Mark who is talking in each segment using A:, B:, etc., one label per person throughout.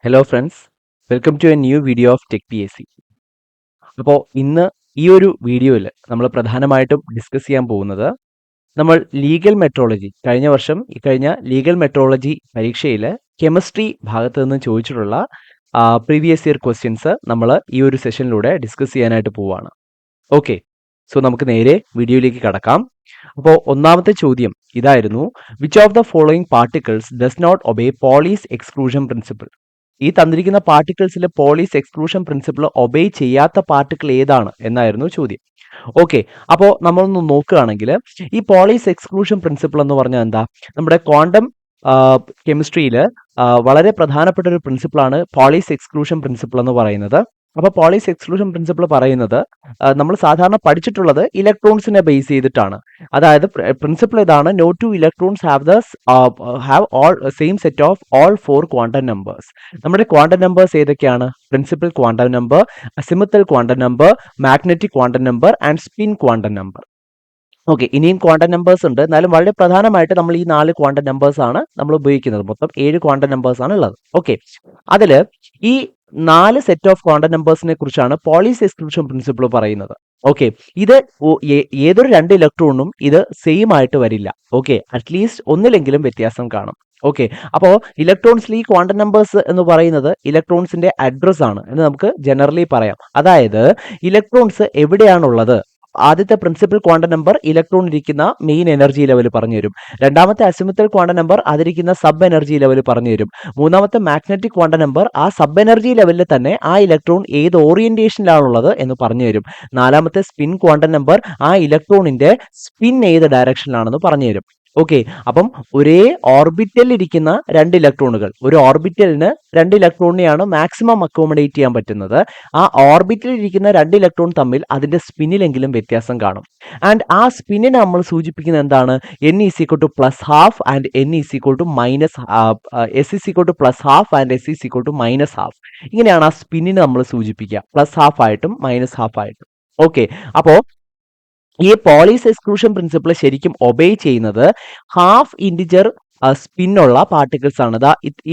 A: Hello friends, welcome to a new video of Tech P S C. അപ്പോൾ ഇന്ന് ഈ ഒരു വീഡിയോയിൽ നമ്മൾ പ്രധാനമായിട്ടും ഡിസ്കസ് ചെയ്യാൻ പോകുന്നത് നമ്മൾ ലീഗൽ മെട്രോളജി കഴിഞ്ഞ ലീഗൽ മെട്രോളജി പരീക്ഷയിൽ കെമിസ്ട്രി ഭാഗത്ത് നിന്ന് ചോദിച്ചിട്ടുള്ള പ്രീവിയസ് ഇയർ ക്വസ്റ്റ്യൻസ് നമ്മൾ ഈ ഒരു സെഷനിലൂടെ ഡിസ്കസ് ചെയ്യാനായിട്ട് പോവുകയാണ്. ഓക്കെ, സോ നമുക്ക് നേരെ വീഡിയോയിലേക്ക് കടക്കാം. അപ്പോൾ ഒന്നാമത്തെ ചോദ്യം ഇതായിരുന്നു: which of the following particles does not obey Pauli's exclusion principle? ഈ തന്നിരിക്കുന്ന പാർട്ടിക്കിൾസിൽ പോളീസ് എക്സ്ക്ലൂഷൻ പ്രിൻസിപ്പിൾ ഒബേ ചെയ്യാത്ത പാർട്ടിക്കിൾ ഏതാണ് എന്നായിരുന്നു ചോദ്യം. ഓക്കെ, അപ്പോൾ നമ്മളൊന്ന് നോക്കുകയാണെങ്കിൽ ഈ പോളീസ് എക്സ്ക്ലൂഷൻ പ്രിൻസിപ്പിൾ എന്ന് പറഞ്ഞാൽ എന്താ? നമ്മുടെ ക്വാണ്ടം കെമിസ്ട്രിയിൽ വളരെ പ്രധാനപ്പെട്ട ഒരു പ്രിൻസിപ്പിളാണ് പോളീസ് എക്സ്ക്ലൂഷൻ പ്രിൻസിപ്പിൾ എന്ന് പറയുന്നത്. അപ്പോൾ പോളീസ് എക്സ്ക്ലൂഷൻ പ്രിൻസിപ്പിൾ പറയുന്നത് നമ്മൾ സാധാരണ പഠിച്ചിട്ടുള്ളത് ഇലക്ട്രോൺസിനെ ബേസ് ചെയ്തിട്ടാണ്. അതായത് പ്രിൻസിപ്പിൾ ഇതാണ്: no two electrons have all same set of all 4 quantum numbers. നമ്മുടെ ക്വാണ്ടം നമ്പേഴ്സ് ഏതൊക്കെയാണ്? Principal quantum number, azimuthal quantum number, magnetic quantum number and spin quantum number. Okay, ഇനിയും ക്വാണ്ടം നമ്പേഴ്സ് ഉണ്ട്, എന്നാലും വളരെ പ്രധാനമായിട്ട് നമ്മൾ ഈ 4 ക്വാണ്ടം നമ്പേഴ്സ് ആണ് നമ്മൾ ഉപയോഗിക്കുന്നത്. മൊത്തം 7 ക്വാണ്ടം നമ്പേഴ്സ് ആണ് ഉള്ളത്. ഓക്കെ, അതിൽ ഈ 4 സെറ്റ് ഓഫ് ക്വാണ്ടം നമ്പേഴ്സിനെ കുറിച്ചാണ് പോളീസ് എക്സ്ക്ലൂഷൻ പ്രിൻസിപ്പിൾ പറയുന്നത്. ഓക്കെ, ഇത് ഏതൊരു 2 ഇലക്ട്രോണും ഇത് സെയിം ആയിട്ട് വരില്ല. ഓക്കെ, അറ്റ്ലീസ്റ്റ് ഒന്നിലെങ്കിലും വ്യത്യാസം കാണും. ഓക്കെ, അപ്പോൾ ഇലക്ട്രോൺസിൽ ഈ ക്വാണ്ടം നമ്പേഴ്സ് എന്ന് പറയുന്നത് ഇലക്ട്രോൺസിന്റെ അഡ്രസ് ആണ് എന്ന് നമുക്ക് ജനറലി പറയാം. അതായത് ഇലക്ട്രോൺസ് എവിടെയാണുള്ളത്, ആദ്യത്തെ പ്രിൻസിപ്പൽ ക്വാണ്ടം നമ്പർ ഇലക്ട്രോൺ ഇരിക്കുന്ന മെയിൻ എനർജി ലെവൽ പറഞ്ഞു തരും. രണ്ടാമത്തെ അസിമുത്തൽ ക്വാണ്ടം നമ്പർ അതിരിക്കുന്ന സബ് എനർജി ലെവൽ പറഞ്ഞു തരും. മൂന്നാമത്തെ മാഗ്നറ്റിക് ക്വാണ്ടം നമ്പർ ആ സബ് എനർജി ലെവലിൽ തന്നെ ആ ഇലക്ട്രോൺ ഏത് ഓറിയന്റേഷനിലാണുള്ളത് എന്ന് പറഞ്ഞു തരും. നാലാമത്തെ സ്പിൻ ക്വാണ്ടം നമ്പർ ആ ഇലക്ട്രോണിന്റെ സ്പിൻ ഏത് ഡയറക്ഷനിലാണെന്ന് പറഞ്ഞു തരും. ഓക്കെ, അപ്പം ഒരേ ഓർബിറ്റലിൽ ഇരിക്കുന്ന 2 ഇലക്ട്രോണുകൾ, ഒരു ഓർബിറ്റലിന് 2 ഇലക്ട്രോണിനെയാണ് മാക്സിമം അക്കോമഡേറ്റ് ചെയ്യാൻ പറ്റുന്നത്. ആ ഓർബിറ്റലിൽ ഇരിക്കുന്ന 2 ഇലക്ട്രോൺ തമ്മിൽ അതിന്റെ സ്പിന്നിലെങ്കിലും വ്യത്യാസം കാണും. ആൻഡ് ആ സ്പിന്നിനെ നമ്മൾ സൂചിപ്പിക്കുന്നത് എന്താണ്? n is equal to plus half and n is equal to minus s is equal to plus half and s is equal to minus half. ഇങ്ങനെയാണ് ആ സ്പിന്നിനെ നമ്മൾ സൂചിപ്പിക്കുക, പ്ലസ് ഹാഫ് ആയിട്ടും മൈനസ് ഹാഫ് ആയിട്ടും. ഓക്കെ, അപ്പോൾ ഈ പോളീസ് എക്സ്ക്ലൂഷൻ പ്രിൻസിപ്പിൾ ശരിക്കും ഒബേ ചെയ്യുന്നത് ഹാഫ് ഇൻറ്റിജർ സ്പിന്നുള്ള പാർട്ടിക്കിൾസ് ആണ്.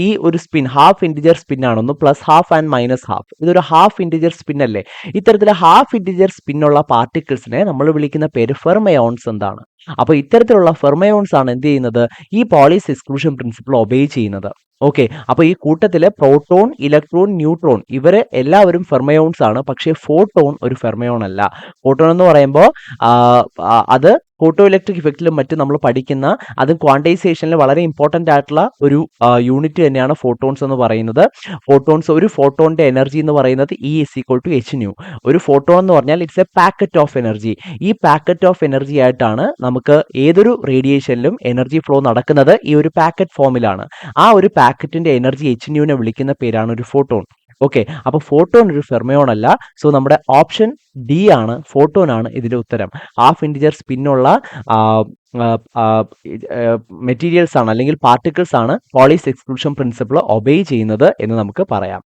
A: ഈ ഒരു സ്പിൻ ഹാഫ് ഇൻറ്റിജർ സ്പിൻ ആണ്. ഒന്ന് plus half and minus half, ഇതൊരു ഹാഫ് ഇൻറ്റിജർ സ്പിൻ അല്ലേ? ഇത്തരത്തിൽ ഹാഫ് ഇൻറ്റിജർ സ്പിന്നുള്ള പാർട്ടിക്കിൾസിനെ നമ്മൾ വിളിക്കുന്ന പേര് ഫെർമയോൺസ് എന്താണ്? അപ്പോൾ ഇത്തരത്തിലുള്ള ഫെർമയോൺസ് ആണ് എന്ത് ചെയ്യുന്നത്? ഈ പോളീസ് എക്സ്ക്ലൂഷൻ പ്രിൻസിപ്പിൾ ഒബേ ചെയ്യുന്നത്. ഓക്കെ, അപ്പോൾ ഈ കൂട്ടത്തിലെ പ്രോട്ടോൺ, ഇലക്ട്രോൺ, ന്യൂട്രോൺ ഇവരെ എല്ലാവരും ഫെർമയോൺസ് ആണ്. പക്ഷേ ഫോട്ടോൺ ഒരു ഫെർമയോൺ അല്ല. ഫോട്ടോൺ എന്ന് പറയുമ്പോൾ അത് ഫോട്ടോ ഇലക്ട്രിക് ഇഫക്റ്റിലും മറ്റും നമ്മൾ പഠിക്കുന്ന, അത് ക്വാണ്ടൈസേഷനിൽ വളരെ ഇമ്പോർട്ടൻ്റ് ആയിട്ടുള്ള ഒരു യൂണിറ്റ് തന്നെയാണ് ഫോട്ടോൺസ് എന്ന് പറയുന്നത്. ഒരു ഫോട്ടോണിന്റെ എനർജി എന്ന് പറയുന്നത് E is equal to h nu. ഒരു ഫോട്ടോൺ എന്ന് പറഞ്ഞാൽ it's A packet of energy. ഈ പാക്കറ്റ് ഓഫ് എനർജി ആയിട്ടാണ് നമുക്ക് ഏതൊരു റേഡിയേഷനിലും എനർജി ഫ്ലോ നടക്കുന്നത് ഈ ഒരു പാക്കറ്റ് ഫോമിലാണ്. ആ ഒരു പാക്കറ്റിന്റെ എനർജി h nuവിനെ വിളിക്കുന്ന പേരാണ് ഒരു ഫോട്ടോൺ. ഓക്കെ, അപ്പോൾ ഫോട്ടോൺ ഒരു ഫെർമയോൺ അല്ല. സോ നമ്മുടെ ഓപ്ഷൻ ഡി ആണ്, ഫോട്ടോൺ ആണ് ഇതിന്റെ ഉത്തരം. ഹാഫ് ഇൻറ്റിജർ സ്പിന്നുള്ള മെറ്റീരിയൽസ് ആണ് അല്ലെങ്കിൽ പാർട്ടിക്കിൾസ് ആണ് പോളീസ് എക്സ്ക്ലൂഷൻ പ്രിൻസിപ്പിൾ ഒബേ ചെയ്യുന്നത് എന്ന് നമുക്ക് പറയാം.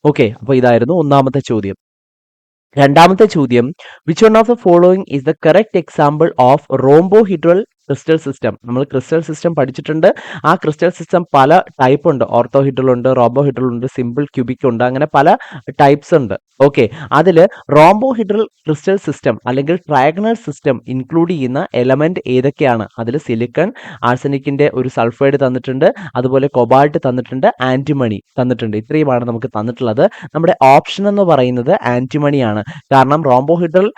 A: ഓക്കെ, അപ്പോൾ ഇതായിരുന്നു ഒന്നാമത്തെ ചോദ്യം. രണ്ടാമത്തെ ചോദ്യം: which one of the following is the correct example of rhombohedral crystal system? നമ്മൾ ക്രിസ്റ്റൽ സിസ്റ്റം പഠിച്ചിട്ടുണ്ട്. ആ ക്രിസ്റ്റൽ സിസ്റ്റം പല ടൈപ്പ് ഉണ്ട്. ഓർത്തോഹീഡ്രൽ ഉണ്ട്, റോംബോഹീഡ്രൽ ഉണ്ട്, സിമ്പിൾ ക്യൂബിക് ഉണ്ട്, അങ്ങനെ പല ടൈപ്സ് ഉണ്ട്. ഓക്കെ, അതിൽ റോംബോഹീഡ്രൽ ക്രിസ്റ്റൽ സിസ്റ്റം അല്ലെങ്കിൽ ട്രയാഗണൽ സിസ്റ്റം ഇൻക്ലൂഡ് ചെയ്യുന്ന എലമെന്റ് ഏതൊക്കെയാണ്? അതിൽ സിലിക്കൺ, ആർസനിക്കിന്റെ ഒരു സൾഫൈഡ് തന്നിട്ടുണ്ട്, അതുപോലെ കൊബാൾട്ട് തന്നിട്ടുണ്ട്, ആന്റിമണി തന്നിട്ടുണ്ട്. ഇത്രയുമാണ് നമുക്ക് തന്നിട്ടുള്ളത്. നമ്മുടെ ഓപ്ഷൻ എന്ന് പറയുന്നത് ആന്റിമണിയാണ്. കാരണം റോംബോഹീഡ്രൽ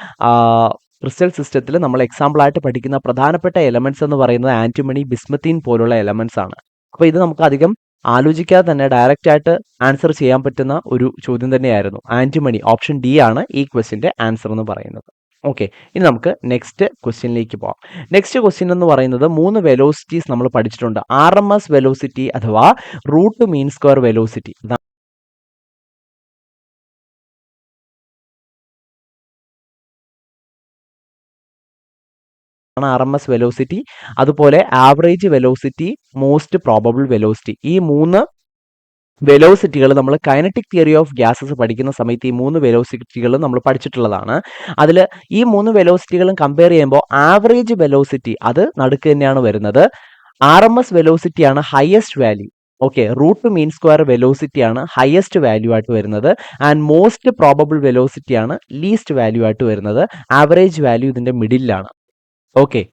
A: ക്രിസ്റ്റൽ സിസ്റ്റത്തിൽ നമ്മൾ എക്സാമ്പിൾ ആയിട്ട് പഠിക്കുന്ന പ്രധാനപ്പെട്ട എലമെന്റ്സ് എന്ന് പറയുന്നത് ആന്റിമണി, ബിസ്മത്തീൻ പോലുള്ള എലമെന്റ്സ് ആണ്. അപ്പോൾ ഇത് നമുക്ക് അധികം ആലോചിക്കാതെ തന്നെ ഡയറക്റ്റ് ആയിട്ട് ആൻസർ ചെയ്യാൻ പറ്റുന്ന ഒരു ചോദ്യം തന്നെയായിരുന്നു. ആന്റിമണി, ഓപ്ഷൻ ഡി ആണ് ഈ ക്വസ്റ്റിന്റെ ആൻസർ എന്ന് പറയുന്നത്. ഓക്കെ, ഇനി നമുക്ക് നെക്സ്റ്റ് ക്വസ്റ്റ്യനിലേക്ക് പോകാം. നെക്സ്റ്റ് ക്വസ്റ്റ്യൻ എന്ന് പറയുന്നത് 3 വെലോസിറ്റീസ് നമ്മൾ പഠിച്ചിട്ടുണ്ട്. RMS വെലോസിറ്റി അഥവാ root mean square velocity. RMS velocity, അതുപോലെ average velocity, most probable velocity. ഈ 3 വെലോസിറ്റികൾ നമ്മൾ കൈനറ്റിക് തിയറി ഓഫ് ഗ്യാസസ് പഠിക്കുന്ന സമയത്ത് ഈ 3 വെലോസിറ്റികളും നമ്മൾ പഠിച്ചിട്ടുള്ളതാണ്. അതിൽ ഈ 3 വെലോസിറ്റികളും കമ്പയർ ചെയ്യുമ്പോൾ ആവറേജ് വെലോസിറ്റി അത് നടുക്ക് തന്നെയാണ് വരുന്നത്. RMS വെലോസിറ്റിയാണ് highest value. Okay, root mean square velocity ആണ് ഹയസ്റ്റ് വാല്യൂ ആയിട്ട് വരുന്നത് ആൻഡ് മോസ്റ്റ് പ്രോബബിൾ വെലോസിറ്റി ആണ് ലീസ്റ്റ് വാല്യൂ ആയിട്ട് വരുന്നത്. ആവറേജ് വാല്യൂ ഇതിന്റെ മിഡിലാണ്. ഓക്കെ,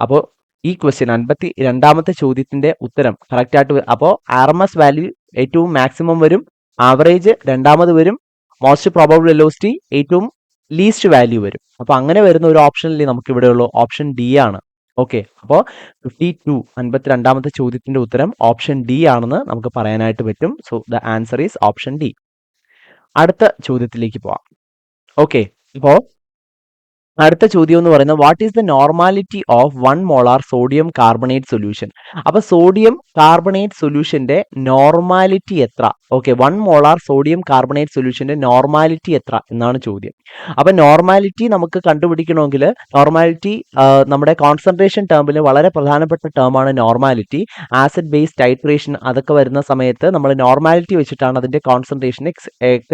A: അപ്പോൾ ഈ ക്വസ്റ്റ്യൻ 52ാമത്തെ ചോദ്യത്തിന്റെ ഉത്തരം കറക്റ്റ് ആയിട്ട് അപ്പോൾ RMS വാല്യൂ ഏറ്റവും മാക്സിമം വരും, ആവറേജ് രണ്ടാമത് വരും, മോസ്റ്റ് പ്രോബബിൾ വെലോസിറ്റി ഏറ്റവും ലീസ്റ്റ് വാല്യൂ വരും. അപ്പോൾ അങ്ങനെ വരുന്ന ഒരു ഓപ്ഷനിൽ നമുക്ക് ഇവിടെ ഉള്ളൂ ഓപ്ഷൻ ഡി ആണ്. ഓക്കെ, അപ്പോൾ 52ാമത്തെ ചോദ്യത്തിന്റെ ഉത്തരം ഓപ്ഷൻ ഡി ആണെന്ന് നമുക്ക് പറയാനായിട്ട് പറ്റും. So the answer is option D. അടുത്ത ചോദ്യത്തിലേക്ക് പോവാം. ഓക്കെ, ഇപ്പോൾ അടുത്ത ചോദ്യം എന്ന് പറയുന്നത് what is the normality of 1 molar sodium carbonate solution. അപ്പൊ സോഡിയം കാർബണേറ്റ് സൊല്യൂഷന്റെ നോർമാലിറ്റി എത്ര? ഓക്കെ, 1 മോളാർ സോഡിയം കാർബണേറ്റ് സൊല്യൂഷന്റെ നോർമാലിറ്റി എത്ര എന്നാണ് ചോദ്യം. അപ്പൊ നോർമാലിറ്റി നമുക്ക് കണ്ടുപിടിക്കണമെങ്കിൽ നോർമാലിറ്റി നമ്മുടെ കോൺസെൻട്രേഷൻ ടേമിൽ വളരെ പ്രധാനപ്പെട്ട ടേമാണ് നോർമാലിറ്റി. ആസിഡ് ബേസ് ടൈട്രേഷൻ അതൊക്കെ വരുന്ന സമയത്ത് നമ്മൾ നോർമാലിറ്റി വെച്ചിട്ടാണ് അതിന്റെ കോൺസെൻട്രേഷൻ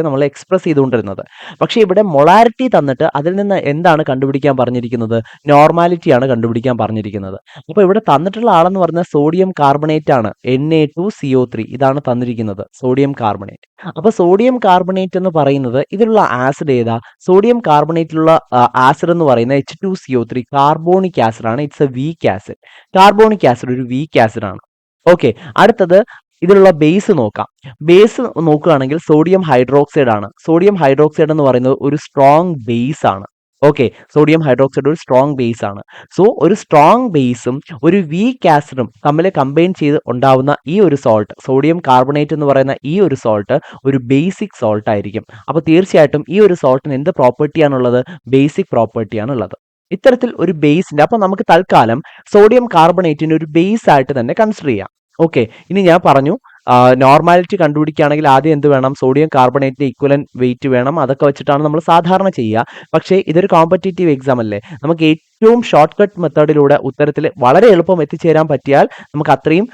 A: നമ്മൾ എക്സ്പ്രസ് ചെയ്തുകൊണ്ടിരുന്നത്. പക്ഷേ ഇവിടെ മൊളാരിറ്റി തന്നിട്ട് അതിൽ നിന്ന് എന്താണ് കണ്ടുപിടിക്കാൻ പറഞ്ഞിരിക്കുന്നത്? നോർമാലിറ്റിയാണ് കണ്ടുപിടിക്കാൻ പറഞ്ഞിരിക്കുന്നത്. അപ്പോൾ ഇവിടെ തന്നിട്ടുള്ള ആളെന്ന് പറഞ്ഞാൽ സോഡിയം കാർബണേറ്റ് ആണ്, Na2CO3 ഇതാണ് തന്നിരിക്കുന്നത്, സോഡിയം കാർബണേറ്റ്. അപ്പൊ സോഡിയം കാർബണേറ്റ് എന്ന് പറയുന്നത് ഇതിലുള്ള ആസിഡ് ഏതാ? സോഡിയം കാർബണേറ്റിലുള്ള ആസിഡ് എന്ന് പറയുന്നത് H2CO3 കാർബോണിക് ആസിഡ് ആണ്. It's A weak acid. Carbonic acid ഒരു വീക്ക് ആസിഡ് ആണ്. ഓക്കെ, അടുത്തത് ഇതിലുള്ള ബേസ് നോക്കാം. ബേസ് നോക്കുകയാണെങ്കിൽ സോഡിയം ഹൈഡ്രോക്സൈഡ് ആണ്. സോഡിയം ഹൈഡ്രോക്സൈഡ് എന്ന് പറയുന്നത് ഒരു സ്ട്രോങ് ബേസ് ആണ്. ഓക്കെ, സോഡിയം ഹൈഡ്രോക്സൈഡ് ഒരു സ്ട്രോങ് ബേസ് ആണ്. സോ ഒരു സ്ട്രോങ് ബേസും ഒരു വീക്ക് ആസിഡും തമ്മിൽ കമ്പൈൻ ചെയ്ത് ഉണ്ടാവുന്ന ഈ ഒരു സോൾട്ട്, സോഡിയം കാർബണേറ്റ് എന്ന് പറയുന്ന ഈ ഒരു സോൾട്ട് ഒരു ബേസിക് സോൾട്ട് ആയിരിക്കും. അപ്പോൾ തീർച്ചയായിട്ടും ഈ ഒരു സോൾട്ടിന് എന്ത് പ്രോപ്പർട്ടിയാണുള്ളത്? ബേസിക് പ്രോപ്പർട്ടിയാണുള്ളത്. ഇത്തരത്തിൽ ഒരു ബേസിന്റെ, അപ്പോൾ നമുക്ക് തൽക്കാലം സോഡിയം കാർബണേറ്റിന് ഒരു ബേസ് ആയിട്ട് തന്നെ കൺസിഡർ ചെയ്യാം. ഓക്കെ, ഇനി ഞാൻ പറഞ്ഞു നോർമാലിറ്റി കണ്ടുപിടിക്കുകയാണെങ്കിൽ ആദ്യം എന്ത് വേണം? സോഡിയം കാർബണേറ്റിന്റെ ഈക്വലന്റ് വെയിറ്റ് വേണം. അതൊക്കെ വെച്ചിട്ടാണ് നമ്മൾ സാധാരണ ചെയ്യുക. പക്ഷേ ഇതൊരു കോമ്പറ്റേറ്റീവ് എക്സാം അല്ലേ, നമുക്ക് ഏറ്റവും ഷോർട്ട് കട്ട് മെത്തേഡിലൂടെ ഉത്തരത്തിൽ വളരെ എളുപ്പം എത്തിച്ചേരാൻ പറ്റിയാൽ നമുക്ക് അത്രയും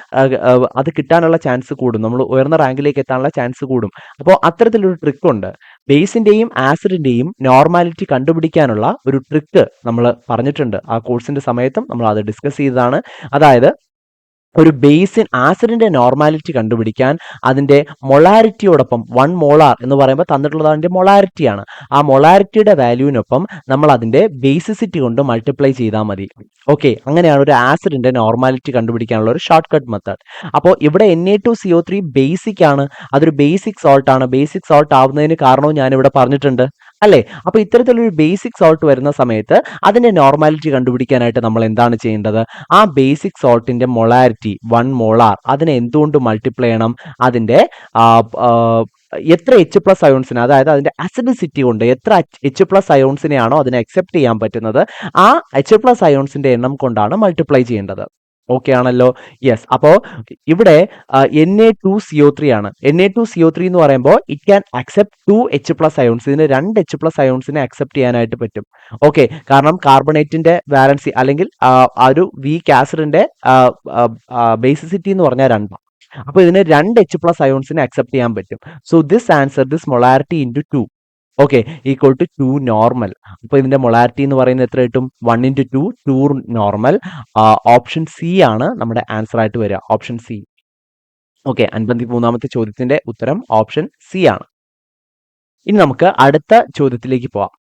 A: അത് കിട്ടാനുള്ള ചാൻസ് കൂടും, നമ്മൾ ഉയർന്ന റാങ്കിലേക്ക് എത്താനുള്ള ചാൻസ് കൂടും. അപ്പോൾ അത്തരത്തിലൊരു ട്രിക്ക് ഉണ്ട്. ബേസിന്റെയും ആസിഡിന്റെയും നോർമാലിറ്റി കണ്ടുപിടിക്കാനുള്ള ഒരു ട്രിക്ക് നമ്മൾ പറഞ്ഞിട്ടുണ്ട്. ആ കോഴ്സിന്റെ സമയത്തും നമ്മൾ അത് ഡിസ്കസ് ചെയ്തതാണ്. അതായത് ഒരു ബേസിൻ ആസിഡിന്റെ നോർമാലിറ്റി കണ്ടുപിടിക്കാൻ അതിന്റെ മൊളാരിറ്റിയോടൊപ്പം 1 മോളാർ എന്ന് പറയുമ്പോൾ തന്നിട്ടുള്ളത് അതിന്റെ മൊളാരിറ്റിയാണ്. ആ മൊളാരിറ്റിയുടെ വാല്യൂവിനൊപ്പം നമ്മൾ അതിന്റെ ബേസിസിറ്റി കൊണ്ട് മൾട്ടിപ്ലൈ ചെയ്താൽ മതി. ഓക്കെ, അങ്ങനെയാണ് ഒരു ആസിഡിന്റെ നോർമാലിറ്റി കണ്ടുപിടിക്കാനുള്ള ഒരു ഷോർട്ട് കട്ട് മെത്തേഡ്. അപ്പോൾ ഇവിടെ Na2CO3 ബേസിക് ആണ്, അതൊരു ബേസിക് സോൾട്ട് ആണ്. ബേസിക് സോൾട്ട് ആവുന്നതിന് കാരണവും ഞാനിവിടെ പറഞ്ഞിട്ടുണ്ട് അല്ലേ. അപ്പോൾ ഇത്തരത്തിലൊരു ബേസിക് സോൾട്ട് വരുന്ന സമയത്ത് അതിന്റെ നോർമാലിറ്റി കണ്ടുപിടിക്കാനായിട്ട് നമ്മൾ എന്താണ് ചെയ്യേണ്ടത്? ആ ബേസിക് സോൾട്ടിന്റെ മൊളാരിറ്റി 1 മോളാർ അതിനെ എന്തുകൊണ്ട് മൾട്ടിപ്ലൈ ചെയ്യണം? അതിന്റെ എത്ര H+ അയോൺസിനെ, അതായത് അതിന്റെ അസിഡിസിറ്റി കൊണ്ട് എത്ര H+ അയോൺസിനെയാണോ അതിനെ അക്സെപ്റ്റ് ചെയ്യാൻ പറ്റുന്നത് ആ H+ അയോൺസിന്റെ എണ്ണം കൊണ്ടാണ് മൾട്ടിപ്ലൈ ചെയ്യേണ്ടത്. ഓക്കെ ആണല്ലോ? യെസ്. അപ്പോൾ ഇവിടെ Na2CO3 ആണ്. Na2CO3 എന്ന് പറയുമ്പോൾ it can accept 2 H+ ions. ഇതിന് 2 H+ അയോൺസിനെ അക്സെപ്റ്റ് ചെയ്യാനായിട്ട് പറ്റും. ഓക്കെ, കാരണം കാർബണേറ്റിന്റെ വാലൻസി അല്ലെങ്കിൽ ആ ഒരു വീക്ക് ആസിഡിന്റെ ബേസിസിറ്റി എന്ന് പറഞ്ഞാൽ 2. അപ്പോൾ ഇതിന് 2 H+ അയോൺസിനെ അക്സെപ്റ്റ് ചെയ്യാൻ പറ്റും. So this answer, this molarity into 2 okay equal to 2 normal. അപ്പോൾ ഇതിന്റെ മൊളാരിറ്റി എന്ന് പറയുന്നത് എത്ര കിട്ടും? 1 into 2 2 നോർമൽ. ഓപ്ഷൻ സി ആണ് നമ്മുടെ ആൻസർ ആയിട്ട് വരിക, ഓപ്ഷൻ സി. ഓക്കെ, 53ാമത്തെ ചോദ്യത്തിന്റെ ഉത്തരം ഓപ്ഷൻ സി ആണ്. ഇനി നമുക്ക് അടുത്ത ചോദ്യത്തിലേക്ക് പോവാം.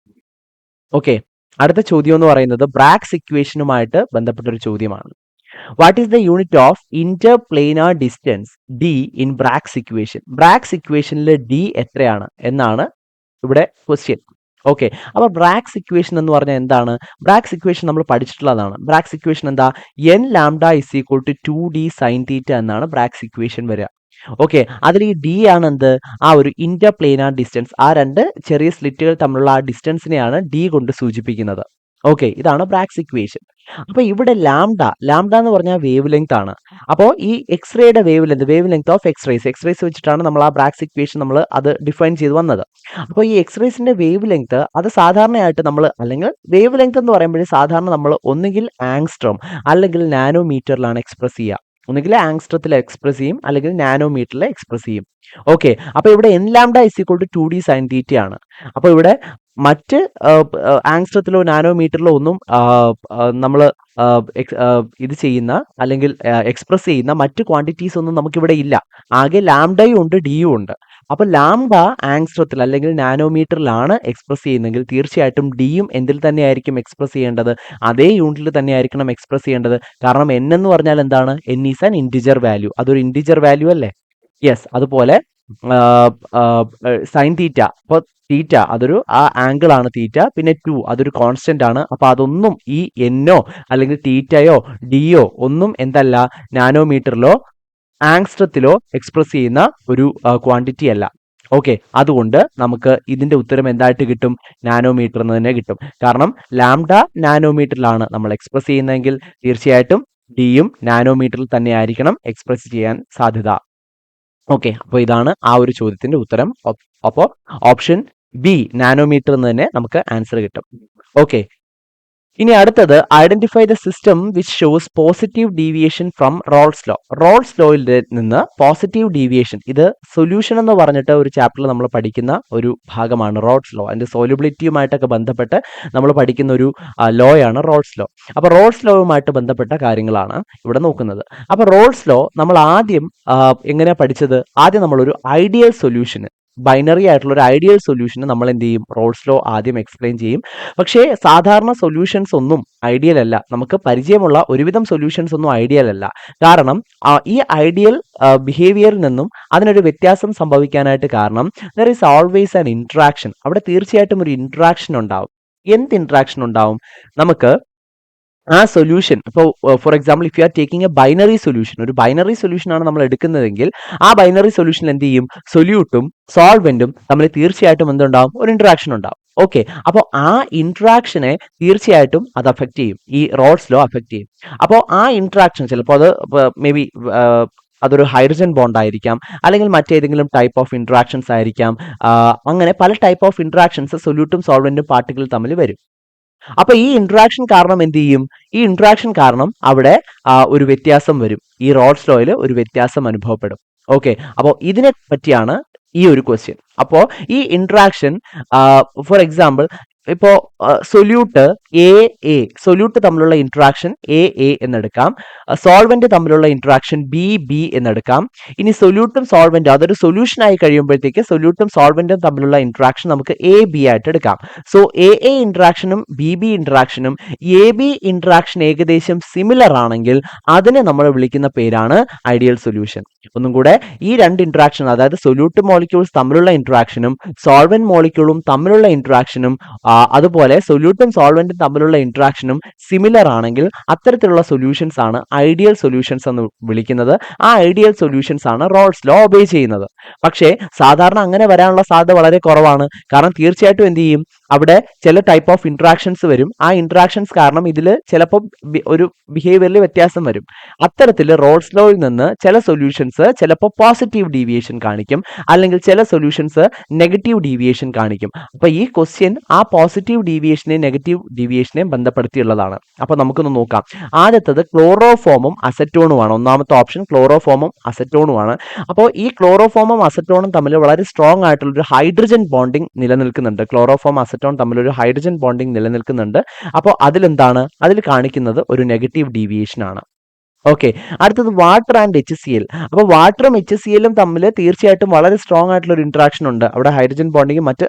A: ഓക്കെ, അടുത്ത ചോദ്യം എന്ന് പറയുന്നത് ബ്രാഗ്സ് ഇക്വേഷനുമായിട്ട് ബന്ധപ്പെട്ട ഒരു ചോദ്യമാണ്. What is the unit of interplanar distance D in Bragg's equation? Bragg's ഇക്വേഷനിൽ ഡി എത്രയാണ് എന്നാണ് ഇവിടെ ക്വസ്റ്റ്യൻ. ഓക്കെ, അപ്പോൾ ബ്രാഗ്സ് ഇക്വേഷൻ എന്ന് പറഞ്ഞാൽ എന്താണ്? ബ്രാഗ്സ് ഇക്വേഷൻ നമ്മൾ പഠിച്ചിട്ടുള്ളതാണ്. ബ്രാഗ്സ് ഇക്വേഷൻ എന്താ? n lambda is equal to 2d sine theta എന്നാണ് ബ്രാഗ്സ് ഇക്വേഷൻ വരിക. ഓക്കെ, അതിൽ ഈ ഡി ആണ് എന്ത്? ആ ഒരു ഇന്റർപ്ലേനാർ ഡിസ്റ്റൻസ്, ആ രണ്ട് ചെറിയ സ്ലിറ്റുകൾ തമ്മിലുള്ള ആ ഡിസ്റ്റൻസിനെയാണ് ഡി കൊണ്ട് സൂചിപ്പിക്കുന്നത്. ഓക്കെ, ഇതാണ് ബ്രാഗ്സ് ഇക്വേഷൻ. അപ്പൊ ഇവിടെ ലാംഡ എന്ന് പറഞ്ഞാൽ വേവ് ലെങ്ത് ആണ്. അപ്പോൾ ഈ എക്സ്റേയുടെ വേവ് ലെങ്ത് ഓഫ് എക്സ്റേസ് വെച്ചിട്ടാണ് നമ്മൾ ആ ബ്രാഗ്സ് ഇക്വേഷൻ നമ്മൾ അത് ഡിഫൈൻ ചെയ്ത് വന്നത്. അപ്പോൾ ഈ എക്സ്റേസിന്റെ വേവ് ലെങ്ത് അത് സാധാരണയായിട്ട് നമ്മൾ, അല്ലെങ്കിൽ വേവ് ലെങ്ത് എന്ന് പറയുമ്പോഴേ സാധാരണ നമ്മൾ ഒന്നുകിൽ ആങ്സ്ട്രോം അല്ലെങ്കിൽ നാനോമീറ്ററിലാണ് എക്സ്പ്രസ് ചെയ്യുക. ഒന്നുകിൽ ആങ്സ്ട്രത്തിൽ എക്സ്പ്രസ് ചെയ്യും അല്ലെങ്കിൽ നാനോമീറ്ററിൽ എക്സ്പ്രസ് ചെയ്യും. ഓക്കെ, അപ്പോൾ ഇവിടെ n lambda is equal to 2d sine theta ആണ്. അപ്പോൾ ഇവിടെ മറ്റ് ആങ്സ്ട്രത്തിലോ നാനോമീറ്ററിലോ ഒന്നും നമ്മൾ ഇത് ചെയ്യുന്ന അല്ലെങ്കിൽ എക്സ്പ്രസ് ചെയ്യുന്ന മറ്റ് ക്വാണ്ടിറ്റീസ് ഒന്നും നമുക്കിവിടെ ഇല്ല. ആകെ ലാംഡയും ഉണ്ട് ഡിയും ഉണ്ട്. അപ്പൊ ലാംഡ ആങ്സ്ട്രത്തിൽ അല്ലെങ്കിൽ നാനോമീറ്ററിലാണ് എക്സ്പ്രസ് ചെയ്യുന്നതെങ്കിൽ തീർച്ചയായിട്ടും ഡിയും എന്തിൽ തന്നെയായിരിക്കും എക്സ്പ്രസ് ചെയ്യേണ്ടത്? അതേ യൂണിറ്റിൽ തന്നെയായിരിക്കണം എക്സ്പ്രസ് ചെയ്യേണ്ടത്. കാരണം n എന്ന് പറഞ്ഞാൽ എന്താണ്? n is an integer value. അതൊരു ഇൻറ്റിജർ വാല്യൂ അല്ലേ? യെസ്. അതുപോലെ സൈൻ തീറ്റ, അപ്പോൾ തീറ്റ അതൊരു ആ ആംഗിൾ ആണ് തീറ്റ. പിന്നെ 2 അതൊരു കോൺസ്റ്റന്റ് ആണ്. അപ്പൊ അതൊന്നും ഈ എന്നോ അല്ലെങ്കിൽ തീറ്റയോ ഡിയോ ഒന്നും എന്തല്ല, നാനോമീറ്ററിലോ ആങ്സ്ട്രത്തിലോ എക്സ്പ്രസ് ചെയ്യുന്ന ഒരു ക്വാണ്ടിറ്റി അല്ല. ഓക്കെ, അതുകൊണ്ട് നമുക്ക് ഇതിന്റെ ഉത്തരം എന്തായിട്ട് കിട്ടും? നാനോമീറ്റർ എന്ന് തന്നെ കിട്ടും. കാരണം ലാംഡ നാനോമീറ്ററിലാണ് നമ്മൾ എക്സ്പ്രസ് ചെയ്യുന്നതെങ്കിൽ തീർച്ചയായിട്ടും ഡിയും നാനോമീറ്ററിൽ തന്നെ ആയിരിക്കണം എക്സ്പ്രസ് ചെയ്യാൻ സാധ്യത. ഓക്കെ, അപ്പോൾ ഇതാണ് ആ ഒരു ചോദ്യത്തിന്റെ ഉത്തരം. അപ്പോൾ ഓപ്ഷൻ ബി നാനോമീറ്റർ എന്ന് തന്നെ നമുക്ക് ആൻസർ കിട്ടും. ഓക്കെ, ഇനി അടുത്തത് identify the system which shows positive deviation from Raoult's law. Raoult's ലോയിൽ നിന്ന് പോസിറ്റീവ് ഡീവിയേഷൻ, ഇത് സൊല്യൂഷൻ എന്ന് പറഞ്ഞിട്ട് ഒരു ചാപ്റ്ററിൽ നമ്മൾ പഠിക്കുന്ന ഒരു ഭാഗമാണ് റോൾസ് ലോ. അതിന്റെ സോല്യൂബിലിറ്റിയുമായിട്ടൊക്കെ ബന്ധപ്പെട്ട് നമ്മൾ പഠിക്കുന്ന ഒരു ലോയാണ് റോൾസ് ലോ. അപ്പോൾ റോൾസ് ലോയുമായിട്ട് ബന്ധപ്പെട്ട കാര്യങ്ങളാണ് ഇവിടെ നോക്കുന്നത്. അപ്പോൾ റോൾസ് ലോ നമ്മൾ ആദ്യം എങ്ങനെയാ പഠിച്ചത്? ആദ്യം നമ്മളൊരു ഐഡിയൽ സൊല്യൂഷന്, ബൈനറി ആയിട്ടുള്ള ഒരു ഐഡിയൽ സൊല്യൂഷന് നമ്മൾ എന്ത് ചെയ്യും? റോൾസ് ലോ ആദ്യം എക്സ്പ്ലെയിൻ ചെയ്യും. പക്ഷേ സാധാരണ സൊല്യൂഷൻസ് ഒന്നും ഐഡിയൽ അല്ല. നമുക്ക് പരിചയമുള്ള ഒരുവിധം സൊല്യൂഷൻസ് ഒന്നും ഐഡിയൽ അല്ല. കാരണം ഈ ഐഡിയൽ ബിഹേവിയറിൽ നിന്നും അതിനൊരു വ്യത്യാസം സംഭവിക്കാനായിട്ട് കാരണം there is always an interaction. അവിടെ തീർച്ചയായിട്ടും ഒരു ഇൻട്രാക്ഷൻ ഉണ്ടാവും. എന്ത് ഇൻട്രാക്ഷൻ ഉണ്ടാവും? നമുക്ക് ആ സൊല്യൂഷൻ, ഇപ്പോൾ for example if you are taking A binary solution, ഒരു ബൈനറി സൊല്യൂഷൻ ആണ് നമ്മൾ എടുക്കുന്നതെങ്കിൽ ആ ബൈനറി സൊല്യൂഷനിൽ എന്ത് ചെയ്യും? സൊല്യൂട്ടും സോൾവെന്റും തമ്മിൽ തീർച്ചയായിട്ടും എന്തുണ്ടാവും? ഒരു ഇൻട്രാക്ഷൻ ഉണ്ടാവും. ഓക്കെ, അപ്പോൾ ആ ഇൻട്രാക്ഷനെ തീർച്ചയായിട്ടും അത് അഫക്റ്റ് ചെയ്യും, ഈ റോൾസ് ലോ അഫക്റ്റ് ചെയ്യും. അപ്പോൾ ആ ഇൻട്രാക്ഷൻ ചിലപ്പോൾ അത് മേ ബി അതൊരു ഹൈഡ്രജൻ ബോണ്ട് ആയിരിക്കാം, അല്ലെങ്കിൽ മറ്റേതെങ്കിലും ടൈപ്പ് ഓഫ് ഇൻട്രാക്ഷൻസ് ആയിരിക്കാം. അങ്ങനെ പല ടൈപ്പ് ഓഫ് ഇൻട്രാക്ഷൻസ് സൊല്യൂട്ടും സോൾവെന്റും പാർട്ടിക്കിൾ തമ്മിൽ വരും. അപ്പൊ ഈ ഇൻട്രാക്ഷൻ കാരണം എന്ത് ചെയ്യും? ഈ ഇൻട്രാക്ഷൻ കാരണം അവിടെ ഒരു വ്യത്യാസം വരും. ഈ റോൾസ് ലോയിൽ ഒരു വ്യത്യാസം അനുഭവപ്പെടും. ഓക്കെ, അപ്പോൾ ഇതിനെ പറ്റിയാണ് ഈ ഒരു ക്വസ്റ്റ്യൻ. അപ്പോൾ ഈ ഇൻട്രാക്ഷൻ ഫോർ എക്സാമ്പിൾ ഇപ്പോ സൊല്യൂട്ട് എ സൊല്യൂട്ട് തമ്മിലുള്ള ഇൻട്രാക്ഷൻ എ എന്നെടുക്കാം. സോൾവെന്റ് തമ്മിലുള്ള ഇൻട്രാക്ഷൻ ബി എന്നെടുക്കാം. ഇനി സൊല്യൂട്ടും സോൾവെന്റും അതൊരു സൊല്യൂഷൻ ആയി കഴിയുമ്പോഴത്തേക്ക് സൊല്യൂട്ടും സോൾവെന്റും തമ്മിലുള്ള ഇൻട്രാക്ഷൻ നമുക്ക് ബി ആയിട്ട് എടുക്കാം. സോ എ ഇൻട്രാക്ഷനും ബി ഇൻട്രാക്ഷനും ബി ഇൻട്രാക്ഷൻ ഏകദേശം സിമിലർ ആണെങ്കിൽ അതിനെ നമ്മൾ വിളിക്കുന്ന പേരാണ് ഐഡിയൽ സൊല്യൂഷൻ. ഒന്നും കൂടെ, ഈ രണ്ട് ഇൻട്രാക്ഷൻ, അതായത് സൊല്യൂട്ട് മോളിക്യൂൾസ് തമ്മിലുള്ള ഇൻട്രാക്ഷനും സോൾവെന്റ് മോളിക്യൂളും തമ്മിലുള്ള ഇൻട്രാക്ഷനും അതുപോലെ സൊല്യൂട്ടും സോൾവെന്റും തമ്മിലുള്ള ഇൻട്രാക്ഷനും സിമിലർ ആണെങ്കിൽ അത്തരത്തിലുള്ള സൊല്യൂഷൻസ് ആണ് ഐഡിയൽ സൊല്യൂഷൻസ് എന്ന് വിളിക്കുന്നത്. ആ ഐഡിയൽ സൊല്യൂഷൻസ് ആണ് റോൾസ് ലോ ഒബേ ചെയ്യുന്നത്. പക്ഷേ സാധാരണ അങ്ങനെ വരാനുള്ള സാധ്യത വളരെ കുറവാണ്. കാരണം തീർച്ചയായിട്ടും എന്ത് ചെയ്യും? അവിടെ ചില ടൈപ്പ് ഓഫ് ഇൻട്രാക്ഷൻസ് വരും. ആ ഇൻട്രാക്ഷൻസ് കാരണം ഇതിൽ ചിലപ്പോൾ ഒരു ബിഹേവിയറിൽ വ്യത്യാസം വരും. അത്തരത്തിൽ റോൾസ് ലോയിൽ നിന്ന് ചില സൊല്യൂഷൻസ് ചിലപ്പോൾ പോസിറ്റീവ് ഡീവിയേഷൻ കാണിക്കും, അല്ലെങ്കിൽ ചില സൊല്യൂഷൻസ് നെഗറ്റീവ് ഡീവിയേഷൻ കാണിക്കും. അപ്പൊ ഈ ക്വസ്റ്റ്യൻ ആ പോസിറ്റീവ് ഡീവിയേഷനെയും നെഗറ്റീവ് ഡീവിയേഷനെയും ബന്ധപ്പെടുത്തിയുള്ളതാണ്. അപ്പൊ നമുക്കൊന്ന് നോക്കാം. ആദ്യത്തത് ക്ലോറോഫോമും അസറ്റോണുമാണ്. ഒന്നാമത്തെ ഓപ്ഷൻ ക്ലോറോഫോമും അസറ്റോണുമാണ്. അപ്പോൾ ഈ ക്ലോറോഫോമും അസറ്റോണും തമ്മിൽ വളരെ സ്ട്രോങ് ആയിട്ടുള്ള ഒരു ഹൈഡ്രജൻ ബോണ്ടിങ് നിലനിൽക്കുന്നുണ്ട്. ക്ലോറോഫോം അസറ്റോൺ തമ്മിൽ ഒരു ഹൈഡ്രജൻ ബോണ്ടിങ് നിലനിൽക്കുന്നുണ്ട്. അപ്പോൾ അതിലെന്താണ്? അതിൽ കാണിക്കുന്നത് ഒരു നെഗറ്റീവ് ഡീവിയേഷൻ ആണ്. ഓക്കെ, അടുത്തത് വാട്ടർ ആൻഡ് HCl. അപ്പോൾ വാട്ടറും HClഉം തമ്മിൽ തീർച്ചയായിട്ടും വളരെ സ്ട്രോങ് ആയിട്ടുള്ള ഒരു ഇൻട്രാക്ഷൻ ഉണ്ട്. അവിടെ ഹൈഡ്രജൻ ബോണ്ടിങ്ങും മറ്റ്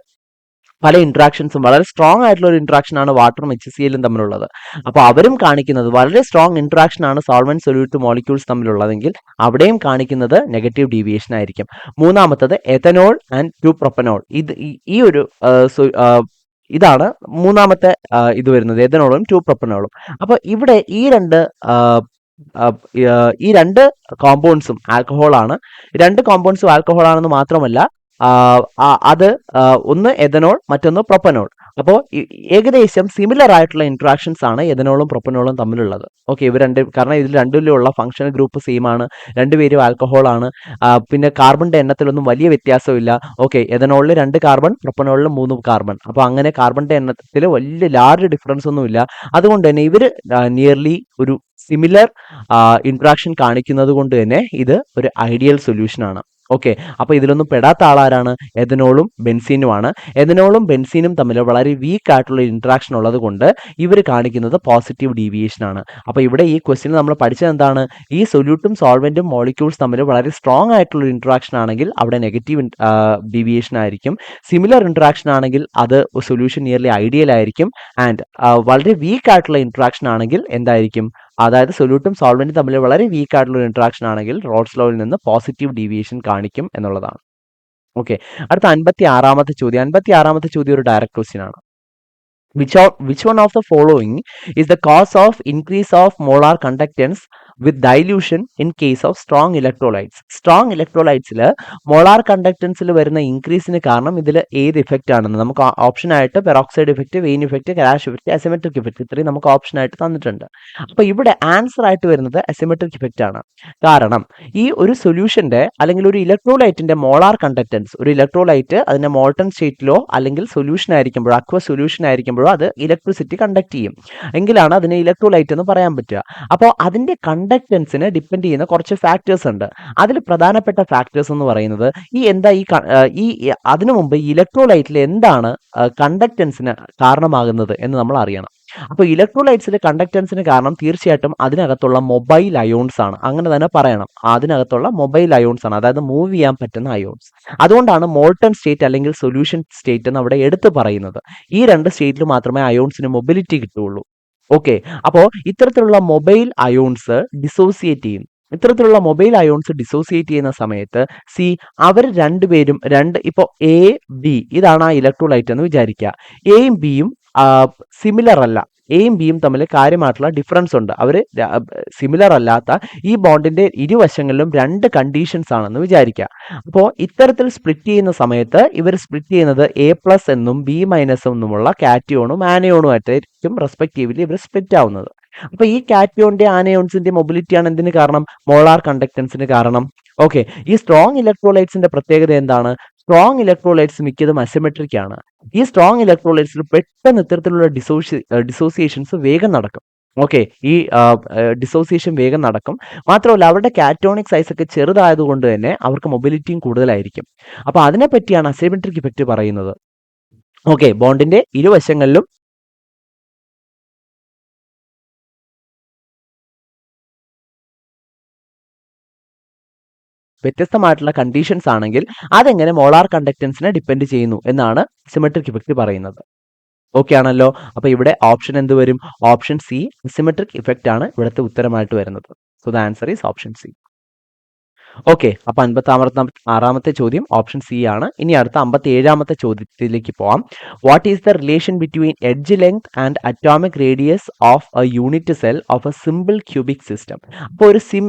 A: പല ഇൻട്രാക്ഷൻസും, വളരെ സ്ട്രോങ് ആയിട്ടുള്ള ഒരു ഇൻട്രാക്ഷൻ ആണ് വാട്ടറും HClഉം തമ്മിലുള്ളത്. അപ്പോൾ അവരും കാണിക്കുന്നത് വളരെ സ്ട്രോങ് ഇൻട്രാക്ഷൻ ആണ് സോൾവെന്റ് സൊല്യൂട്ട് മോളിക്യൂൾസ് തമ്മിലുള്ളതെങ്കിൽ അവിടെയും കാണിക്കുന്നത് നെഗറ്റീവ് ഡീവിയേഷൻ ആയിരിക്കും. മൂന്നാമത്തത് എഥനോൾ ആൻഡ് 2-പ്രൊപ്പനോൾ. ഈ ഒരു ഇതാണ് മൂന്നാമത്തെ ഇത് വരുന്നത്, എഥനോളും 2-പ്രൊപ്പനോളും. അപ്പോൾ ഇവിടെ ഈ രണ്ട് കോമ്പൗണ്ട്സും ആൽക്കഹോൾ ആണ്. രണ്ട് കോമ്പൗണ്ട്സും ആൽക്കഹോൾ ആണെന്ന് മാത്രമല്ല അത് ഒന്ന് എഥനോൾ, മറ്റൊന്ന് പ്രൊപ്പനോൾ. അപ്പോൾ ഏകദേശം സിമിലർ ആയിട്ടുള്ള ഇൻട്രാക്ഷൻസ് ആണ് എഥനോളും പ്രൊപ്പനോളും തമ്മിലുള്ളത്. ഓക്കെ, ഇവർ കാരണം ഇതിൽ രണ്ടിലുള്ള ഫംഗ്ഷണൽ ഗ്രൂപ്പ് സെയിം ആണ്, രണ്ടുപേരും ആൽക്കഹോൾ ആണ്. പിന്നെ കാർബണിന്റെ എണ്ണത്തിലൊന്നും വലിയ വ്യത്യാസമില്ല. ഓക്കെ, എഥനോളിൽ 2 കാർബൺ, പ്രൊപ്പനോളിൽ 3 കാർബൺ. അപ്പോൾ അങ്ങനെ കാർബണിന്റെ എണ്ണത്തിൽ വലിയ ലാർജ് ഡിഫറൻസ് ഒന്നും ഇല്ല. അതുകൊണ്ട് തന്നെ ഇവർ നിയർലി ഒരു സിമിലർ ഇൻട്രാക്ഷൻ കാണിക്കുന്നത് കൊണ്ട് തന്നെ ഇത് ഒരു ഐഡിയൽ സൊല്യൂഷൻ ആണ്. ഓക്കെ, അപ്പോൾ ഇതിലൊന്നും പെടാത്ത ആളാരാണ്? എഥനോളും ബെൻസീനുമാണ്. എഥനോളും ബെൻസീനും തമ്മിൽ വളരെ വീക്ക് ആയിട്ടുള്ള ഇന്ററാക്ഷൻ ഉള്ളത് കൊണ്ട് ഇവർ കാണിക്കുന്നത് പോസിറ്റീവ് ഡീവിയേഷൻ ആണ്. അപ്പോൾ ഇവിടെ ഈ ക്വസ്റ്റ്യൻ നമ്മൾ പഠിച്ചത് എന്താണ്? ഈ സൊല്യൂട്ടും സോൾവെന്റും മോളിക്യൂൾസ് തമ്മിൽ വളരെ സ്ട്രോങ് ആയിട്ടുള്ള ഇന്ററാക്ഷൻ ആണെങ്കിൽ അവിടെ നെഗറ്റീവ് ഡീവിയേഷൻ ആയിരിക്കും. സിമിലർ ഇന്ററാക്ഷൻ ആണെങ്കിൽ അത് സൊല്യൂഷൻ നിയർലി ഐഡിയൽ ആയിരിക്കും. ആൻഡ് വളരെ വീക്ക് ആയിട്ടുള്ള ഇന്ററാക്ഷൻ ആണെങ്കിൽ എന്തായിരിക്കും? അതായത് സൊല്യൂട്ടും സോൾവെന്റും തമ്മിൽ വളരെ വീക്ക് ആയിട്ടുള്ള ഇന്ററാക്ഷൻ ആണെങ്കിൽ റോൾസ് ലോയിൽ നിന്ന് പോസിറ്റീവ് ഡീവിയേഷൻ കാണിക്കും എന്നുള്ളതാണ്. ഓക്കെ, അടുത്ത 56-ാമത്തെ ചോദ്യം. 56-ാമത്തെ ചോദ്യം ഒരു ഡയറക്റ്റ് ക്വസ്റ്റ്യൻ ആണ്. Which one of the following is the cause of increase of molar conductance with dilution in case of strong electrolytes? Strong electrolytes molar കണ്ടക്ടൻസിൽ വരുന്ന ഇൻക്രീസിന് കാരണം ഇതിൽ ഏത് ഇഫക്റ്റ് ആണെന്ന് നമുക്ക് ഓപ്ഷൻ ആയിട്ട് peroxide effect, Wayne effect, Kharasch effect, asymmetric effect ഇത്രയും നമുക്ക് ഓപ്ഷൻ ആയിട്ട് തന്നിട്ടുണ്ട്. അപ്പോൾ ഇവിടെ ആൻസർ ആയിട്ട് വരുന്നത് അസിമെട്രിക് ഇഫക്റ്റ് ആണ്. കാരണം ഈ ഒരു സൊല്യൂഷന്റെ അല്ലെങ്കിൽ ഒരു ഇലക്ട്രോലൈറ്റിന്റെ മോളാർ കണ്ടക്ടൻസ്, ഒരു ഇലക്ട്രോലൈറ്റ് അതിന്റെ മോൾട്ടൺ സ്റ്റേറ്റിലോ അല്ലെങ്കിൽ സൊല്യൂഷൻ ആയിരിക്കുമ്പോഴോ അക്വ സൊല്യൂഷൻ ആയിരിക്കുമ്പോഴോ അത് ഇലക്ട്രിസിറ്റി കണ്ടക്ട് ചെയ്യും, എങ്കിലാണ് അതിനെ ഇലക്ട്രോലൈറ്റ് എന്ന് പറയാൻ പറ്റുക. അപ്പോൾ അതിന്റെ കണ്ടക്ടൻസിനെ ഡിപ്പെൻഡ് ചെയ്യുന്ന കുറച്ച് ഫാക്ടേഴ്സ് ഉണ്ട്. അതിൽ പ്രധാനപ്പെട്ട ഫാക്ടേഴ്സ് എന്ന് പറയുന്നത് ഈ അതിനു മുമ്പ് ഇലക്ട്രോലൈറ്റിൽ എന്താണ് കണ്ടക്ടൻസിന് കാരണമാകുന്നത് എന്ന് നമ്മൾ അറിയണം. അപ്പോൾ ഇലക്ട്രോലൈറ്റ്സിലെ കണ്ടക്ടൻസിന് കാരണം തീർച്ചയായിട്ടും അതിനകത്തുള്ള മൊബൈൽ അയോൺസ് ആണ്. അങ്ങനെ തന്നെ പറയണം, അതിനകത്തുള്ള മൊബൈൽ അയോൺസ് ആണ്, അതായത് മൂവ് ചെയ്യാൻ പറ്റുന്ന അയോൺസ്. അതുകൊണ്ടാണ് മോൾട്ടൺ സ്റ്റേറ്റ് അല്ലെങ്കിൽ സൊല്യൂഷൻ സ്റ്റേറ്റ് എന്ന് അവിടെ എടുത്തു പറയുന്നത്. ഈ രണ്ട് സ്റ്റേറ്റിൽ മാത്രമേ അയോൺസിന് മൊബിലിറ്റി കിട്ടുകയുള്ളൂ. ഓക്കെ, അപ്പോൾ ഇത്തരത്തിലുള്ള മൊബൈൽ അയോൺസ് ഡിസോസിയേറ്റ് ചെയ്യും. ഇത്തരത്തിലുള്ള മൊബൈൽ അയോൺസ് ഡിസോസിയേറ്റ് ചെയ്യുന്ന സമയത്ത് അവർ രണ്ടുപേരും ഇപ്പോൾ എ ബി ഇതാണ് ആ ഇലക്ട്രോലൈറ്റ് എന്ന് വിചാരിക്കുക. എയും ബിയും സിമിലർ അല്ല. എയും ബിയും തമ്മിൽ കാര്യമായിട്ടുള്ള ഡിഫറൻസ് ഉണ്ട്. അവർ സിമിലർ അല്ലാത്ത ഈ ബോണ്ടിന്റെ ഇരുവശങ്ങളിലും രണ്ട് കണ്ടീഷൻസ് ആണെന്ന് വിചാരിക്കുക. അപ്പോൾ ഇത്തരത്തിൽ സ്പ്ലിറ്റ് ചെയ്യുന്ന സമയത്ത് ഇവർ സ്പ്ലിറ്റ് ചെയ്യുന്നത് A+ എന്നും B- എന്നുമുള്ള കാറ്റിയോണും ആനയോണും ആയിട്ടായിരിക്കും റെസ്പെക്റ്റീവ്ലി ഇവർ സ്പ്ലിറ്റ് ആവുന്നത്. അപ്പൊ ഈ കാറ്റിയോണിന്റെ ആനയോൺസിന്റെ മൊബിലിറ്റിയാണ് എന്തിന് കാരണം? മോളാർ കണ്ടക്ടൻസിന് കാരണം. ഓക്കെ, ഈ സ്ട്രോങ് ഇലക്ട്രോലൈറ്റ്സിന്റെ പ്രത്യേകത എന്താണ്? സ്ട്രോങ് ഇലക്ട്രോലൈറ്റ്സ് മിക്കതും അസിമെട്രിക് ആണ്. ഈ സ്ട്രോങ് ഇലക്ട്രോലൈറ്റ്സിൽ പെട്ടെന്ന് ഇത്തരത്തിലുള്ള ഡിസോസിയേഷൻസ് വേഗം നടക്കും. ഓക്കെ, ഈ ഡിസോസിയേഷൻ വേഗം നടക്കും. മാത്രമല്ല അവരുടെ കാറ്റോണിക് സൈസ് ഒക്കെ ചെറുതായതുകൊണ്ട് തന്നെ അവർക്ക് മൊബിലിറ്റിയും കൂടുതലായിരിക്കും. അപ്പൊ അതിനെ പറ്റിയാണ് അസിമെട്രിക് ഇഫക്റ്റ് പറയുന്നത്. ഓക്കെ, ബോണ്ടിന്റെ ഇരുവശങ്ങളിലും വ്യത്യസ്തമായിട്ടുള്ള കണ്ടീഷൻസ് ആണെങ്കിൽ അതെങ്ങനെ മോളാർ കണ്ടക്ടൻസിനെ ഡിപ്പെൻഡ് ചെയ്യുന്നു എന്നാണ് സിമെട്രിക് ഇഫക്റ്റ് പറയുന്നത്. ഓക്കെ ആണല്ലോ. അപ്പൊ ഇവിടെ ഓപ്ഷൻ എന്ത് വരും? ഓപ്ഷൻ സി, സിമെട്രിക് ഇഫക്റ്റ് ആണ് ഇവിടുത്തെ ഉത്തരമായിട്ട് വരുന്നത്. So the answer is option C. Okay, അപ്പൊ 56-ാമത്തെ ചോദ്യം ഓപ്ഷൻ സി ആണ്. ഇനി അടുത്ത 57-ാമത്തെ ചോദ്യത്തിലേക്ക് പോവാം. What is the relation between edge length and atomic radius of A unit cell of A simple cubic system? അപ്പോൾ ഒരു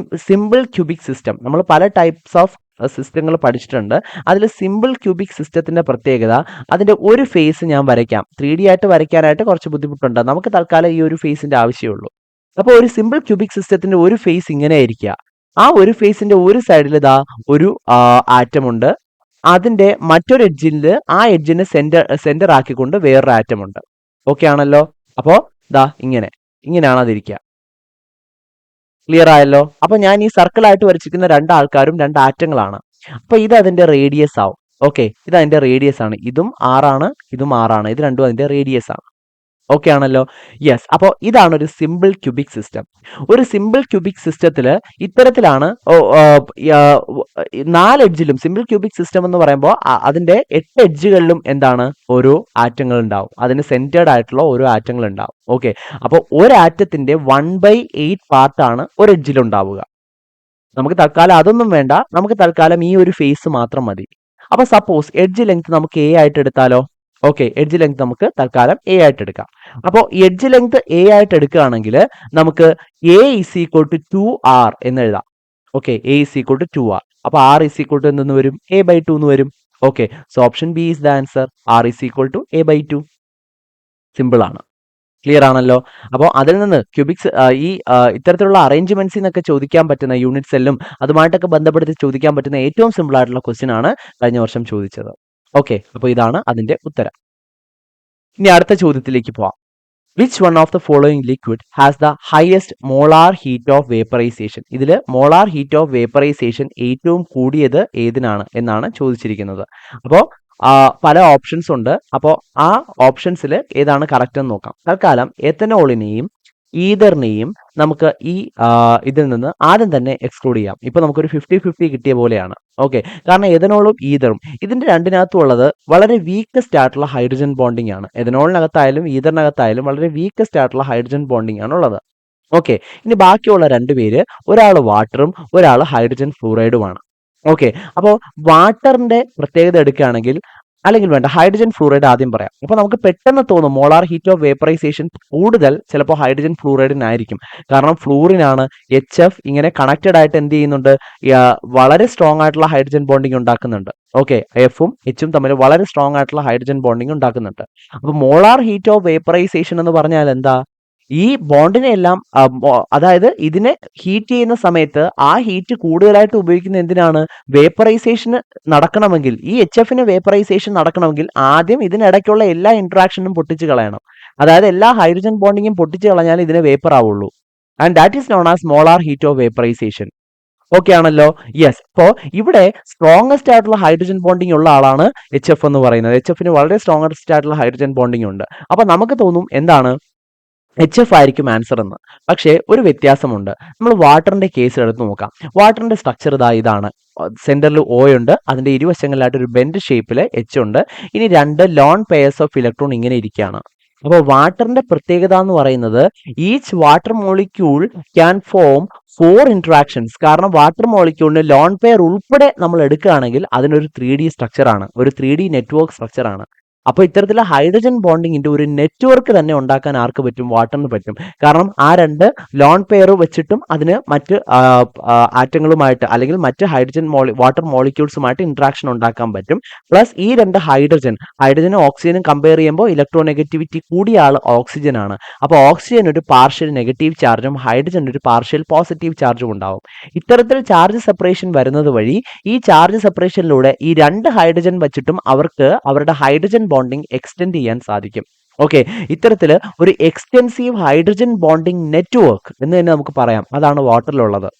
A: സിമ്പിൾ ക്യൂബിക് സിസ്റ്റം നമ്മൾ പല ടൈപ്സ് ഓഫ് സിസ്റ്റങ്ങൾ പഠിച്ചിട്ടുണ്ട്. അതിൽ സിമ്പിൾ ക്യൂബിക് സിസ്റ്റത്തിന്റെ പ്രത്യേകത, അതിന്റെ ഒരു ഫേസ് ഞാൻ വരയ്ക്കാം. 3D ആയിട്ട് വരയ്ക്കാനായിട്ട് കുറച്ച് ബുദ്ധിമുട്ടുണ്ട്. നമുക്ക് തൽക്കാലം ഈ ഒരു ഫേസിന്റെ ആവശ്യമുള്ളൂ. അപ്പോൾ ഒരു സിമ്പിൾ ക്യൂബിക് സിസ്റ്റത്തിന്റെ ഒരു ഫേസ് ഇങ്ങനെ ആയിരിക്കുക. ആ ഒരു ഫേസിന്റെ ഒരു സൈഡിൽ ഇതാ ഒരു ആറ്റം ഉണ്ട്. അതിന്റെ മറ്റൊരു എഡ്ജിൽ ആ എഡ്ജിനെ സെന്റർ ആക്കിക്കൊണ്ട് വേറൊരു ആറ്റം ഉണ്ട്. ഓക്കെ ആണല്ലോ. അപ്പോ ദാ ഇങ്ങനെയാണ് അതിരിക്കുക. ക്ലിയർ ആയല്ലോ. അപ്പൊ ഞാൻ ഈ സർക്കിൾ ആയിട്ട് വരച്ചിരിക്കുന്ന രണ്ട് ആൾക്കാരും രണ്ട് ആറ്റങ്ങളാണ്. അപ്പൊ ഇത് അതിന്റെ റേഡിയസ് ആവും. ഓക്കെ, ഇത് അതിന്റെ റേഡിയസ് ആണ്. ഇതും ആറാണ്, ഇതും ആറാണ്. ഇത് രണ്ടും അതിന്റെ റേഡിയസ് ആണ്. ഓക്കെ ആണല്ലോ. യെസ്, അപ്പോൾ ഇതാണ് ഒരു സിമ്പിൾ ക്യൂബിക് സിസ്റ്റം. ഒരു സിമ്പിൾ ക്യൂബിക് സിസ്റ്റത്തിൽ ഇത്തരത്തിലാണ് 4 എഡ്ജിലും. സിമ്പിൾ ക്യൂബിക് സിസ്റ്റം എന്ന് പറയുമ്പോൾ അതിന്റെ 8 എഡ്ജുകളിലും എന്താണ്? ഓരോ ആറ്റങ്ങൾ ഉണ്ടാവും. അതിന് സെന്റേർഡ് ആയിട്ടുള്ള ഓരോ ആറ്റങ്ങൾ ഉണ്ടാവും. ഓക്കെ, അപ്പോൾ ഒരു ആറ്റത്തിന്റെ 1/8 പാർട്ടാണ് ഒരു എഡ്ജിൽ ഉണ്ടാവുക. നമുക്ക് തൽക്കാലം അതൊന്നും വേണ്ട, നമുക്ക് തൽക്കാലം ഈ ഒരു ഫേസ് മാത്രം മതി. അപ്പൊ സപ്പോസ് എഡ്ജ് ലെങ്ത് നമുക്ക് എ ആയിട്ട് എടുത്താലോ? ഓക്കെ, എഡ്ജ് ലെങ്ത് നമുക്ക് തൽക്കാലം എ ആയിട്ട് എടുക്കാം. അപ്പോൾ എഡ്ജ് ലെങ്ത് എ ആയിട്ട് എടുക്കുകയാണെങ്കിൽ നമുക്ക് എ = 2r എന്ന് എഴുതാം. Okay, A = 2r. അപ്പൊ r = എന്തെന്ന് വരും? a/2 എന്ന് വരും. Okay, so option B is the answer. r = a/2. Simple ആണ്. ക്ലിയർ ആണല്ലോ. അപ്പോൾ അതിൽ നിന്ന് ക്യൂബിക്സ് ഇത്തരത്തിലുള്ള അറേഞ്ച്മെന്റ്സിൽ നിന്നൊക്കെ ചോദിക്കാൻ പറ്റുന്ന യൂണിറ്റ് സെല്ലും അതുമായിട്ടൊക്കെ ബന്ധപ്പെടുത്തി ചോദിക്കാൻ പറ്റുന്ന ഏറ്റവും സിമ്പിൾ ആയിട്ടുള്ള ക്വസ്റ്റ്യൻ ആണ് കഴിഞ്ഞ വർഷം ചോദിച്ചത്. ഓക്കെ, അപ്പോൾ ഇതാണ് അതിന്റെ ഉത്തരം. ഇനി അടുത്ത ചോദ്യത്തിലേക്ക് പോവാം. Which one of the following liquid has the highest molar heat of vaporisation? ഇതിൽ മോളാർ ഹീറ്റ് ഓഫ് വേപ്പറൈസേഷൻ ഏറ്റവും കൂടിയത് ഏതിനാണ് എന്നാണ് ചോദിച്ചിരിക്കുന്നത്. അപ്പോൾ പല ഓപ്ഷൻസ് ഉണ്ട്. അപ്പോൾ ആ ഓപ്ഷൻസിൽ ഏതാണ് കറക്റ്റ് എന്ന് നോക്കാം. തൽക്കാലം എത്തനോളിനെയും ഈതറിനെയും നമുക്ക് ഈ ഇതിൽ നിന്ന് ആദ്യം തന്നെ എക്സ്ക്ലൂഡ് ചെയ്യാം. ഇപ്പൊ നമുക്കൊരു 50-50 കിട്ടിയ പോലെയാണ്. ഓക്കെ, കാരണം എഥനോളും ഈതറും ഇതിന്റെ രണ്ടിനകത്തും ഉള്ളത് വളരെ വീക്കസ്റ്റ് ആയിട്ടുള്ള ഹൈഡ്രജൻ ബോണ്ടിങ് ആണ്. എഥനോളിനകത്തായാലും ഈതറിനകത്തായാലും വളരെ വീക്കസ്റ്റ് ആയിട്ടുള്ള ഹൈഡ്രജൻ ബോണ്ടിങ് ആണ് ഉള്ളത്. ഓക്കെ, ഇനി ബാക്കിയുള്ള രണ്ടുപേര്, ഒരാൾ വാട്ടറും ഒരാൾ ഹൈഡ്രജൻ ഫ്ലൂറൈഡുമാണ്. ഓക്കെ, അപ്പോൾ വാട്ടറിന്റെ പ്രത്യേകത എടുക്കുകയാണെങ്കിൽ, അല്ലെങ്കിൽ വേണ്ട, ഹൈഡ്രജൻ ഫ്ലൂറൈഡ് ആദ്യം പറയാം. അപ്പോൾ നമുക്ക് പെട്ടെന്ന് തോന്നും മോളാർ ഹീറ്റ് ഓഫ് വേപ്പറൈസേഷൻ കൂടുതൽ ചിലപ്പോൾ ഹൈഡ്രജൻ ഫ്ലൂറൈഡിനായിരിക്കും. കാരണം ഫ്ലൂറിനാണ് HF ഇങ്ങനെ കണക്റ്റഡ് ആയിട്ട് എന്ത് ചെയ്യുന്നുണ്ട്, വളരെ സ്ട്രോങ് ആയിട്ടുള്ള ഹൈഡ്രജൻ ബോണ്ടിങ് ഉണ്ടാക്കുന്നുണ്ട്. ഓക്കെ, എഫും എച്ചും തമ്മിൽ വളരെ സ്ട്രോങ് ആയിട്ടുള്ള ഹൈഡ്രജൻ ബോണ്ടിങ് ഉണ്ടാക്കുന്നുണ്ട്. അപ്പോൾ മോളാർ ഹീറ്റ് ഓഫ് വേപ്പറൈസേഷൻ എന്ന് പറഞ്ഞാൽ എന്താ? ഈ ബോണ്ടിനെ എല്ലാം അതായത് ഇതിനെ ഹീറ്റ് ചെയ്യുന്ന സമയത്ത് ആ ഹീറ്റ് കൂടുതലായിട്ട് ഉപയോഗിക്കുന്ന എന്തിനാണ്? വേപ്പറൈസേഷൻ നടക്കണമെങ്കിൽ, ഈ HFന് വേപ്പറൈസേഷൻ നടക്കണമെങ്കിൽ ആദ്യം ഇതിനിടയ്ക്കുള്ള എല്ലാ ഇന്ററാക്ഷനും പൊട്ടിച്ച് കളയണം. അതായത് എല്ലാ ഹൈഡ്രജൻ ബോണ്ടിങ്ങും പൊട്ടിച്ച് കളഞ്ഞാൽ ഇതിനെ വേപ്പർ ആവുള്ളൂ. And that is known as molar heat of vaporisation. Okay ആണല്ലോ? യെസ്. അപ്പോൾ ഇവിടെ സ്ട്രോങ്ങസ്റ്റ് ആയിട്ടുള്ള ഹൈഡ്രജൻ ബോണ്ടിങ് ഉള്ള ആളാണ് HF എന്ന് പറയുന്നത്. HFന് വളരെ സ്ട്രോങ്ങസ്റ്റ് ആയിട്ടുള്ള ഹൈഡ്രജൻ ബോണ്ടിങ് ഉണ്ട്. അപ്പൊ നമുക്ക് തോന്നും എന്താണ്, HF ആയിരിക്കും ആൻസർ എന്ന്. പക്ഷേ ഒരു വ്യത്യാസമുണ്ട്. നമ്മൾ വാട്ടറിന്റെ കേസ് എടുത്ത് നോക്കാം. വാട്ടറിന്റെ സ്ട്രക്ചർ ഇതാണ്. സെന്ററിൽ O ഉണ്ട്, അതിന്റെ ഇരുവശങ്ങളിലായിട്ട് ഒരു ബെൻഡ് ഷേപ്പിൽ H ഉണ്ട്. ഇനി രണ്ട് ലോൺ പെയർസ് ഓഫ് ഇലക്ട്രോൺ ഇങ്ങനെ ഇരിക്കുകയാണ്. അപ്പോൾ വാട്ടറിന്റെ പ്രത്യേകത എന്ന് പറയുന്നത് each water molecule can form 4 interactions. കാരണം വാട്ടർ മോളിക്യൂളിന് ലോൺ പെയർ ഉൾപ്പെടെ നമ്മൾ എടുക്കുകയാണെങ്കിൽ അതിനൊരു 3D സ്ട്രക്ചർ ആണ്, ഒരു 3D നെറ്റ്വർക്ക് സ്ട്രക്ചർ ആണ്. അപ്പോൾ ഇത്തരത്തിലുള്ള ഹൈഡ്രജൻ ബോണ്ടിങ്ങിന്റെ ഒരു നെറ്റ്വർക്ക് തന്നെ ഉണ്ടാക്കാൻ ആർക്ക് പറ്റും? വാട്ടറിന് പറ്റും. കാരണം ആ രണ്ട് ലോൺ പെയർ വെച്ചിട്ടും അതിന് മറ്റ് ആറ്റങ്ങളുമായിട്ട് അല്ലെങ്കിൽ മറ്റ് വാട്ടർ മോളിക്യൂൾസുമായിട്ട് ഇന്ററാക്ഷൻ ഉണ്ടാക്കാൻ പറ്റും. പ്ലസ് ഈ രണ്ട് ഹൈഡ്രജനും ഓക്സിജനും കമ്പയർ ചെയ്യുമ്പോൾ ഇലക്ട്രോ നെഗറ്റിവിറ്റി കൂടിയ ആൾ ഓക്സിജൻ ആണ്. അപ്പോൾ ഓക്സിജൻ ഒരു പാർഷ്യൽ നെഗറ്റീവ് ചാർജും ഹൈഡ്രജൻ ഒരു പാർഷ്യൽ പോസിറ്റീവ് ചാർജും ഉണ്ടാവും. ഇത്തരത്തിൽ ചാർജ് സെപ്പറേഷൻ വരുന്നത് വഴി ഈ ചാർജ് സെപ്പറേഷനിലൂടെ ഈ രണ്ട് ഹൈഡ്രജൻ വെച്ചിട്ടും അവർക്ക് അവരുടെ ഹൈഡ്രജൻ ബോണ്ടിങ് എക്സ്റ്റെൻഡ് ചെയ്യാൻ സാധിക്കും. ഓക്കെ, ഇത്തരത്തിൽ ഒരു എക്സ്റ്റെൻസീവ് ഹൈഡ്രജൻ ബോണ്ടിങ് നെറ്റ്വർക്ക് എന്ന് തന്നെ നമുക്ക് പറയാം. അതാണ് വാട്ടറിലുള്ളത്.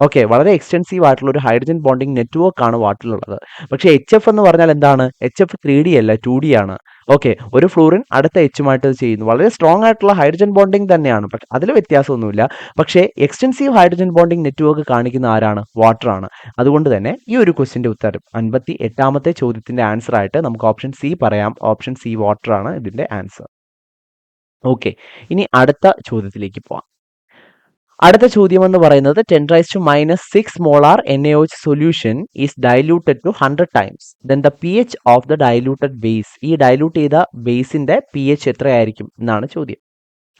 A: ഓക്കെ, വളരെ എക്സ്റ്റെൻസീവ് ആയിട്ടുള്ള ഒരു ഹൈഡ്രജൻ ബോണ്ടിങ് നെറ്റ്വർക്ക് ആണ് വാട്ടറിലുള്ളത്. പക്ഷേ HF എന്ന് പറഞ്ഞാൽ എന്താണ്? HF 3D അല്ല, 2D ആണ്. ഓക്കെ, ഒരു ഫ്ലൂറിൻ അടുത്ത എച്ചുമായിട്ട് ചെയ്യുന്നു. വളരെ സ്ട്രോങ് ആയിട്ടുള്ള ഹൈഡ്രജൻ ബോണ്ടിങ് തന്നെയാണ്, പക്ഷെ അതിൽ വ്യത്യാസമൊന്നുമില്ല. പക്ഷേ എക്സ്റ്റെൻസീവ് ഹൈഡ്രജൻ ബോണ്ടിങ് നെറ്റ്വർക്ക് കാണിക്കുന്ന ആരാണ്? വാട്ടർ ആണ്. അതുകൊണ്ട് തന്നെ ഈ ഒരു ക്വസ്റ്റിന്റെ ഉത്തരം 58ാമത്തെ ചോദ്യത്തിന്റെ ആൻസർ ആയിട്ട് നമുക്ക് ഓപ്ഷൻ സി പറയാം. ഓപ്ഷൻ സി വാട്ടർ ആണ് ഇതിന്റെ ആൻസർ. ഓക്കെ, ഇനി അടുത്ത ചോദ്യത്തിലേക്ക് പോവാം. അടുത്ത ചോദ്യം എന്ന് പറയുന്നത് 10⁻⁻6 molar NaOH solution is diluted to 100 times. Then the pH of the diluted base. ഈ ഡൈല്യൂട്ട് ചെയ്ത ബേസിന്റെ pH എത്രയായിരിക്കും എന്നാണ് ചോദ്യം.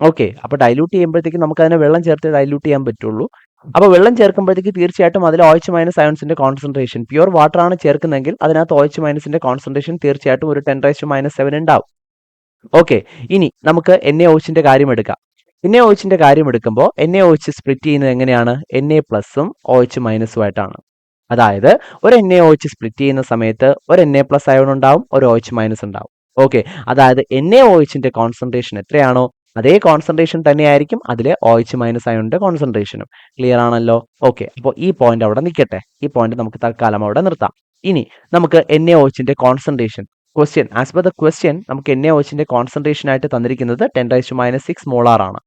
A: ഓക്കെ, അപ്പൊ ഡൈല്യൂട്ട് ചെയ്യുമ്പോഴത്തേക്ക് നമുക്ക് അതിനെ വെള്ളം ചേർത്ത് ഡൈല്യൂട്ട് ചെയ്യാൻ പറ്റുള്ളൂ. അപ്പൊ വെള്ളം ചേർക്കുമ്പോഴത്തേക്ക് തീർച്ചയായിട്ടും അതിൽ OH- അയോൺസിന്റെ കോൺസെൻട്രേഷൻ, പ്യുവർ വാട്ടർ ആണ് ചേർക്കുന്നതെങ്കിൽ അതിനകത്ത് OH- കോൺസെൻട്രേഷൻ തീർച്ചയായിട്ടും ഒരു 10⁻⁻7 ഉണ്ടാവും. ഓക്കെ, ഇനി നമുക്ക് NaOHന്റെ കാര്യം എടുക്കാം. NaOHന്റെ കാര്യം എടുക്കുമ്പോൾ NaOH സ്പ്ലിറ്റ് ചെയ്യുന്നത് എങ്ങനെയാണ്? Na+ഉം OH- ആയിട്ടാണ്. അതായത് ഒരു NaOH സ്പ്ലിറ്റ് ചെയ്യുന്ന സമയത്ത് ഒരു Na+ അയോൺ ഉണ്ടാവും, ഒരു OH- ഉണ്ടാവും. ഓക്കെ, അതായത് NaOHന്റെ കോൺസെൻട്രേഷൻ എത്രയാണോ അതേ കോൺസെൻട്രേഷൻ തന്നെയായിരിക്കും അതിലെ OH- അയോണിന്റെ കോൺസെൻട്രേഷനും. ക്ലിയർ ആണല്ലോ? ഓക്കെ, അപ്പോൾ ഈ പോയിന്റ് അവിടെ നിൽക്കട്ടെ. ഈ പോയിന്റ് നമുക്ക് തൽക്കാലം അവിടെ നിർത്താം. ഇനി നമുക്ക് NaOHന്റെ concentration question, as per the question നമുക്ക് NaOHന്റെ കോൺസെൻട്രേഷൻ ആയിട്ട് തന്നിരിക്കുന്നത് 10⁻⁻6 മോളാർ ആണ്.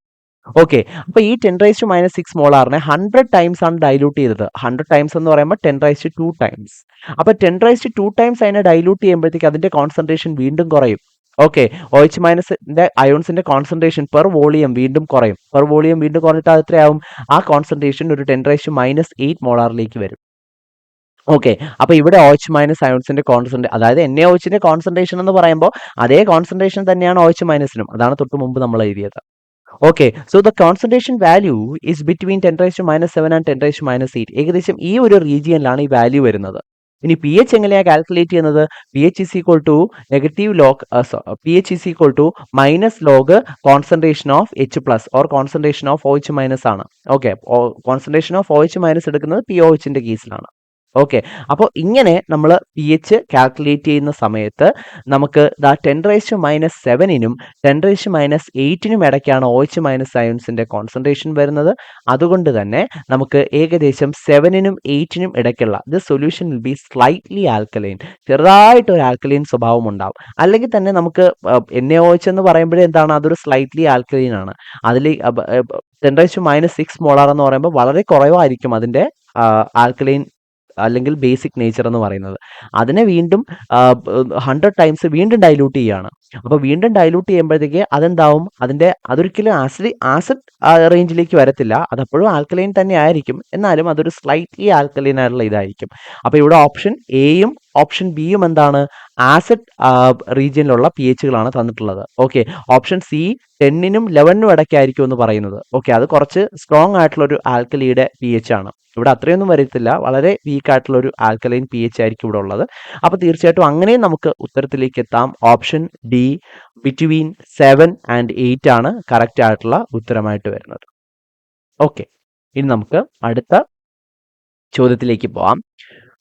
A: ഓക്കെ, അപ്പൊ ഈ 10⁻⁻6 മോളാറിനെ 100 ടൈംസ് ആണ് ഡൈല്യൂട്ട് ചെയ്തത്. 100 ടൈംസ് എന്ന് പറയുമ്പോൾ 10⁻² ടൈംസ്. അപ്പൊ 10⁻² ടൈംസ് അതിനെ ഡൈല്യൂട്ട് ചെയ്യുമ്പോഴത്തേക്ക് അതിന്റെ കോൺസെൻട്രേഷൻ വീണ്ടും കുറയും. ഓക്കെ, OH- അയോൺസിന്റെ കോൺസെൻട്രേഷൻ പെർ വോളിയം വീണ്ടും കുറയും. പെർ വോളിയം വീണ്ടും കുറഞ്ഞിട്ട് അത് എത്രയാവും? ആ കോൺസെൻട്രേഷൻ ഒരു 10⁻⁻8 മോളാറിലേക്ക് വരും. ഓക്കെ, അപ്പൊ ഇവിടെ OH- അയോൺസിന്റെ കോൺസെൻട്രേഷൻ, അതായത് NaOHന്റെ കോൺസെൻട്രേഷൻ എന്ന് പറയുമ്പോൾ അതേ കോൺസെൻട്രേഷൻ തന്നെയാണ് OH-നും. അതാണ് തൊട്ട് മുമ്പ് നമ്മൾ എഴുതിയത്. Okay, so the concentration value is between 10⁻⁷ and 10⁻8. ഏകദേശം ഈ ഒരു റീജിയനിലാണ് ഈ വാല്യൂ വരുന്നത്. ഇനി pH എങ്ങനെയാണ് കാൽക്കുലേറ്റ് ചെയ്യുന്നത്? pH is equal to pH is equal to minus log concentration of H plus or concentration of OH minus ആണ്. Okay, concentration of OH minus എടുക്കുന്നത് POHന്റെ കേസിലാണ്. ഓക്കെ. അപ്പോൾ ഇങ്ങനെ നമ്മൾ പി എച്ച് കാൽക്കുലേറ്റ് ചെയ്യുന്ന സമയത്ത് നമുക്ക് 10⁻⁷നും 10⁻8നും ഇടയ്ക്കാണ് OH- കോൺസെൻട്രേഷൻ വരുന്നത്. അതുകൊണ്ട് തന്നെ നമുക്ക് ഏകദേശം 7നും 8നും ഇടയ്ക്കുള്ള the solution will be slightly alkaline, ചെറുതായിട്ട് ഒരു ആൽക്കലൈൻ സ്വഭാവം ഉണ്ടാവും. അല്ലെങ്കിൽ തന്നെ നമുക്ക് NaOH എന്ന് പറയുമ്പോഴേ എന്താണ്, അതൊരു സ്ലൈറ്റ്ലി ആൽക്കലൈൻ ആണ്. അതിൽ 10⁻⁶ മോളാർ എന്ന് പറയുമ്പോൾ വളരെ കുറവായിരിക്കും അതിൻ്റെ ആൽക്കലൈൻ അല്ലെങ്കിൽ ബേസിക് നേച്ചർ എന്ന് പറയുന്നത്. അതിനെ വീണ്ടും 100 ടൈംസ് വീണ്ടും ഡൈല്യൂട്ട് ചെയ്യുകയാണ്. അപ്പോൾ വീണ്ടും ഡൈല്യൂട്ട് ചെയ്യുമ്പോഴത്തേക്ക് അതെന്താവും, അതൊരിക്കലും ആസിഡ് റേഞ്ചിലേക്ക് വരത്തില്ല. അതപ്പോഴും ആൽക്കലൈൻ തന്നെ ആയിരിക്കും, എന്നാലും അതൊരു സ്ലൈറ്റ്ലി ആൽക്കലൈൻ ആയിട്ടുള്ള ഇതായിരിക്കും. അപ്പോൾ ഇവിടെ ഓപ്ഷൻ എയും ഓപ്ഷൻ ബിയും എന്താണ്, ആസിഡ് റീജിയനിലുള്ള പി എച്ചുകളാണ് തന്നിട്ടുള്ളത്. ഓക്കെ. ഓപ്ഷൻ സി 10നും 11നും ഇടയ്ക്കായിരിക്കും എന്ന് പറയുന്നത്. ഓക്കെ, അത് കുറച്ച് സ്ട്രോങ് ആയിട്ടുള്ള ഒരു ആൽക്കലിയുടെ പി എച്ച് ആണ്. ഇവിടെ അത്രയൊന്നും വരത്തില്ല, വളരെ വീക്ക് ആയിട്ടുള്ള ഒരു ആൽക്കലൈൻ പി എച്ച് ആയിരിക്കും ഇവിടെ ഉള്ളത്. അപ്പോൾ തീർച്ചയായിട്ടും അങ്ങനെയും നമുക്ക് ഉത്തരത്തിലേക്ക് എത്താം. ഓപ്ഷൻ ഡി ബിറ്റ്വീൻ 7 and 8 ആണ് കറക്റ്റ് ആയിട്ടുള്ള ഉത്തരമായിട്ട് വരുന്നത്. ഓക്കെ, ഇനി നമുക്ക് അടുത്ത ചോദ്യത്തിലേക്ക് പോവാം.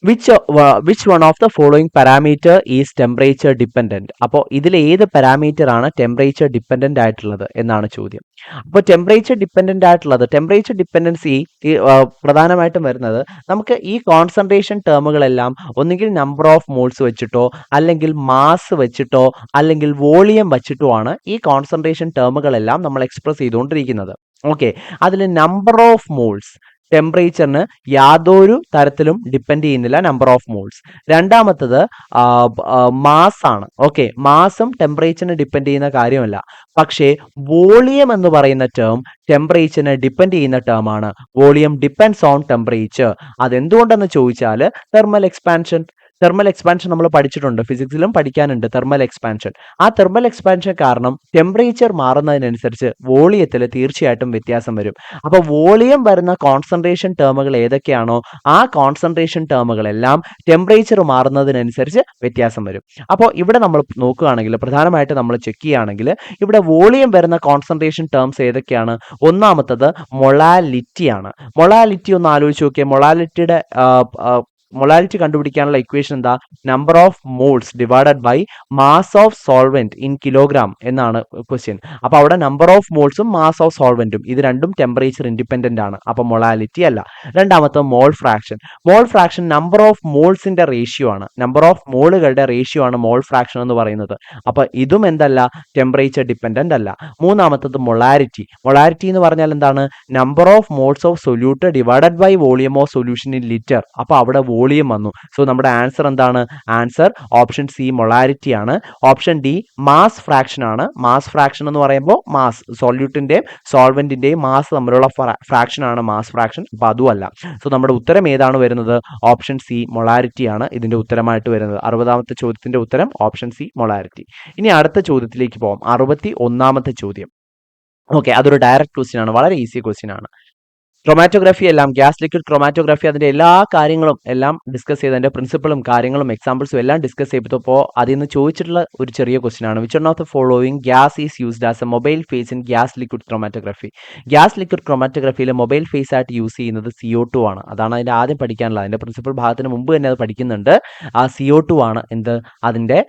A: Which one of the following parameter is temperature dependent? അപ്പോൾ ഇതിൽ ഏത് പാരാമീറ്റർ ആണ് ടെമ്പറേച്ചർ ഡിപ്പെൻഡന്റ് ആയിട്ടുള്ളത് എന്നാണ് ചോദ്യം. അപ്പോൾ ടെമ്പറേച്ചർ ഡിപ്പെൻഡന്റ് ആയിട്ടുള്ളത്, ടെമ്പറേച്ചർ ഡിപ്പെൻഡൻസി പ്രധാനമായിട്ടും വരുന്നത് നമുക്ക് ഈ കോൺസെൻട്രേഷൻ ടേമുകളെല്ലാം ഒന്നുകിൽ നമ്പർ ഓഫ് മോൾസ് വെച്ചിട്ടോ അല്ലെങ്കിൽ മാസ് വെച്ചിട്ടോ അല്ലെങ്കിൽ വോളിയം വെച്ചിട്ടോ ആണ് ഈ കോൺസെൻട്രേഷൻ ടേമുകളെല്ലാം നമ്മൾ എക്സ്പ്രസ് ചെയ്തുകൊണ്ടിരിക്കുന്നത്. ഓക്കെ, അതിൽ നമ്പർ ഓഫ് മോൾസ് ടെമ്പറേച്ചറിന് യാതൊരു തരത്തിലും ഡിപ്പെൻഡ് ചെയ്യുന്നില്ല, നമ്പർ ഓഫ് മോൾസ്. രണ്ടാമത്തത് മാസ് ആണ്. ഓക്കെ, മാസും ടെമ്പറേച്ചറിന് ഡിപ്പെൻഡ് ചെയ്യുന്ന കാര്യമല്ല. പക്ഷേ വോളിയം എന്ന് പറയുന്ന ടേം ടെമ്പറേച്ചറിന് ഡിപ്പെൻഡ് ചെയ്യുന്ന ടേം ആണ്. Volume depends on temperature. അതെന്തുകൊണ്ടെന്ന് ചോദിച്ചാൽ തെർമൽ എക്സ്പാൻഷൻ നമ്മൾ പഠിച്ചിട്ടുണ്ട്, ഫിസിക്സിലും പഠിക്കാനുണ്ട് തെർമൽ എക്സ്പാൻഷൻ. ആ തെർമൽ എക്സ്പാൻഷൻ കാരണം ടെമ്പറേച്ചർ മാറുന്നതിനനുസരിച്ച് വോളിയത്തിൽ തീർച്ചയായിട്ടും വ്യത്യാസം വരും. അപ്പോൾ വോളിയം വരുന്ന കോൺസെൻട്രേഷൻ ടേമുകൾ ഏതൊക്കെയാണോ ആ കോൺസെൻട്രേഷൻ ടേമുകളെല്ലാം ടെമ്പറേച്ചർ മാറുന്നതിനനുസരിച്ച് വ്യത്യാസം വരും. അപ്പോൾ ഇവിടെ നമ്മൾ നോക്കുകയാണെങ്കിൽ, പ്രധാനമായിട്ട് നമ്മൾ ചെക്ക് ചെയ്യുകയാണെങ്കിൽ, ഇവിടെ വോളിയം വരുന്ന കോൺസെൻട്രേഷൻ ടേംസ് ഏതൊക്കെയാണ്? ഒന്നാമത്തത് മൊളാലിറ്റി ആണ്. മൊളാലിറ്റി ഒന്ന് ആലോചിച്ച് നോക്കിയാൽ, മൊളാലിറ്റി കണ്ടുപിടിക്കാനുള്ള ഇക്വേഷൻ എന്താ? Number of moles divided by mass of solvent in kilogram എന്നാണ് ക്വസ്റ്റ്യൻ. അപ്പോൾ അവിടെ നമ്പർ ഓഫ് മോൾസും മാസ് ഓഫ് സോൾവെന്റും ഇത് രണ്ടും ടെമ്പറേച്ചർ ഇൻഡിപെൻഡന്റ് ആണ്. അപ്പോൾ മൊളാലിറ്റി അല്ല. രണ്ടാമത്തെ മോൾ ഫ്രാക്ഷൻ നമ്പർ ഓഫ് മോൾസിന്റെ റേഷ്യോ ആണ്. നമ്പർ ഓഫ് മോളുകളുടെ റേഷ്യോ ആണ് മോൾ ഫ്രാക്ഷൻ എന്ന് പറയുന്നത്. അപ്പോൾ ഇതും എന്തല്ല, ടെമ്പറേച്ചർ ഡിപെൻഡന്റ് അല്ല. മൂന്നാമത്തത് മൊളാരിറ്റി എന്ന് പറഞ്ഞാൽ എന്താണ്? Number of moles of solute divided by volume of solution in litre. അപ്പോൾ അവിടെ വോളിയം വന്നു. സോ നമ്മുടെ ആൻസർ എന്താണ്? ആൻസർ ഓപ്ഷൻ സി മൊളാരിറ്റി ആണ്. ഓപ്ഷൻ ഡി മാസ് ഫ്രാക്ഷൻ ആണ്. മാസ് ഫ്രാക്ഷൻ എന്ന് പറയുമ്പോൾ മാസ്, സോല്യൂട്ടിന്റെയും സോൾവെന്റിന്റെയും മാസ് തമ്മിലുള്ള ഫ്രാക്ഷൻ ആണ് മാസ് ഫ്രാക്ഷൻ. അപ്പോൾ അതുമല്ല. സോ നമ്മുടെ ഉത്തരം ഏതാണ് വരുന്നത്? ഓപ്ഷൻ സി മൊളാരിറ്റി ആണ് ഇതിന്റെ ഉത്തരമായിട്ട് വരുന്നത്. 60ാമത്തെ ചോദ്യത്തിന്റെ ഉത്തരം ഓപ്ഷൻ സി മൊളാരിറ്റി. ഇനി അടുത്ത ചോദ്യത്തിലേക്ക് പോകാം. 61ാമത്തെ ചോദ്യം. ഓക്കെ, അതൊരു ഡയറക്റ്റ് ക്വസ്റ്റ്യൻ ആണ്, വളരെ ഈസി ക്വസ്റ്റ്യൻ ആണ്. ക്രൊമാറ്റോഗ്രാഫി എല്ലാം, ഗ്യാസ് ലിക്വിഡ് ക്രൊമാറ്റോഗ്രാഫി അതിന്റെ എല്ലാ കാര്യങ്ങളും എല്ലാം ഡിസ്കസ് ചെയ്ത്, അതിന്റെ പ്രിൻസിപ്പളും കാര്യങ്ങളും എക്സാമ്പിൾസും എല്ലാം ഡിസ്കസ് ചെയ്തപ്പോൾ അതിൽ നിന്ന് ചോദിച്ചിട്ടുള്ള ഒരു ചെറിയ ക്വസ്റ്റ്യൻ ആണ്. Which one of the following gas is used as a mobile phase in gas liquid chromatography? Gas liquid ക്രൊമാറ്റോഗ്രാഫിയിൽ മൊബൈൽ ഫേസ് ആയിട്ട് യൂസ് ചെയ്യുന്നത് CO2 ആണ്. അതാണ് അതിന്റെ ആദ്യം പഠിക്കാനുള്ളത്. അതിന്റെ പ്രിൻസിപ്പൽ ഭാഗത്തിന് മുമ്പ് തന്നെ അത് പഠിക്കുന്നുണ്ട്. ആ CO2 ആണ് അതിന്റെ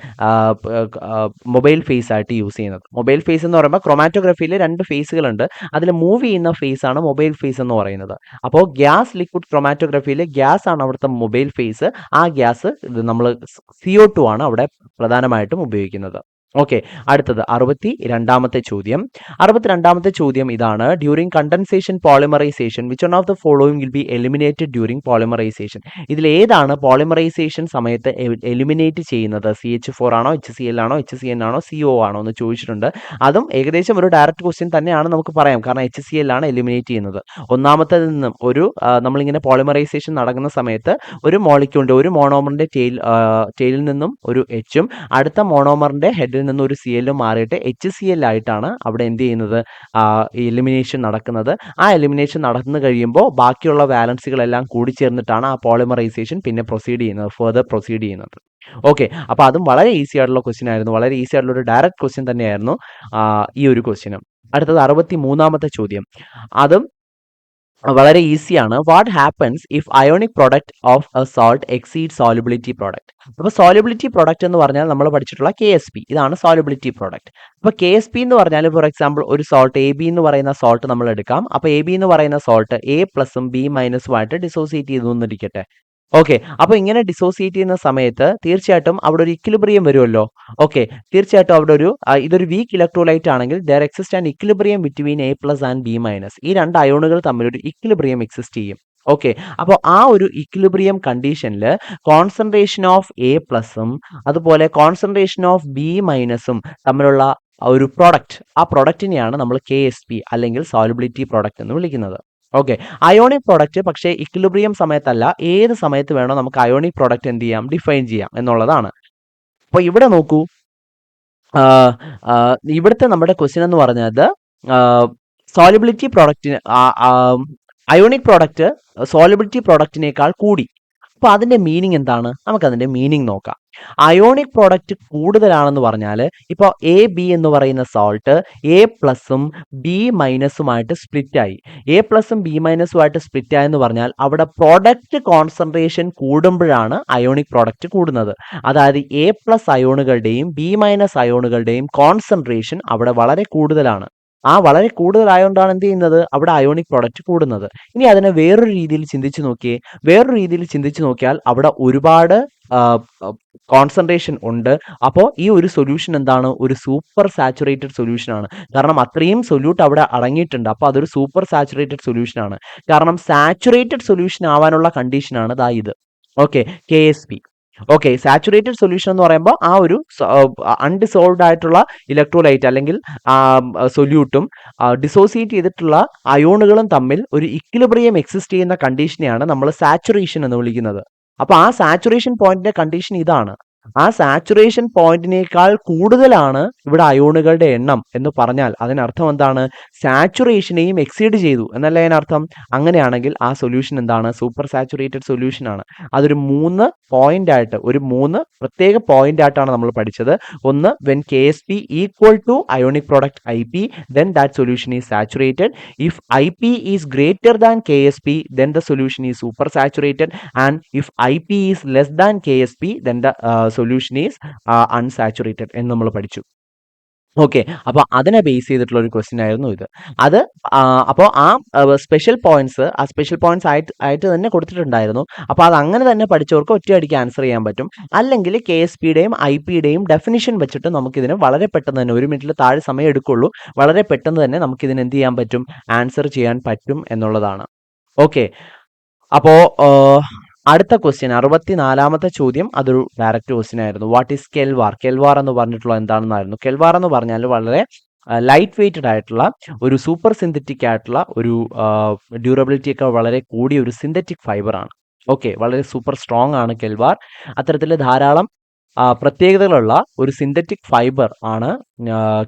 A: മൊബൈൽ ഫേസ് ആയിട്ട് യൂസ് ചെയ്യുന്നത്. മൊബൈൽ ഫേസ് എന്ന് പറയുമ്പോൾ ക്രൊമാറ്റോഗ്രാഫിയിൽ 2 ഫേസുകളുണ്ട്. അതിൽ മൂവ് ചെയ്യുന്ന ഫേസ് ആണ് മൊബൈൽ ഫേസ് എന്ന് പറയുന്നത്. അപ്പോൾ ഗ്യാസ് ലിക്വിഡ് ക്രൊമാറ്റോഗ്രാഫിയിൽ ഗ്യാസ് ആണ് അവിടുത്തെ മൊബൈൽ ഫേസ്. ആ ഗ്യാസ് നമ്മൾ CO2 ആണ് അവിടെ പ്രധാനമായിട്ടും ഉപയോഗിക്കുന്നത്. ഓക്കെ, അടുത്തത് 62ാമത്തെ ചോദ്യം. 62ാമത്തെ ചോദ്യം ഇതാണ്. During condensation polymerisation which one of the following will be eliminated during polymerisation? ഇതിൽ ഏതാണ് പോളിമറൈസേഷൻ സമയത്ത് എലിമിനേറ്റ് ചെയ്യുന്നത്? CH4 ആണോ, HCl ആണോ, HCN ആണോ, CO ആണോ എന്ന് ചോദിച്ചിട്ടുണ്ട്. അതും ഏകദേശം ഒരു ഡയറക്റ്റ് ക്വസ്റ്റ്യൻ തന്നെയാണ് നമുക്ക് പറയാം, കാരണം HCl ആണ് എലിമിനേറ്റ് ചെയ്യുന്നത്. ഒന്നാമത്തേതിൽ നിന്നും നമ്മളിങ്ങനെ പോളിമറൈസേഷൻ നടക്കുന്ന സമയത്ത് ഒരു മോളിക്യൂളിന്റെ, ഒരു മോണോമറിന്റെ ടെയിലിൽ നിന്നും ഒരു Hഉം അടുത്ത മോണോമറിന്റെ ഹെഡിൽ നിന്ന് ഒരു Clഉം മാറിയിട്ട് HCl ആയിട്ടാണ് അവിടെ എന്ത് ചെയ്യുന്നത്? എലിമിനേഷൻ നടക്കുന്നത്. ആ എലിമിനേഷൻ നടന്നു കഴിയുമ്പോൾ ബാക്കിയുള്ള വാലൻസുകളെല്ലാം കൂടിച്ചേർന്നിട്ടാണ് ആ പോളിമറൈസേഷൻ പിന്നെ ഫർദർ പ്രൊസീഡ് ചെയ്യുന്നത്. ഓക്കെ, അപ്പോൾ അതും വളരെ ഈസി ആയിട്ടുള്ള ക്വസ്റ്റ്യൻ ആയിരുന്നു, വളരെ ഈസി ആയിട്ടുള്ള ഒരു ഡയറക്റ്റ് ക്വസ്റ്റ്യൻ തന്നെയായിരുന്നു ഈ ഒരു ക്വസ്റ്റ്യനും. അടുത്തത് 63ാമത്തെ ചോദ്യം. അതും വളരെ ഈസിയാണ്. What happens if ionic product of A salt exceed solubility product. അപ്പോൾ സോലുബിലിറ്റി പ്രോഡക്റ്റ് എന്ന് പറഞ്ഞാൽ നമ്മൾ പഠിച്ചിട്ടുള്ള KSP, ഇതാണ് സോലുബിലിറ്റി പ്രോഡക്റ്റ്. അപ്പോൾ KSP എന്ന് പറഞ്ഞാൽ ഫോർ എക്സാമ്പിൾ ഒരു സോൾട്ട് AB എന്ന് പറയുന്ന സോൾട്ട് നമ്മൾ എടുക്കാം. അപ്പോൾ AB എന്ന് പറയുന്ന സോൾട്ട് A പ്ലസും B മൈനസും ആയിട്ട് ഡിസോസിയേറ്റ് ചെയ്തു എന്നിരിക്കട്ടെ. ഓക്കെ, അപ്പോൾ ഇങ്ങനെ ഡിസോസിയേറ്റ് ചെയ്യുന്ന സമയത്ത് തീർച്ചയായിട്ടും അവിടെ ഒരു ഇക്വിലിബ്രിയം വരുമല്ലോ. ഓക്കെ, തീർച്ചയായിട്ടും അവിടെ ഒരു ഇതൊരു വീക്ക് ഇലക്ട്രോലൈറ്റ് ആണെങ്കിൽ there exist an equilibrium between A plus and B minus. ഈ രണ്ട് അയോണുകൾ തമ്മിൽ ഒരു ഇക്വിലിബ്രിയം എക്സിസ്റ്റ് ചെയ്യും. ഓക്കെ, അപ്പോൾ ആ ഒരു ഇക്വിലിബ്രിയം കണ്ടീഷനിൽ കോൺസെൻട്രേഷൻ ഓഫ് A പ്ലസും അതുപോലെ കോൺസെൻട്രേഷൻ ഓഫ് B മൈനസും തമ്മിലുള്ള ഒരു പ്രൊഡക്റ്റ്, ആ പ്രൊഡക്റ്റിനെയാണ് നമ്മൾ KSP അല്ലെങ്കിൽ സോലുബിലിറ്റി പ്രോഡക്റ്റ് എന്ന് വിളിക്കുന്നത്. ഓക്കെ, അയോണിക് പ്രോഡക്റ്റ് പക്ഷേ ഇക്വിലിബ്രിയം സമയത്തല്ല, ഏത് സമയത്ത് വേണോ നമുക്ക് അയോണിക് പ്രോഡക്റ്റ് എന്ത് ചെയ്യാം, ഡിഫൈൻ ചെയ്യാം എന്നുള്ളതാണ്. അപ്പോൾ ഇവിടെ നോക്കൂ, ഇവിടുത്തെ നമ്മുടെ ക്വസ്റ്റ്യൻ എന്ന് പറഞ്ഞത് സോലുബിലിറ്റി പ്രോഡക്റ്റിന് അയോണിക് പ്രോഡക്റ്റ് സോലുബിലിറ്റി പ്രോഡക്റ്റിനേക്കാൾ കൂടി. അപ്പോൾ അതിൻ്റെ മീനിങ് എന്താണ്? നമുക്കതിൻ്റെ മീനിങ് നോക്കാം. അയോണിക് പ്രോഡക്റ്റ് കൂടുതലാണെന്ന് പറഞ്ഞാൽ ഇപ്പോൾ AB എന്ന് പറയുന്ന സോൾട്ട് A പ്ലസും B മൈനസുമായിട്ട് സ്പ്ലിറ്റ് ആയി. A പ്ലസും B മൈനസുമായിട്ട് സ്പ്ലിറ്റ് ആയെന്ന് പറഞ്ഞാൽ അവിടെ പ്രോഡക്റ്റ് കോൺസെൻട്രേഷൻ കൂടുമ്പോഴാണ് അയോണിക് പ്രോഡക്റ്റ് കൂടുന്നത്. അതായത് A പ്ലസ് അയോണുകളുടെയും B മൈനസ് അയോണുകളുടെയും കോൺസെൻട്രേഷൻ അവിടെ വളരെ കൂടുതലാണ്. ആ വളരെ കൂടുതലായതുകൊണ്ടാണ് എന്ത് ചെയ്യുന്നത്, അവിടെ അയോണിക് പ്രോഡക്റ്റ് കൂടുന്നത്. ഇനി അതിനെ വേറൊരു രീതിയിൽ ചിന്തിച്ച് നോക്കിയേ. വേറൊരു രീതിയിൽ ചിന്തിച്ച് നോക്കിയാൽ അവിടെ ഒരുപാട് കോൺസെൻട്രേഷൻ ഉണ്ട്. അപ്പോൾ ഈ ഒരു സൊല്യൂഷൻ എന്താണ്, ഒരു സൂപ്പർ സാച്ചുറേറ്റഡ് സൊല്യൂഷൻ ആണ്. കാരണം അത്രയും സൊല്യൂട്ട് അവിടെ അടങ്ങിയിട്ടുണ്ട്. അപ്പോൾ അതൊരു സൂപ്പർ സാച്ചുറേറ്റഡ് സൊല്യൂഷൻ ആണ്. കാരണം സാച്ചുറേറ്റഡ് സൊല്യൂഷൻ ആവാനുള്ള കണ്ടീഷനാണ് ദാ ഇത്. Okay, KSP. Okay, saturated solution എന്ന് പറയുമ്പോൾ ആ ഒരു അൺഡിസോൾവ്ഡ് ആയിട്ടുള്ള ഇലക്ട്രോലൈറ്റ് അല്ലെങ്കിൽ സൊല്യൂട്ടും ഡിസോസിയേറ്റ് ചെയ്തിട്ടുള്ള അയോണുകളും തമ്മിൽ ഒരു ഇക്വിലിബ്രിയം എക്സിസ്റ്റ് ചെയ്യുന്ന കണ്ടീഷനെയാണ് നമ്മൾ സാച്ചുറേഷൻ എന്ന് വിളിക്കുന്നത്. അപ്പോൾ ആ സാച്ചുറേഷൻ പോയിന്റിന്റെ കണ്ടീഷൻ ഇതാണ്. ആ സാച്ചുറേഷൻ പോയിന്റിനേക്കാൾ കൂടുതലാണ് ഇവിടെ അയോണുകളുടെ എണ്ണം എന്ന് പറഞ്ഞാൽ അതിനർത്ഥം എന്താണ്, സാച്ചുറേഷനെയും എക്സീഡ് ചെയ്തു എന്നല്ല അതിനർത്ഥം. അങ്ങനെയാണെങ്കിൽ ആ സൊല്യൂഷൻ എന്താണ്, സൂപ്പർ സാച്ചുറേറ്റഡ് സൊല്യൂഷൻ ആണ്. അതൊരു 3 പോയിന്റ് ആയിട്ട്, ഒരു 3 പ്രത്യേക പോയിന്റ് ആയിട്ടാണ് നമ്മൾ പഠിച്ചത്. ഒന്ന്, when KSP equal to ionic product IP, then that solution is saturated. If IP is greater than KSP, then the solution is super saturated, and if IP is less than KSP, then the solution is unsaturated എന്ന് നമ്മൾ പഠിച്ചു. Okay, അപ്പോൾ അതിനെ base ചെയ്തിട്ടുള്ള ഒരു question ആയിരുന്നു ഇത്. അത് അപ്പോൾ ആ സ്പെഷ്യൽ പോയിന്റ്സ് ആയിട്ട് തന്നെ കൊടുത്തിട്ടുണ്ടായിരുന്നു. അപ്പോൾ അത് അങ്ങനെ തന്നെ പഠിച്ചവർക്ക് ഒറ്റയടിക്ക് ആൻസർ ചെയ്യാൻ പറ്റും. അല്ലെങ്കിൽ KSPയുടെയും IPയുടെയും ഡെഫിനിഷൻ വെച്ചിട്ട് നമുക്കിതിന് വളരെ പെട്ടെന്ന് തന്നെ, 1 മിനിറ്റിൽ താഴെ സമയം എടുക്കുള്ളൂ, വളരെ പെട്ടെന്ന് തന്നെ നമുക്കിതിന് എന്ത് ചെയ്യാൻ പറ്റും, ആൻസർ ചെയ്യാൻ പറ്റും എന്നുള്ളതാണ്. ഓക്കെ, അപ്പോൾ അടുത്ത ക്വസ്റ്റ്യൻ 64ാമത്തെ ചോദ്യം, അതൊരു ഡയറക്റ്റ് ക്വസ്റ്റ്യൻ ആയിരുന്നു. What is Kevlar? കെൽവാർ എന്ന് പറഞ്ഞിട്ടുള്ള എന്താണെന്നായിരുന്നു. കെൽവാർ എന്ന് പറഞ്ഞാൽ വളരെ ലൈറ്റ് വെയ്റ്റഡ് ആയിട്ടുള്ള ഒരു സൂപ്പർ സിന്തറ്റിക് ആയിട്ടുള്ള ഒരു ഡ്യൂറബിലിറ്റി ഒക്കെ വളരെ കൂടിയ ഒരു സിന്തറ്റിക് ഫൈബർ ആണ്. ഓക്കെ, വളരെ സൂപ്പർ സ്ട്രോങ് ആണ് കെൽവാർ. അത്തരത്തിൽ ധാരാളം പ്രത്യേകതകളുള്ള ഒരു സിന്തറ്റിക് ഫൈബർ ആണ്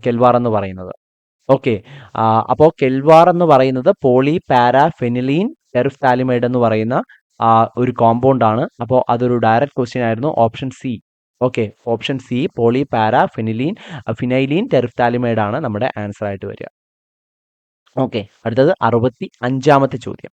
A: കെൽവാർ എന്ന് പറയുന്നത്. ഓക്കെ, അപ്പോൾ കെൽവാർ എന്ന് പറയുന്നത് പോളി പാരാഫെനിലീൻ ടെറിഫ്താലിമൈഡ് എന്ന് പറയുന്ന ഒരു കോമ്പൗണ്ട് ആണ്. അപ്പോൾ അതൊരു ഡയറക്റ്റ് ക്വസ്റ്റ്യൻ ആയിരുന്നു, ഓപ്ഷൻ C. ഓക്കെ, option C, poly phenylene terephthalamide ആണ് നമ്മുടെ ആൻസർ ആയിട്ട് വരിക. ഓക്കെ, അടുത്തത് 65ാമത്തെ ചോദ്യം.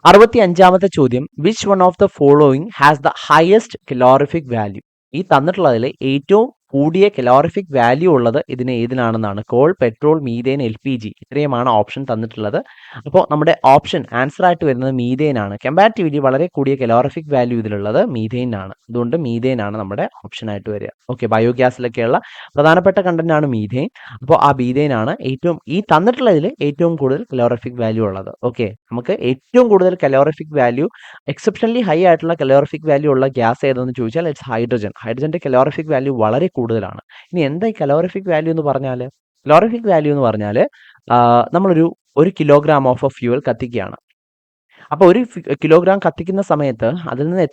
A: 65ാമത്തെ ചോദ്യം, which one of the following has the highest calorific value? ഈ തന്നിട്ടുള്ളതിൽ ഏറ്റവും കൂടിയ കലോറിഫിക് വാല്യൂ ഉള്ളത് ഏതിനാണെന്നാണ്. കോൾ, പെട്രോൾ, മീഥേൻ, LPG, ഇത്രയുമാണ് ഓപ്ഷൻ തന്നിട്ടുള്ളത്. അപ്പോൾ നമ്മുടെ ഓപ്ഷൻ ആൻസർ ആയിട്ട് വരുന്നത് മീഥേൻ ആണ്. കമ്പാരിറ്റീവ്ലി വളരെ കൂടിയ കലോറിഫിക് വാല്യൂ ഇതിലുള്ളത് മീഥേൻ ആണ്. അതുകൊണ്ട് മീഥേൻ ആണ് നമ്മുടെ ഓപ്ഷൻ ആയിട്ട് വരിക. ഓക്കെ, ബയോഗ്യാസിലൊക്കെയുള്ള പ്രധാനപ്പെട്ട കണ്ടന്റ് ആണ് മീഥേൻ. അപ്പോൾ ആ മീഥേൻ ആണ് ഈ തന്നിട്ടുള്ളതിൽ ഏറ്റവും കൂടുതൽ കലോറിഫിക് വാല്യൂ ഉള്ളത്. ഓക്കെ, നമുക്ക് ഏറ്റവും കൂടുതൽ കലോറിഫിക് വാല്യൂ, എക്സെപ്ഷനലി ഹൈ ആയിട്ടുള്ള കലോറിഫിക് വാല്യൂ ഉള്ള ഗ്യാസ് ഏതെന്ന് ചോദിച്ചാൽ ഇറ്റ്സ് ഹൈഡ്രജൻ. ഹൈഡ്രജന്റെ കലോറിഫിക് വാല്യൂ വളരെ കൂടുതലാണ്. ഇനി എന്താ ഈ കലോറിഫിക് വാല്യൂ എന്ന് പറഞ്ഞാൽ? കലോറിഫിക് വാല്യൂ എന്ന് പറഞ്ഞാൽ നമ്മളൊരു കിലോഗ്രാം ഓഫ് ഫ്യൂവൽ കത്തിക്കുകയാണ്. അപ്പോൾ ഒരു കിലോഗ്രാം കത്തിക്കുന്ന സമയത്ത് അതിൽ നിന്ന്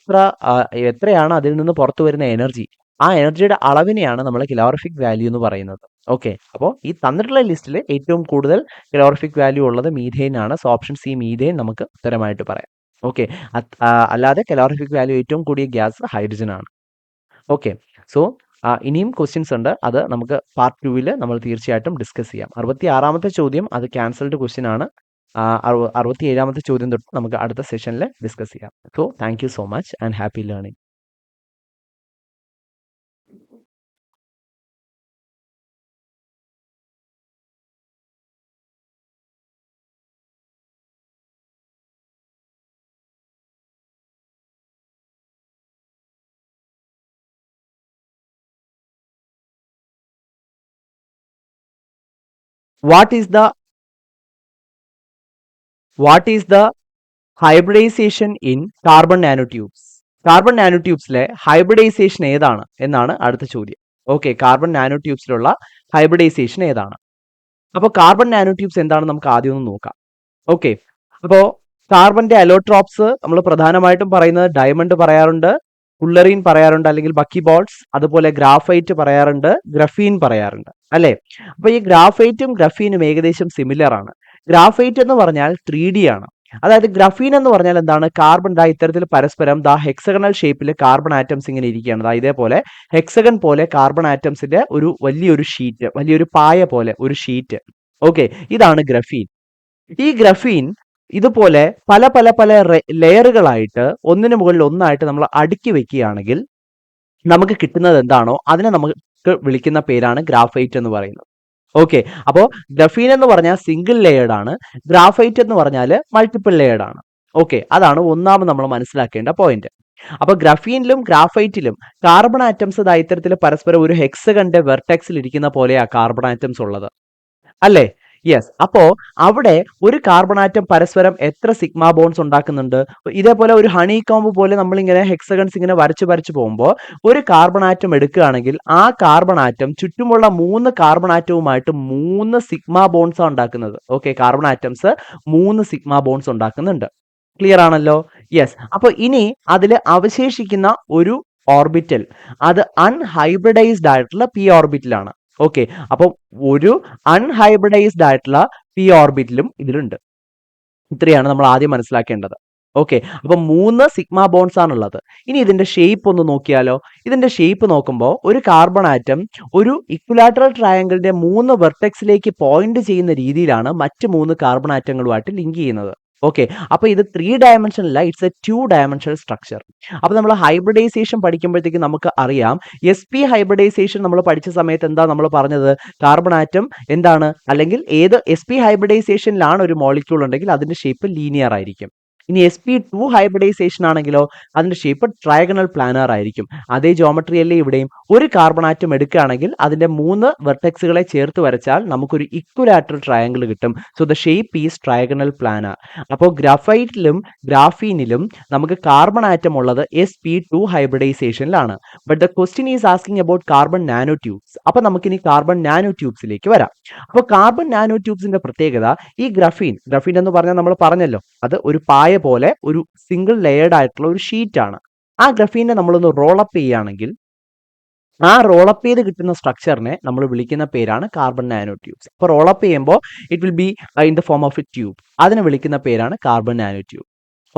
A: എത്രയാണ് അതിൽ നിന്ന് പുറത്തു വരുന്ന എനർജി, ആ എനർജിയുടെ അളവിനെയാണ് നമ്മൾ കലോറിഫിക് വാല്യൂ എന്ന് പറയുന്നത്. ഓക്കെ, അപ്പോൾ ഈ തന്നിട്ടുള്ള ലിസ്റ്റിൽ ഏറ്റവും കൂടുതൽ കലോറിഫിക് വാല്യൂ ഉള്ളത് മീഥേൻ ആണ്. സോ ഓപ്ഷൻ C, മീഥേൻ നമുക്ക് ഉത്തരമായിട്ട് പറയാം. ഓക്കെ, അല്ലാതെ കലോറിഫിക് വാല്യൂ ഏറ്റവും കൂടിയ ഗ്യാസ് ഹൈഡ്രജൻ ആണ്. ഓക്കെ, സോ ഇനിയും ക്വസ്റ്റ്യൻസ് ഉണ്ട്, അത് നമുക്ക് പാർട്ട് 2 നമ്മൾ തീർച്ചയായിട്ടും ഡിസ്കസ് ചെയ്യാം. 66ാമത്തെ ചോദ്യം അത് ക്യാൻസൽഡ് ക്വസ്റ്റ്യൻ ആണ്. 67ാമത്തെ ചോദ്യം തൊട്ട് നമുക്ക് അടുത്ത സെഷനിൽ ഡിസ്കസ് ചെയ്യാം. So thank you so much and happy learning. What is the hybridisation in carbon nanotubes? Carbon നാനോട്യൂബ്സിലെ ഹൈബ്രിഡൈസേഷൻ ഏതാണ് എന്നാണ് അടുത്ത ചോദ്യം. ഓക്കെ, കാർബൺ നാനോട്യൂബ്സിലുള്ള ഹൈബ്രിഡൈസേഷൻ ഏതാണ്? അപ്പോൾ കാർബൺ നാനോട്യൂബ്സ് എന്താണെന്ന് നമുക്ക് ആദ്യം ഒന്ന് നോക്കാം. ഓക്കെ, അപ്പോൾ കാർബന്റെ അലോട്രോപ്സ് നമ്മൾ പ്രധാനമായിട്ടും പറയുന്നത് ഡയമണ്ട് പറയാറുണ്ട്, ഫുള്ളറീൻ പറയാറുണ്ട് അല്ലെങ്കിൽ ബക്കി ബോൾസ്, അതുപോലെ ഗ്രാഫൈറ്റ് പറയാറുണ്ട്, ഗ്രഫീൻ പറയാറുണ്ട് അല്ലെ. അപ്പൊ ഈ ഗ്രാഫൈറ്റും ഗ്രഫീനും ഏകദേശം സിമിലർ ആണ്. ഗ്രാഫൈറ്റ് എന്ന് പറഞ്ഞാൽ 3D ആണ്. അതായത് ഗ്രഫീൻ എന്ന് പറഞ്ഞാൽ എന്താണ്? കാർബൺ ഇത്തരത്തിൽ പരസ്പരം ഹെക്സഗണൽ ഷേപ്പിൽ കാർബൺ ആറ്റംസ് ഇങ്ങനെ ഇരിക്കുകയാണ്. ഇതേപോലെ ഹെക്സഗൺ പോലെ കാർബൺ ആറ്റംസിന്റെ ഒരു വലിയൊരു ഷീറ്റ്, വലിയൊരു പായ പോലെ ഒരു ഷീറ്റ്. ഓക്കെ, ഇതാണ് ഗ്രഫീൻ. ഈ ഗ്രഫീൻ ഇതുപോലെ പല പല പല ലെയറുകളായിട്ട് ഒന്നിനു മുകളിൽ ഒന്നായിട്ട് നമ്മൾ അടുക്കി വെക്കുകയാണെങ്കിൽ നമുക്ക് കിട്ടുന്നത് എന്താണോ അതിനെ നമുക്ക് വിളിക്കുന്ന പേരാണ് ഗ്രാഫൈറ്റ് എന്ന് പറയുന്നത്. ഓക്കെ, അപ്പോൾ ഗ്രഫീൻ എന്ന് പറഞ്ഞാൽ സിംഗിൾ ലെയർഡ് ആണ്, ഗ്രാഫൈറ്റ് എന്ന് പറഞ്ഞാൽ മൾട്ടിപ്പിൾ ലെയർഡ് ആണ്. ഓക്കെ, അതാണ് ഒന്നാമത് നമ്മൾ മനസ്സിലാക്കേണ്ട പോയിന്റ്. അപ്പൊ ഗ്രഫീനിലും ഗ്രാഫൈറ്റിലും കാർബൺ ആറ്റംസ് ഇത്തരത്തിൽ പരസ്പരം ഒരു ഹെക്സഗന്റെ വെർട്ടെക്സിൽ ഇരിക്കുന്ന പോലെയാ കാർബൺ ആറ്റംസ് ഉള്ളത് അല്ലേ? യെസ്. അപ്പോ അവിടെ ഒരു കാർബൺ ആറ്റം പരസ്പരം എത്ര സിഗ്മ ബോൺസ് ഉണ്ടാക്കുന്നുണ്ട്? ഇതേപോലെ ഒരു ഹണി കോംബ് പോലെ നമ്മളിങ്ങനെ ഹെക്സഗൺസ് ഇങ്ങനെ വരച്ചു പോകുമ്പോൾ ഒരു കാർബൺ ആറ്റം എടുക്കുകയാണെങ്കിൽ ആ കാർബൺ ആറ്റം ചുറ്റുമുള്ള 3 കാർബൺ ആറ്റവുമായിട്ട് 3 സിഗ്മ ബോൺസ് ആണ് ഉണ്ടാക്കുന്നത്. Okay, carbon atoms 3 sigma bonds ഉണ്ടാക്കുന്നുണ്ട്. ക്ലിയർ ആണല്ലോ? യെസ്. അപ്പൊ ഇനി അതിൽ അവശേഷിക്കുന്ന ഒരു ഓർബിറ്റൽ അത് അൺഹൈബ്രിഡൈസ്ഡ് ആയിട്ടുള്ള പി ഓർബിറ്റലാണ്. ഓക്കെ, അപ്പൊ ഒരു അൺഹൈബ്രിഡൈസ്ഡ് ആയിട്ടുള്ള പി ഓർബിറ്റലും ഇതിലുണ്ട്. ഇത്രയാണ് നമ്മൾ ആദ്യം മനസ്സിലാക്കേണ്ടത്. ഓക്കെ, അപ്പൊ 3 സിഗ്മ ബോൺസ് ആണുള്ളത്. ഇനി ഇതിന്റെ ഷേപ്പ് ഒന്ന് നോക്കിയാലോ. ഇതിന്റെ ഷേപ്പ് നോക്കുമ്പോൾ ഒരു കാർബൺ ആറ്റം ഒരു ഇക്വിലാറ്ററൽ ട്രയാങ്കിളിന്റെ 3 വെർട്ടെക്സിലേക്ക് പോയിന്റ് ചെയ്യുന്ന രീതിയിലാണ് മറ്റ് 3 കാർബൺ ആറ്റങ്ങളുമായിട്ട് ലിങ്ക് ചെയ്യുന്നത്. ഓക്കെ, അപ്പൊ ഇത് 3 ഡയമെൻഷനല്ല, ഇറ്റ്സ് എ 2 ഡയമെൻഷണൽ സ്ട്രക്ചർ. അപ്പൊ നമ്മൾ ഹൈബ്രിഡൈസേഷൻ പഠിക്കുമ്പോഴത്തേക്ക് നമുക്ക് അറിയാം, sp ഹൈബ്രിഡൈസേഷൻ നമ്മൾ പഠിച്ച സമയത്ത് എന്താ നമ്മൾ പറഞ്ഞത്? കാർബൺ ആറ്റം എന്താണ്, അല്ലെങ്കിൽ ഏത് sp ഹൈബ്രിഡൈസേഷനിലാണ് ഒരു മോളിക്യൂൾ ഉണ്ടെങ്കിൽ അതിന്റെ ഷേപ്പ് ലീനിയർ ആയിരിക്കും. ഇനി sp2 ഹൈബ്രിഡൈസേഷൻ ആണെങ്കിലോ അതിന്റെ ഷേപ്പ് ട്രയഗണൽ പ്ലാനർ ആയിരിക്കും. അതേ ജോമെട്രി അല്ലേ ഇവിടെയും. ഒരു കാർബൺ ആറ്റം എടുക്കുകയാണെങ്കിൽ അതിന്റെ 3 വെർട്ടെക്സുകളെ ചേർത്ത് വരച്ചാൽ നമുക്കൊരു ഇക്വിലാറ്ററൽ ട്രയാങ്കിൾ കിട്ടും. So the shape is trigonal planar. അപ്പോൾ ഗ്രാഫൈറ്റിലും ഗ്രാഫീനിലും നമുക്ക് കാർബൺ ആറ്റം ഉള്ളത് sp2 ഹൈബ്രിഡൈസേഷനിലാണ്. But the question is asking about carbon nano tubes. അപ്പൊ നമുക്കിനി കാർബൺ നാനോ ട്യൂബ്സിലേക്ക് വരാം. അപ്പോൾ കാർബൺ നാനോ ട്യൂബ്സിന്റെ പ്രത്യേകത, ഈ ഗ്രഫീൻ എന്ന് പറഞ്ഞാൽ നമ്മൾ പറഞ്ഞല്ലോ അത് ഒരു പായ പോലെ ഒരു സിംഗിൾ ലെയർഡ് ആയിട്ടുള്ള ഒരു ഷീറ്റ് ആണ്. ആ ഗ്രഫീനെ നമ്മളൊന്ന് റോളപ്പ് ചെയ്യുകയാണെങ്കിൽ ആ റോളപ്പ് ചെയ്ത് കിട്ടുന്ന സ്ട്രക്ചറിനെ നമ്മൾ വിളിക്കുന്ന പേരാണ് കാർബൺ നാനോ ട്യൂബ്സ്. അപ്പോൾ റോളപ്പ് ചെയ്യുമ്പോൾ it will be in the form of A tube. അതിനെ വിളിക്കുന്ന പേരാണ് കാർബൺ നാനോ ട്യൂബ്.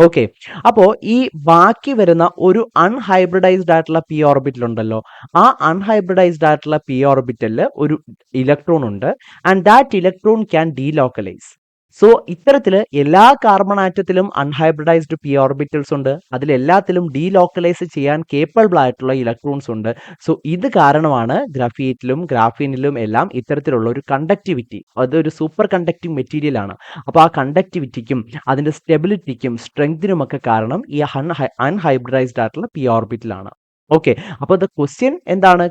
A: ഓക്കെ, അപ്പോൾ ഈ ബാക്കി വരുന്ന ഒരു അൺഹൈബ്രിഡൈസ്ഡ് ആയിട്ടുള്ള പി ഓർബിറ്റൽ ഉണ്ടല്ലോ, ആ അൺഹൈബ്രിഡൈസ്ഡ് ആയിട്ടുള്ള പി ഓർബിറ്റലിൽ ഒരു ഇലക്ട്രോൺ ഉണ്ട്. And that electron can delocalize. So ഇത്തരത്തിൽ എല്ലാ കാർബൺ ആറ്റത്തിലും അൺഹൈബ്രിഡൈസ്ഡ് പി ഓർബിറ്റൽസ് ഉണ്ട്. അതിലെല്ലാത്തിലും ഡീലോക്കലൈസ് ചെയ്യാൻ കേപ്പബിൾ ആയിട്ടുള്ള ഇലക്ട്രോൺസ് ഉണ്ട്. സോ ഇത് കാരണമാണ് ഗ്രഫീറ്റിലും ഗ്രാഫീനിലും എല്ലാം ഇത്തരത്തിലുള്ള ഒരു കണ്ടക്ടിവിറ്റി, അതൊരു സൂപ്പർ കണ്ടക്റ്റിംഗ് മെറ്റീരിയൽ ആണ്. അപ്പോൾ ആ കണ്ടക്ടിവിറ്റിക്കും അതിന്റെ സ്റ്റെബിലിറ്റിക്കും സ്ട്രെങ്തിനും ഒക്കെ കാരണം ഈ അൺഹൈബ്രിഡൈസ്ഡ് ആയിട്ടുള്ള പി ഓർബിറ്റലാണ്. ഓക്കെ, അപ്പോൾ ദ ക്വസ്റ്റ്യൻ എന്താണ്?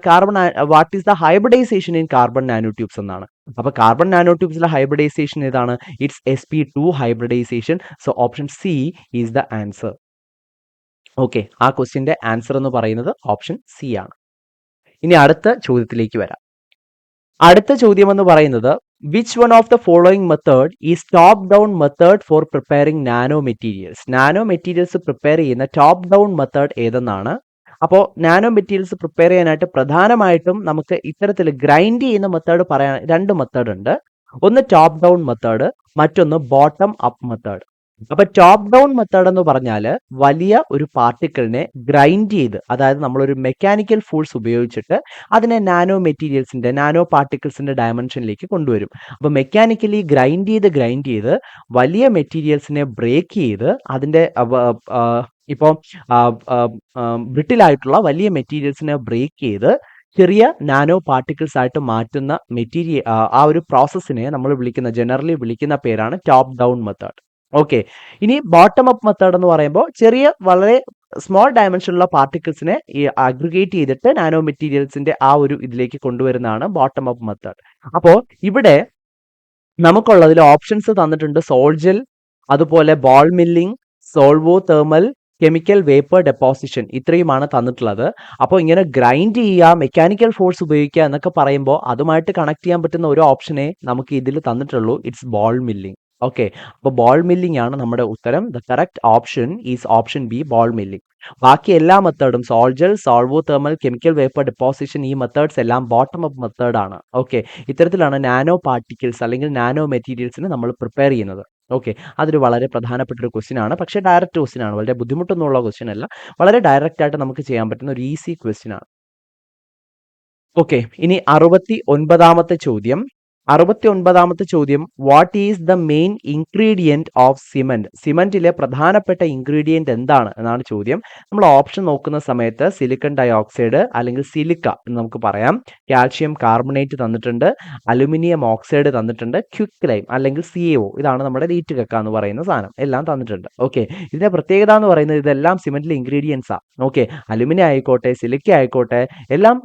A: What is the hybridisation in carbon nano tubes എന്നാണ്. അപ്പൊ കാർബൺ നാനോ ട്യൂബ്സിലെ ഹൈബ്രിഡൈസേഷൻ ഏതാണ്? It's sp2 hybridisation. So option C is the answer. Okay, ആ ക്വസ്റ്റ്യന്റെ ആൻസർ എന്ന് പറയുന്നത് ഓപ്ഷൻ സി ആണ്. ഇനി അടുത്ത ചോദ്യത്തിലേക്ക് വരാം. അടുത്ത ചോദ്യം എന്ന് പറയുന്നത്, which one of the following method is top down method for preparing nano materials? Nano materials prepare ചെയ്യുന്ന ടോപ്പ് ഡൗൺ മെത്തേഡ് ഏതെന്നാണ്. അപ്പോൾ നാനോ മെറ്റീരിയൽസ് പ്രിപ്പയർ ചെയ്യാനായിട്ട് പ്രധാനമായിട്ടും നമുക്ക് ഇത്തരത്തിൽ ഗ്രൈൻഡ് ചെയ്യുന്ന മെത്തേഡ് പറയാൻ 2 മെത്തേഡ് ഉണ്ട്. ഒന്ന് ടോപ്പ് ഡൗൺ മെത്തേഡ്, മറ്റൊന്ന് ബോട്ടം അപ്പ് മെത്തേഡ്. അപ്പൊ ടോപ്പ് ഡൗൺ മെത്തേഡ് എന്ന് പറഞ്ഞാൽ വലിയ ഒരു പാർട്ടിക്കിളിനെ ഗ്രൈൻഡ് ചെയ്ത്, അതായത് നമ്മളൊരു മെക്കാനിക്കൽ ഫോഴ്സ് ഉപയോഗിച്ചിട്ട് അതിനെ നാനോ പാർട്ടിക്കിൾസിന്റെ ഡയമെൻഷനിലേക്ക് കൊണ്ടുവരും. അപ്പൊ മെക്കാനിക്കലി ഗ്രൈൻഡ് ചെയ്ത് വലിയ മെറ്റീരിയൽസിനെ ബ്രേക്ക് ചെയ്ത് അതിന്റെ ഇപ്പോൾ ബ്രിട്ടിലായിട്ടുള്ള വലിയ മെറ്റീരിയൽസിനെ ബ്രേക്ക് ചെയ്ത് ചെറിയ നാനോ പാർട്ടിക്കിൾസ് ആയിട്ട് മാറ്റുന്ന ആ ഒരു പ്രോസസ്സിനെ നമ്മൾ ജനറലി വിളിക്കുന്ന പേരാണ് ടോപ്പ് ഡൗൺ മെത്തേഡ്. ഓക്കെ, ഇനി ബോട്ടം അപ്പ് മെത്തേഡ് എന്ന് പറയുമ്പോൾ വളരെ സ്മോൾ ഡയമെൻഷനുള്ള പാർട്ടിക്കിൾസിനെ അഗ്രിഗേറ്റ് ചെയ്തിട്ട് നാനോ മെറ്റീരിയൽസിന്റെ ആ ഒരു ഇതിലേക്ക് കൊണ്ടുവരുന്നതാണ് ബോട്ടം അപ്പ് മെത്തേഡ്. അപ്പോൾ ഇവിടെ നമുക്കുള്ളതിൽ ഓപ്ഷൻസ് തന്നിട്ടുണ്ട്: സോൾജൽ, അതുപോലെ ball milling, solvothermal, chemical vapour deposition. ഇത്രയുമാണ് തന്നിട്ടുള്ളത്. അപ്പോൾ ഇങ്ങനെ ഗ്രൈൻഡ് ചെയ്യുക, മെക്കാനിക്കൽ ഫോഴ്സ് ഉപയോഗിക്കുക എന്നൊക്കെ പറയുമ്പോൾ അതുമായിട്ട് കണക്ട് ചെയ്യാൻ പറ്റുന്ന ഒരു ഓപ്ഷനെ നമുക്ക് ഇതിൽ തന്നിട്ടുള്ളൂ. It's ball milling. ഓക്കെ, അപ്പോൾ ബോൾ മില്ലിംഗ് ആണ് നമ്മുടെ ഉത്തരം. The correct option is option B, ball milling. ബാക്കി എല്ലാ മെത്തേഡും sol gel, solvothermal, chemical vapour deposition, ഈ മെത്തേഡ്സ് എല്ലാം ബോട്ടം അപ്പ് മെത്തേഡ് ആണ്. ഓക്കെ, ഇത്തരത്തിലാണ് നാനോ പാർട്ടിക്കിൾസ് അല്ലെങ്കിൽ നാനോ മെറ്റീരിയൽസിന് നമ്മൾ പ്രിപ്പയർ ചെയ്യുന്നത്. ഓക്കെ, അതൊരു വളരെ പ്രധാനപ്പെട്ട ഒരു ക്വസ്റ്റ്യൻ ആണ്. പക്ഷേ ഡയറക്റ്റ് ക്വസ്റ്റ്യൻ ആണ്, വളരെ ബുദ്ധിമുട്ടൊന്നുമുള്ള ക്വസ്റ്റ്യൻ അല്ല. വളരെ ഡയറക്റ്റ് ആയിട്ട് നമുക്ക് ചെയ്യാൻ പറ്റുന്ന ഒരു ഈസി ക്വസ്റ്റ്യൻ ആണ്. ഓക്കെ, ഇനി 69ാമത്തെ ചോദ്യം. 69ാമത്തെ ചോദ്യം: what is the main ingredient of cement? സിമന്റിലെ പ്രധാനപ്പെട്ട ഇൻഗ്രീഡിയന്റ് എന്താണ് എന്നാണ് ചോദ്യം. നമ്മൾ ഓപ്ഷൻ നോക്കുന്ന സമയത്ത് സിലിക്കൺ ഡൈ ഓക്സൈഡ് അല്ലെങ്കിൽ സിലിക്ക എന്ന് നമുക്ക് പറയാം, കാൽഷ്യം കാർബണേറ്റ് തന്നിട്ടുണ്ട്, അലുമിനിയം ഓക്സൈഡ് തന്നിട്ടുണ്ട്, ക്വിക്ക് ലൈം അല്ലെങ്കിൽ CaO, ഇതാണ് നമ്മുടെ ലീറ്റ് കക്ക എന്ന് പറയുന്ന സാധനം, എല്ലാം തന്നിട്ടുണ്ട്. ഓക്കെ, ഇതിന്റെ പ്രത്യേകത എന്ന് പറയുന്നത് ഇതെല്ലാം സിമന്റിലെ ഇൻഗ്രീഡിയൻസ് ആണ്. ഓക്കെ, അലുമിനിയം ആയിക്കോട്ടെ, സിലിക്ക ആയിക്കോട്ടെ, എല്ലാം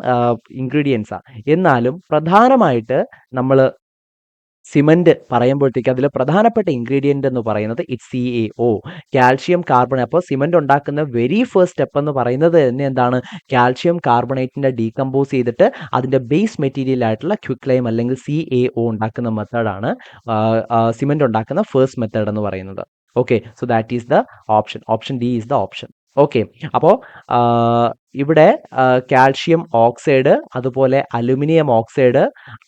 A: ഇൻഗ്രീഡിയൻസ് ആണ്. എന്നാലും പ്രധാനമായിട്ട് നമ്മൾ സിമന്റ് പറയുമ്പോഴത്തേക്ക് അതിൽ പ്രധാനപ്പെട്ട ഇൻഗ്രീഡിയന്റ് എന്ന് പറയുന്നത് ഇറ്റ്സ് CaO, കാൽഷ്യം കാർബണേറ്റ്. അപ്പോൾ സിമന്റ് ഉണ്ടാക്കുന്ന വെരി ഫസ്റ്റ് സ്റ്റെപ്പ് എന്ന് പറയുന്നത് തന്നെ എന്താണ്? കാൽഷ്യം കാർബണേറ്റിന്റെ ഡീകമ്പോസ് ചെയ്തിട്ട് അതിന്റെ ബേസ് മെറ്റീരിയൽ ആയിട്ടുള്ള ക്വിക്ക് ലൈം അല്ലെങ്കിൽ CaO ഉണ്ടാക്കുന്ന മെത്തേഡാണ് സിമന്റ് ഉണ്ടാക്കുന്ന ഫസ്റ്റ് മെത്തേഡ് എന്ന് പറയുന്നത്. Okay, so that is the option D is the option. Okay, അപ്പോൾ ഇവിടെ കാൽഷ്യം ഓക്സൈഡ്, അതുപോലെ അലുമിനിയം ഓക്സൈഡ്,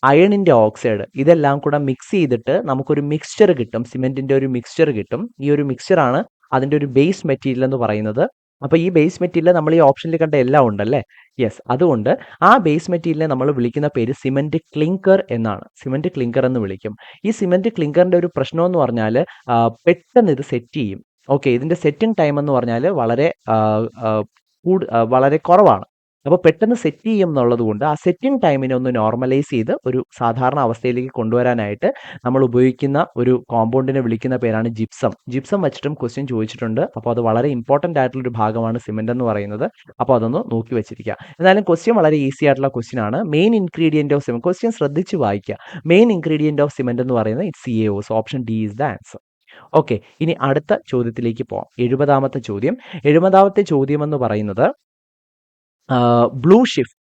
A: അയണിന്റെ ഓക്സൈഡ്, ഇതെല്ലാം കൂടെ മിക്സ് ചെയ്തിട്ട് നമുക്കൊരു മിക്സ്ചർ കിട്ടും, സിമെന്റിന്റെ ഒരു മിക്സ്ചർ കിട്ടും. ഈ ഒരു മിക്സ്ചറാണ് അതിന്റെ ഒരു ബേസ് മെറ്റീരിയൽ എന്ന് പറയുന്നത്. അപ്പോൾ ഈ ബേസ് മെറ്റീരിയൽ നമ്മൾ ഈ ഓപ്ഷനിൽ കണ്ട എല്ലാം ഉണ്ടല്ലേ? യെസ്, അതുകൊണ്ട് ആ ബേസ് മെറ്റീരിയലിനെ നമ്മൾ വിളിക്കുന്ന പേര് സിമെന്റ് ക്ലിങ്കർ എന്നാണ്. സിമെന്റ് ക്ലിങ്കർ എന്ന് വിളിക്കും. ഈ സിമെന്റ് ക്ലിങ്കറിന്റെ ഒരു പ്രശ്നം എന്ന് പറഞ്ഞാൽ പെട്ടെന്ന് ഇത് സെറ്റ് ചെയ്യും. ഓക്കെ, ഇതിന്റെ സെറ്റിംഗ് ടൈം എന്ന് പറഞ്ഞാൽ വളരെ കുറവാണ്. അപ്പോൾ പെട്ടെന്ന് സെറ്റ് ചെയ്യും എന്നുള്ളത് കൊണ്ട് ആ സെറ്റിംഗ് ടൈമിനെ ഒന്ന് നോർമലൈസ് ചെയ്ത് ഒരു സാധാരണ അവസ്ഥയിലേക്ക് കൊണ്ടുവരാനായിട്ട് നമ്മൾ ഉപയോഗിക്കുന്ന ഒരു കോമ്പൗണ്ടിനെ വിളിക്കുന്ന പേരാണ് ജിപ്സം. ജിപ്സം വെച്ചിട്ടും ക്വസ്റ്റ്യൻ ചോദിച്ചിട്ടുണ്ട്. അപ്പോൾ അത് വളരെ ഇമ്പോർട്ടൻ്റ് ആയിട്ടുള്ള ഒരു ഭാഗമാണ് സിമെന്റ് എന്ന് പറയുന്നത്. അപ്പോൾ അതൊന്ന് നോക്കി വെച്ചിരിക്കുക. എന്നാലും ക്വസ്റ്റ്യൻ വളരെ ഈസി ആയിട്ടുള്ള ക്വസ്റ്റ്യൻ ആണ്. Main ingredient of cement, question ശ്രദ്ധിച്ച് വായിക്കുക. മെയിൻ ഇൻഗ്രീഡിയന്റ് ഓഫ് സിമെന്റ് എന്ന് പറയുന്നത് it's CaO. So option D is the answer. Okay, ഇനി അടുത്ത ചോദ്യത്തിലേക്ക് പോകാം. 70ാമത്തെ ചോദ്യം. 70ാമത്തെ ചോദ്യം എന്ന് പറയുന്നത് blue shift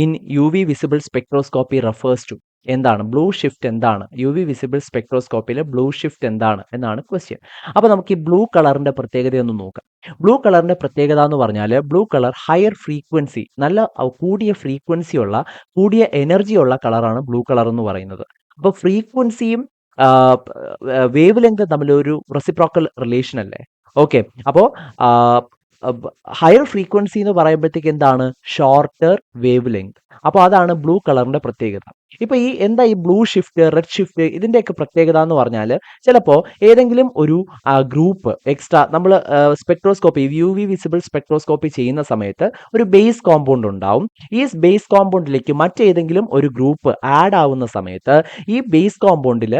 A: in UV visible spectroscopy refers to. എന്താണ് ബ്ലൂ ഷിഫ്റ്റ്? എന്താണ് UV വിസിബിൾ സ്പെക്ട്രോസ്കോപ്പിയിലെ ബ്ലൂ ഷിഫ്റ്റ് എന്താണ് എന്നാണ് ക്വസ്റ്റ്യൻ. അപ്പോൾ നമുക്ക് ഈ ബ്ലൂ കളറിന്റെ പ്രത്യേകത ഒന്ന് നോക്കാം. ബ്ലൂ കളറിന്റെ പ്രത്യേകത എന്ന് പറഞ്ഞാൽ ബ്ലൂ കളർ ഹയർ ഫ്രീക്വൻസി, നല്ല കൂടിയ ഫ്രീക്വൻസി ഉള്ള, കൂടിയ എനർജി ഉള്ള കളറാണ് ബ്ലൂ കളർ എന്ന് പറയുന്നത്. അപ്പോൾ ഫ്രീക്വൻസിയും വേവ് ലെങ്ത് തമ്മിൽ ഒരു റെസിപ്രോക്കൽ റിലേഷൻ അല്ലേ? ഓക്കെ, അപ്പോൾ ഹയർ ഫ്രീക്വൻസി എന്ന് പറയുമ്പോഴത്തേക്ക് എന്താണ്? Shorter wave length. അപ്പോൾ അതാണ് ബ്ലൂ കളറിന്റെ പ്രത്യേകത. ഇപ്പൊ എന്താ ഈ ബ്ലൂ ഷിഫ്റ്റ്, റെഡ് ഷിഫ്റ്റ്, ഇതിന്റെയൊക്കെ പ്രത്യേകത എന്ന് പറഞ്ഞാൽ ചിലപ്പോൾ ഏതെങ്കിലും ഒരു ഗ്രൂപ്പ് എക്സ്ട്രാ നമ്മൾ സ്പെക്ട്രോസ്കോപ്പി, UV വിസിബിൾ സ്പെക്ട്രോസ്കോപ്പി ചെയ്യുന്ന സമയത്ത് ഒരു ബേസ് കോമ്പൗണ്ട് ഉണ്ടാവും. ഈ ബേസ് കോമ്പൗണ്ടിലേക്ക് മറ്റേതെങ്കിലും ഒരു ഗ്രൂപ്പ് ആഡ് ആവുന്ന സമയത്ത് ഈ ബേസ് കോമ്പൗണ്ടിൽ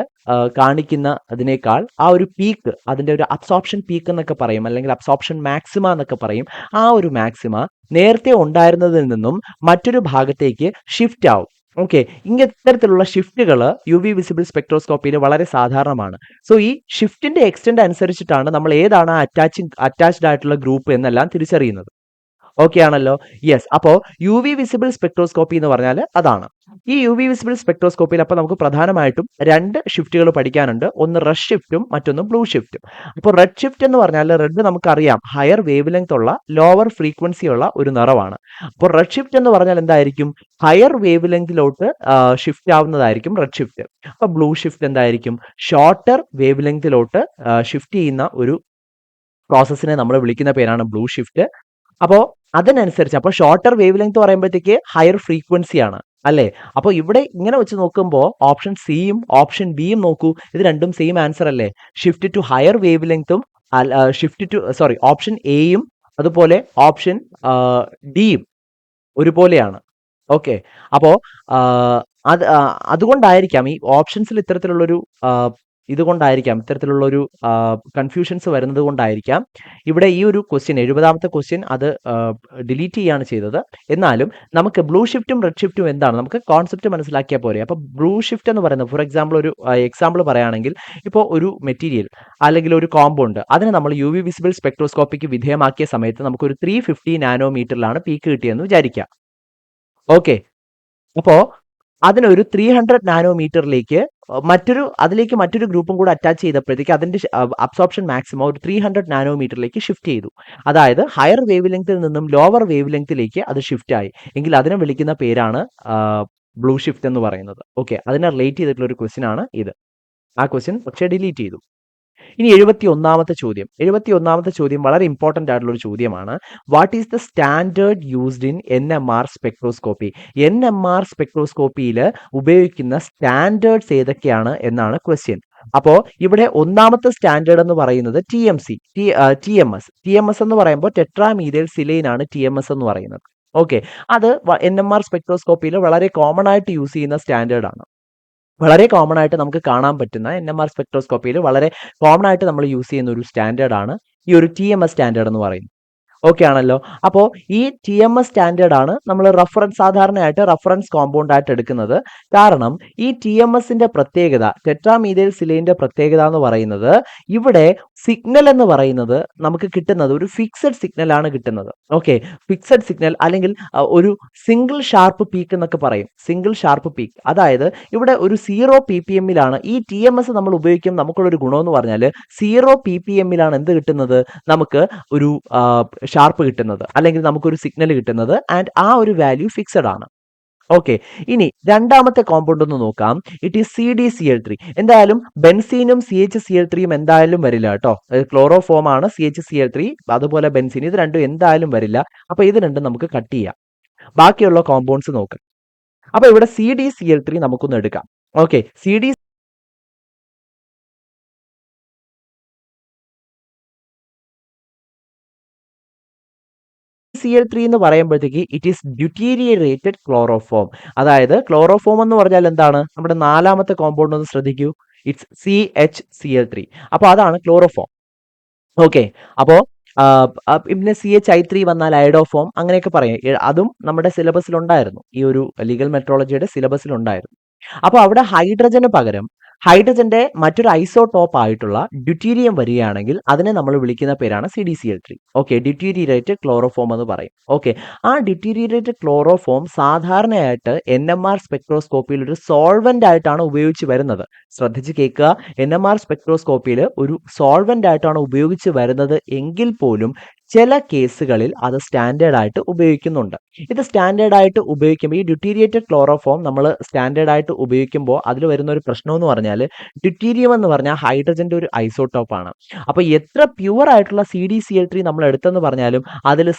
A: കാണിക്കുന്ന അതിനേക്കാൾ ആ ഒരു പീക്ക്, അതിന്റെ ഒരു അബ്സോർപ്ഷൻ പീക്ക് എന്നൊക്കെ പറയും, അല്ലെങ്കിൽ അബ്സോർപ്ഷൻ മാക്സിമ എന്നൊക്കെ പറയും. ആ ഒരു മാക്സിമ നേരത്തെ ഉണ്ടായിരുന്നതിൽ നിന്നും മറ്റൊരു ഭാഗത്തേക്ക് ഷിഫ്റ്റ് ആവും. ഓക്കെ, ഇത്തരത്തിലുള്ള ഷിഫ്റ്റുകൾ UV വിസിബിൾ സ്പെക്ട്രോസ്കോപ്പിയിൽ വളരെ സാധാരണമാണ്. സോ ഈ ഷിഫ്റ്റിന്റെ എക്സ്റ്റെന്റ് അനുസരിച്ചിട്ടാണ് നമ്മൾ ഏതാണ് അറ്റാച്ച്ഡ് ആയിട്ടുള്ള ഗ്രൂപ്പ് എന്നെല്ലാം തിരിച്ചറിയുന്നത്. ഓക്കെ ആണല്ലോ. യെസ്. അപ്പോൾ യു വി വിസിബിൾ സ്പെക്ട്രോസ്കോപ്പി എന്ന് പറഞ്ഞാൽ അതാണ്. ഈ യു വി വിസിബിൾ സ്പെക്ട്രോസ്കോപ്പിയിൽ അപ്പോൾ നമുക്ക് പ്രധാനമായിട്ടും രണ്ട് ഷിഫ്റ്റുകൾ പഠിക്കാനുണ്ട്. ഒന്ന് റെഡ് ഷിഫ്റ്റും മറ്റൊന്ന് ബ്ലൂ ഷിഫ്റ്റും. അപ്പോൾ റെഡ് ഷിഫ്റ്റ് എന്ന് പറഞ്ഞാൽ റെഡ് നമുക്കറിയാം ഹയർ വേവ് ലെങ്ത് ഉള്ള ലോവർ ഫ്രീക്വൻസി ഉള്ള ഒരു നിറമാണ്. അപ്പോൾ റെഡ് ഷിഫ്റ്റ് എന്ന് പറഞ്ഞാൽ എന്തായിരിക്കും? ഹയർ വേവ് ലെങ്തിലോട്ട് ഷിഫ്റ്റ് ആവുന്നതായിരിക്കും റെഡ് ഷിഫ്റ്റ്. അപ്പോൾ ബ്ലൂ ഷിഫ്റ്റ് എന്തായിരിക്കും? ഷോർട്ടർ വേവ് ലെങ്തിലോട്ട് ഷിഫ്റ്റ് ചെയ്യുന്ന ഒരു പ്രോസസ്സിനെ നമ്മൾ വിളിക്കുന്ന പേരാണ് ബ്ലൂ ഷിഫ്റ്റ്. അപ്പോൾ അതിനനുസരിച്ച് അപ്പോൾ ഷോർട്ടർ വേവ് ലെങ്ത് പറയുമ്പോഴത്തേക്ക് ഹയർ ഫ്രീക്വൻസി ആണ് അല്ലേ? അപ്പോൾ ഇവിടെ ഇങ്ങനെ വെച്ച് നോക്കുമ്പോൾ ഓപ്ഷൻ സിയും ഓപ്ഷൻ ബിയും നോക്കൂ, ഇത് രണ്ടും സെയിം ആൻസർ അല്ലേ? ഷിഫ്റ്റ് ടു ഹയർ വേവ് ലെങ്ത്തും ഓപ്ഷൻ എയും അതുപോലെ ഓപ്ഷൻ ഡിയും ഒരുപോലെയാണ്. ഓക്കെ. അപ്പോൾ അതുകൊണ്ടായിരിക്കാം ഈ ഓപ്ഷൻസിൽ ഇത്തരത്തിലുള്ളൊരു ഇത്തരത്തിലുള്ളൊരു കൺഫ്യൂഷൻസ് വരുന്നത് കൊണ്ടായിരിക്കാം ഇവിടെ ഈ ഒരു ക്വസ്റ്റ്യൻ 70ാമത്തെ ക്വസ്റ്റ്യൻ അത് ഡിലീറ്റ് ചെയ്യാണ് ചെയ്തത്. എന്നാലും നമുക്ക് ബ്ലൂ ഷിഫ്റ്റും റെഡ് ഷിഫ്റ്റും എന്താണ് നമുക്ക് കോൺസെപ്റ്റ് മനസ്സിലാക്കിയാൽ പോരെ. അപ്പോൾ ബ്ലൂ ഷിഫ്റ്റ് എന്ന് പറയുന്നത് ഫോർ എക്സാമ്പിൾ ഒരു എക്സാമ്പിൾ പറയുകയാണെങ്കിൽ ഇപ്പോൾ ഒരു മെറ്റീരിയൽ അല്ലെങ്കിൽ ഒരു കോമ്പൗണ്ട് അതിനെ നമ്മൾ യു വി വിസിബിൾ സ്പെക്ട്രോസ്കോപ്പിക്ക് വിധേയമാക്കിയ സമയത്ത് നമുക്കൊരു 350 നാനോമീറ്ററിലാണ് പീക്ക് കിട്ടിയെന്ന് വിചാരിക്കുക. ഓക്കെ. അപ്പോൾ അതിനൊരു 300 നാനോമീറ്ററിലേക്ക് അതിലേക്ക് മറ്റൊരു ഗ്രൂപ്പും കൂടെ അറ്റാച്ച് ചെയ്തപ്പോഴത്തേക്ക് അതിന്റെ അബ്സോർപ്ഷൻ മാക്സിമം ഒരു 300 നാനോമീറ്ററിലേക്ക് ഷിഫ്റ്റ് ചെയ്തു. അതായത് ഹയർ വേവ് ലെങ്ത്തിൽ നിന്നും ലോവർ വേവ് ലെങ്ത്തിലേക്ക് അത് ഷിഫ്റ്റ് ആയി എങ്കിൽ അതിനെ വിളിക്കുന്ന പേരാണ് ബ്ലൂ ഷിഫ്റ്റ് എന്ന് പറയുന്നത്. ഓക്കെ, അതിനെ റിലേറ്റ് ചെയ്തിട്ടുള്ള ഒരു ക്വസ്റ്റ്യൻ ആണ് ഇത്. ആ ക്വസ്റ്റ്യൻ പക്ഷേ ഡിലീറ്റ് ചെയ്തു. ഇനി 71ാമത്തെ ചോദ്യം. 71ാമത്തെ ചോദ്യം വളരെ ഇമ്പോർട്ടന്റ് ആയിട്ടുള്ള ഒരു ചോദ്യമാണ്. What is the standard used in NMR spectroscopy? NMR സ്പെക്ട്രോസ്കോപ്പിയിൽ ഉപയോഗിക്കുന്ന സ്റ്റാൻഡേർഡ്സ് ഏതൊക്കെയാണ് എന്നാണ് ക്വസ്റ്റ്യൻ. അപ്പോൾ ഇവിടെ ഒന്നാമത്തെ സ്റ്റാൻഡേർഡ് എന്ന് പറയുന്നത് TMS എന്ന് പറയുമ്പോൾ ടെട്രാമീഥൈൽ സിലൈൻ ആണ് TMS എന്ന് പറയുന്നത്. ഓക്കെ, അത് NMR സ്പെക്ട്രോസ്കോപ്പിയിൽ വളരെ കോമൺ ആയിട്ട് യൂസ് ചെയ്യുന്ന സ്റ്റാൻഡേർഡ് ആണ്. വളരെ കോമൺ ആയിട്ട് നമുക്ക് കാണാൻ പറ്റുന്ന NMR സ്പെക്ട്രോസ്കോപ്പിയിൽ വളരെ കോമൺ ആയിട്ട് നമ്മൾ യൂസ് ചെയ്യുന്ന ഒരു സ്റ്റാൻഡേർഡ് ആണ് ഈ ഒരു TMS സ്റ്റാൻഡേർഡ് എന്ന് പറയുന്നത്. ഓക്കെ ആണല്ലോ. അപ്പോൾ ഈ TMS സ്റ്റാൻഡേർഡ് ആണ് നമ്മൾ സാധാരണയായിട്ട് റഫറൻസ് കോമ്പൗണ്ട് ആയിട്ട് എടുക്കുന്നത്. കാരണം ഈ TMSന്റെ പ്രത്യേകത, ടെട്രാമീഥൈൽ സിലൈന്റെ പ്രത്യേകത എന്ന് പറയുന്നത് ഇവിടെ സിഗ്നൽ എന്ന് പറയുന്നത് നമുക്ക് കിട്ടുന്നത് ഒരു ഫിക്സഡ് സിഗ്നൽ ആണ് കിട്ടുന്നത്. ഓക്കെ, ഫിക്സഡ് സിഗ്നൽ അല്ലെങ്കിൽ ഒരു സിംഗിൾ ഷാർപ്പ് പീക്ക് എന്നൊക്കെ പറയും. സിംഗിൾ ഷാർപ്പ് പീക്ക്, അതായത് ഇവിടെ ഒരു 0 ppm ഈ TMS നമ്മൾ ഉപയോഗിക്കും. നമുക്കുള്ളൊരു ഗുണമെന്ന് പറഞ്ഞാൽ 0 ppm എന്ത് കിട്ടുന്നത്? നമുക്ക് ഒരു ഷാർപ്പ് കിട്ടുന്നത് അല്ലെങ്കിൽ നമുക്കൊരു സിഗ്നൽ കിട്ടുന്നത്. ആൻഡ് ആ ഒരു വാല്യൂ ഫിക്സഡ് ആണ്. ഓക്കെ, ഇനി രണ്ടാമത്തെ കോമ്പൗണ്ട് ഒന്ന് നോക്കാം. It is CdCl3. എന്തായാലും ബെൻസീനും CHCl3യും എന്തായാലും വരില്ല കേട്ടോ. ക്ലോറോഫോം ആണ് CHCl3, അതുപോലെ ബെൻസീൻ, ഇത് രണ്ടും എന്തായാലും വരില്ല. അപ്പൊ ഇത് രണ്ടും നമുക്ക് കട്ട് ചെയ്യാം. ബാക്കിയുള്ള കോമ്പൗണ്ട്സ് നോക്കാം. അപ്പൊ ഇവിടെ CdCl3 നമുക്കൊന്ന് എടുക്കാം. ഓക്കെ, CL3 എന്ന് പറയുമ്പോഴത്തേക്ക് ഇറ്റ് ഈസ് ഡ്യൂറ്റീരിയേറ്റഡ് ക്ലോറോഫോം. അതായത് ക്ലോറോഫോം എന്ന് പറഞ്ഞാൽ എന്താണ്? നമ്മുടെ നാലാമത്തെ കോമ്പൗണ്ട് ഒന്ന് ശ്രദ്ധിക്കൂ. It's CHCl3. അപ്പോൾ അതാണ് ക്ലോറോഫോം. ഓക്കെ, അപ്പോൾ പിന്നെ CHI3 വന്നാൽ അയഡോഫോം അങ്ങനെയൊക്കെ പറയും. അതും നമ്മുടെ സിലബസിൽ ഉണ്ടായിരുന്നു. ഈ ഒരു ലീഗൽ മെട്രോളജിയുടെ സിലബസിൽ ഉണ്ടായിരുന്നു. അപ്പോൾ അവിടെ ഹൈഡ്രജന് പകരം ഹൈഡ്രജന്റെ മറ്റൊരു ഐസോടോപ്പ് ആയിട്ടുള്ള ഡ്യൂറ്റീരിയം വരികയാണെങ്കിൽ അതിനെ നമ്മൾ വിളിക്കുന്ന പേരാണ് CdCl3. ഓക്കെ, ഡ്യൂറ്റീരിയേറ്റഡ് ക്ലോറോഫോം എന്ന് പറയും. ഓക്കെ, ആ ഡ്യൂറ്റീരിയേറ്റഡ് ക്ലോറോഫോം സാധാരണയായിട്ട് NMR സ്പെക്ട്രോസ്കോപ്പിയിൽ ഒരു സോൾവെന്റ് ആയിട്ടാണ് ഉപയോഗിച്ച് വരുന്നത്. ശ്രദ്ധിച്ച് കേൾക്കുക, NMR സ്പെക്ട്രോസ്കോപ്പിയിൽ ഒരു സോൾവെന്റ് ആയിട്ടാണ് ഉപയോഗിച്ച് വരുന്നത് എങ്കിൽ പോലും ചില കേസുകളിൽ അത് സ്റ്റാൻഡേർഡ് ആയിട്ട് ഉപയോഗിക്കുന്നുണ്ട്. ഇത് സ്റ്റാൻഡേർഡ് ആയിട്ട് ഉപയോഗിക്കുമ്പോൾ ഈ ഡ്യൂറ്റീരിയേറ്റഡ് ക്ലോറോഫോം നമ്മൾ സ്റ്റാൻഡേർഡ് ആയിട്ട് ഉപയോഗിക്കുമ്പോൾ അതിൽ വരുന്ന ഒരു പ്രശ്നം എന്ന് പറഞ്ഞാൽ ഡ്യൂറ്റീരിയം എന്ന് പറഞ്ഞാൽ ഹൈഡ്രജന്റെ ഒരു ഐസോടോപ്പ് ആണ്. അപ്പോൾ എത്ര പ്യുവർ ആയിട്ടുള്ള CdCl3 നമ്മൾ എടുത്തെന്ന് പറഞ്ഞാലും അതിൽ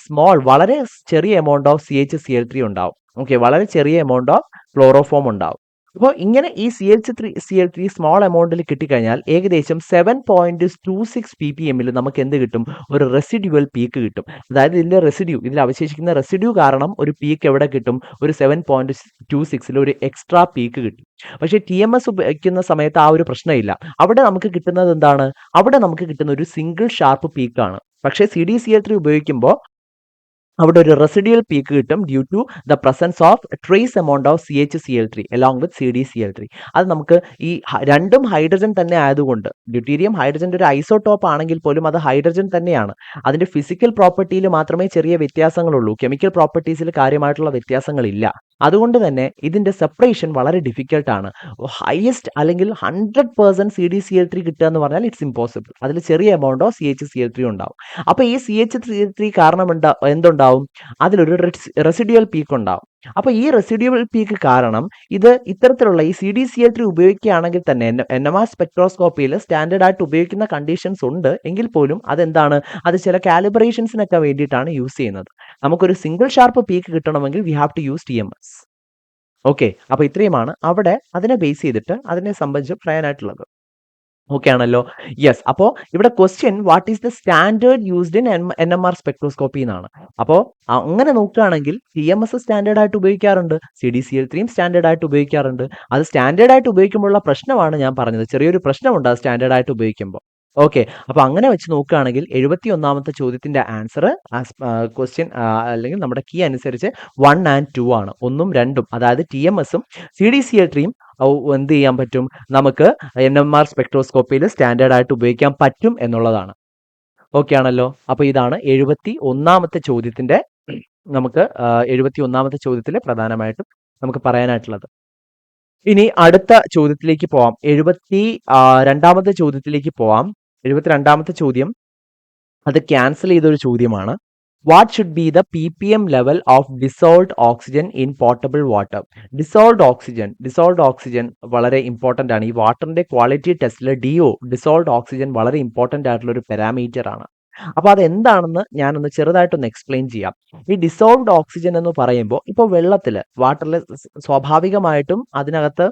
A: വളരെ ചെറിയ എമൗണ്ട് ഓഫ് CHCl3 ഉണ്ടാവും. ഓക്കെ, വളരെ ചെറിയ എമൗണ്ട് ഓഫ് ക്ലോറോഫോം ഉണ്ടാവും. അപ്പോൾ ഇങ്ങനെ ഈ CL3 സ്മോൾ എമൗണ്ടിൽ കിട്ടിക്കഴിഞ്ഞാൽ ഏകദേശം 7.26 ppm നമുക്ക് എന്ത് കിട്ടും? ഒരു റെസിഡ്യുവൽ പീക്ക് കിട്ടും. അതായത് ഇതിൽ അവശേഷിക്കുന്ന റെസിഡ്യൂ കാരണം ഒരു പീക്ക് എവിടെ കിട്ടും? ഒരു 7.26 ഒരു എക്സ്ട്രാ പീക്ക് കിട്ടും. പക്ഷേ TMS ഉപയോഗിക്കുന്ന സമയത്ത് ആ ഒരു പ്രശ്നമില്ല. അവിടെ നമുക്ക് കിട്ടുന്നത് എന്താണ്? അവിടെ നമുക്ക് കിട്ടുന്ന ഒരു സിംഗിൾ ഷാർപ്പ് പീക്കാണ്. പക്ഷേ CdCl3 ഉപയോഗിക്കുമ്പോൾ അവിടെ ഒരു റെസിഡ്യൂവൽ പീക്ക് കിട്ടും due to the presence of trace amount of CH Cl3 along with CdCl3. അത് നമുക്ക് ഈ രണ്ടും ഹൈഡ്രജൻ തന്നെ ആയതുകൊണ്ട്, ഡ്യൂട്ടീരിയം ഹൈഡ്രജന്റെ ഒരു ഐസോടോപ്പ് ആണെങ്കിൽ പോലും അത് ഹൈഡ്രജൻ തന്നെയാണ്. അതിന്റെ ഫിസിക്കൽ പ്രോപ്പർട്ടിയിൽ മാത്രമേ ചെറിയ വ്യത്യാസങ്ങളുള്ളൂ, കെമിക്കൽ പ്രോപ്പർട്ടീസിൽ കാര്യമായിട്ടുള്ള വ്യത്യാസങ്ങളില്ല. അതുകൊണ്ട് തന്നെ ഇതിന്റെ സെപ്പറേഷൻ വളരെ ഡിഫിക്കൽട്ട് ആണ്. ഹയസ്റ്റ് അല്ലെങ്കിൽ 100% CdCl3 കിട്ടുക എന്ന് പറഞ്ഞാൽ ഇറ്റ്സ് ഇമ്പോസിബിൾ. അതിൽ ചെറിയ എമൗണ്ട് ഓഫ് CH Cl3 ഉണ്ടാവും. അപ്പൊ ഈ CH3 കാരണം എന്തുണ്ടാവും? അതിലൊരു റെസിഡ്യൂവൽ പീക്ക് ഉണ്ടാവും. അപ്പൊ ഈ റെസിഡ്യൂവൽ പീക്ക് കാരണം ഇത് ഇത്തരത്തിലുള്ള ഈ CdCl3 ഉപയോഗിക്കുകയാണെങ്കിൽ തന്നെ NMR സ്പെക്ട്രോസ്കോപ്പിയിൽ സ്റ്റാൻഡേർഡ് ആയിട്ട് ഉപയോഗിക്കുന്ന കണ്ടീഷൻസ് ഉണ്ട് എങ്കിൽ പോലും അതെന്താണ്, അത് ചില കാലിബ്രേഷൻസിനൊക്കെ വേണ്ടിയിട്ടാണ് യൂസ് ചെയ്യുന്നത്. നമുക്കൊരു സിംഗിൾ ഷാർപ്പ് പീക്ക് കിട്ടണമെങ്കിൽ we have to use TMS. Okay, അപ്പൊ ഇത്രയുമാണ് അവിടെ അതിനെ ബേസ് ചെയ്തിട്ട് അതിനെ സംബന്ധിച്ച് പറയാനായിട്ടുള്ളത്. ഓക്കെ ആണല്ലോ? യെസ്. അപ്പോൾ ഇവിടെ question what is the standard used in NMR spectroscopy എന്നാണ്. അപ്പോൾ അങ്ങനെ നോക്കുകയാണെങ്കിൽ TMS സ്റ്റാൻഡേർഡ് ആയിട്ട് ഉപയോഗിക്കാറുണ്ട്, CdCl3 സ്റ്റാൻഡേർഡ് ആയിട്ട് ഉപയോഗിക്കാറുണ്ട്. അത് സ്റ്റാൻഡേർഡ് ആയിട്ട് ഉപയോഗിക്കുമ്പോഴുള്ള പ്രശ്നമാണ് ഞാൻ പറഞ്ഞത്. ചെറിയൊരു പ്രശ്നമുണ്ട് അത് സ്റ്റാൻഡേർഡ് ആയിട്ട് ഉപയോഗിക്കുമ്പോൾ. ഓക്കെ, അപ്പൊ അങ്ങനെ വെച്ച് നോക്കുകയാണെങ്കിൽ 71ാമത്തെ ചോദ്യത്തിന്റെ ആൻസർ ക്വസ്റ്റ്യൻ അല്ലെങ്കിൽ നമ്മുടെ കീ അനുസരിച്ച് 1 and 2 ആണ്. 1ഉം 2ഉം, അതായത് TMSഉം CdCl3യും എന്ത് ചെയ്യാൻ പറ്റും, നമുക്ക് NMR സ്പെക്ട്രോസ്കോപ്പിയിൽ സ്റ്റാൻഡേർഡ് ആയിട്ട് ഉപയോഗിക്കാൻ പറ്റും എന്നുള്ളതാണ്. ഓക്കെ ആണല്ലോ? അപ്പൊ ഇതാണ് 71ാമത്തെ ചോദ്യത്തിന്റെ നമുക്ക് 71ാമത്തെ ചോദ്യത്തിൽ പ്രധാനമായിട്ടും നമുക്ക് പറയാനായിട്ടുള്ളത്. ഇനി അടുത്ത ചോദ്യത്തിലേക്ക് പോവാം. 72ാമത്തെ ചോദ്യത്തിലേക്ക് പോവാം. 72ാമത്തെ ചോദ്യം അത് ക്യാൻസൽ ചെയ്തൊരു ചോദ്യമാണ്. What should be the PPM level of dissolved oxygen in portable water? Dissolved oxygen വളരെ ഇമ്പോർട്ടൻ്റ് ആണ്. ഈ വാട്ടറിന്റെ ക്വാളിറ്റി ടെസ്റ്റിൽ ഡിസോൾവ്ഡ് ഓക്സിജൻ വളരെ ഇമ്പോർട്ടൻ്റ് ആയിട്ടുള്ള ഒരു പാരാമീറ്റർ ആണ്. അപ്പൊ അതെന്താണെന്ന് ഞാനൊന്ന് ചെറുതായിട്ടൊന്ന് എക്സ്പ്ലെയിൻ ചെയ്യാം. ഈ ഡിസോൾവ്ഡ് ഓക്സിജൻ എന്ന് പറയുമ്പോൾ ഇപ്പോൾ വാട്ടറിൽ സ്വാഭാവികമായിട്ടും അതിനകത്ത്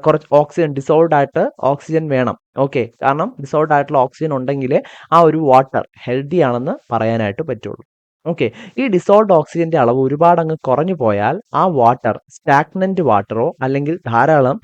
A: കുറച്ച് ഡിസോൾവ്ഡ് ആയിട്ട് ഓക്സിജൻ വേണം. ഓക്കെ, കാരണം ഡിസോൾവ്ഡ് ആയിട്ടുള്ള ഓക്സിജൻ ഉണ്ടെങ്കിൽ ആ ഒരു വാട്ടർ ഹെൽത്തി ആണെന്ന് പറയാനായിട്ട് പറ്റുള്ളൂ. ഓക്കെ, ഈ ഡിസോൾവ്ഡ് ഓക്സിജന്റെ അളവ് ഒരുപാട് അങ്ങ് കുറഞ്ഞു പോയാൽ ആ വാട്ടർ സ്റ്റാഗ്നന്റ് വാട്ടറോ അല്ലെങ്കിൽ ധാരാളം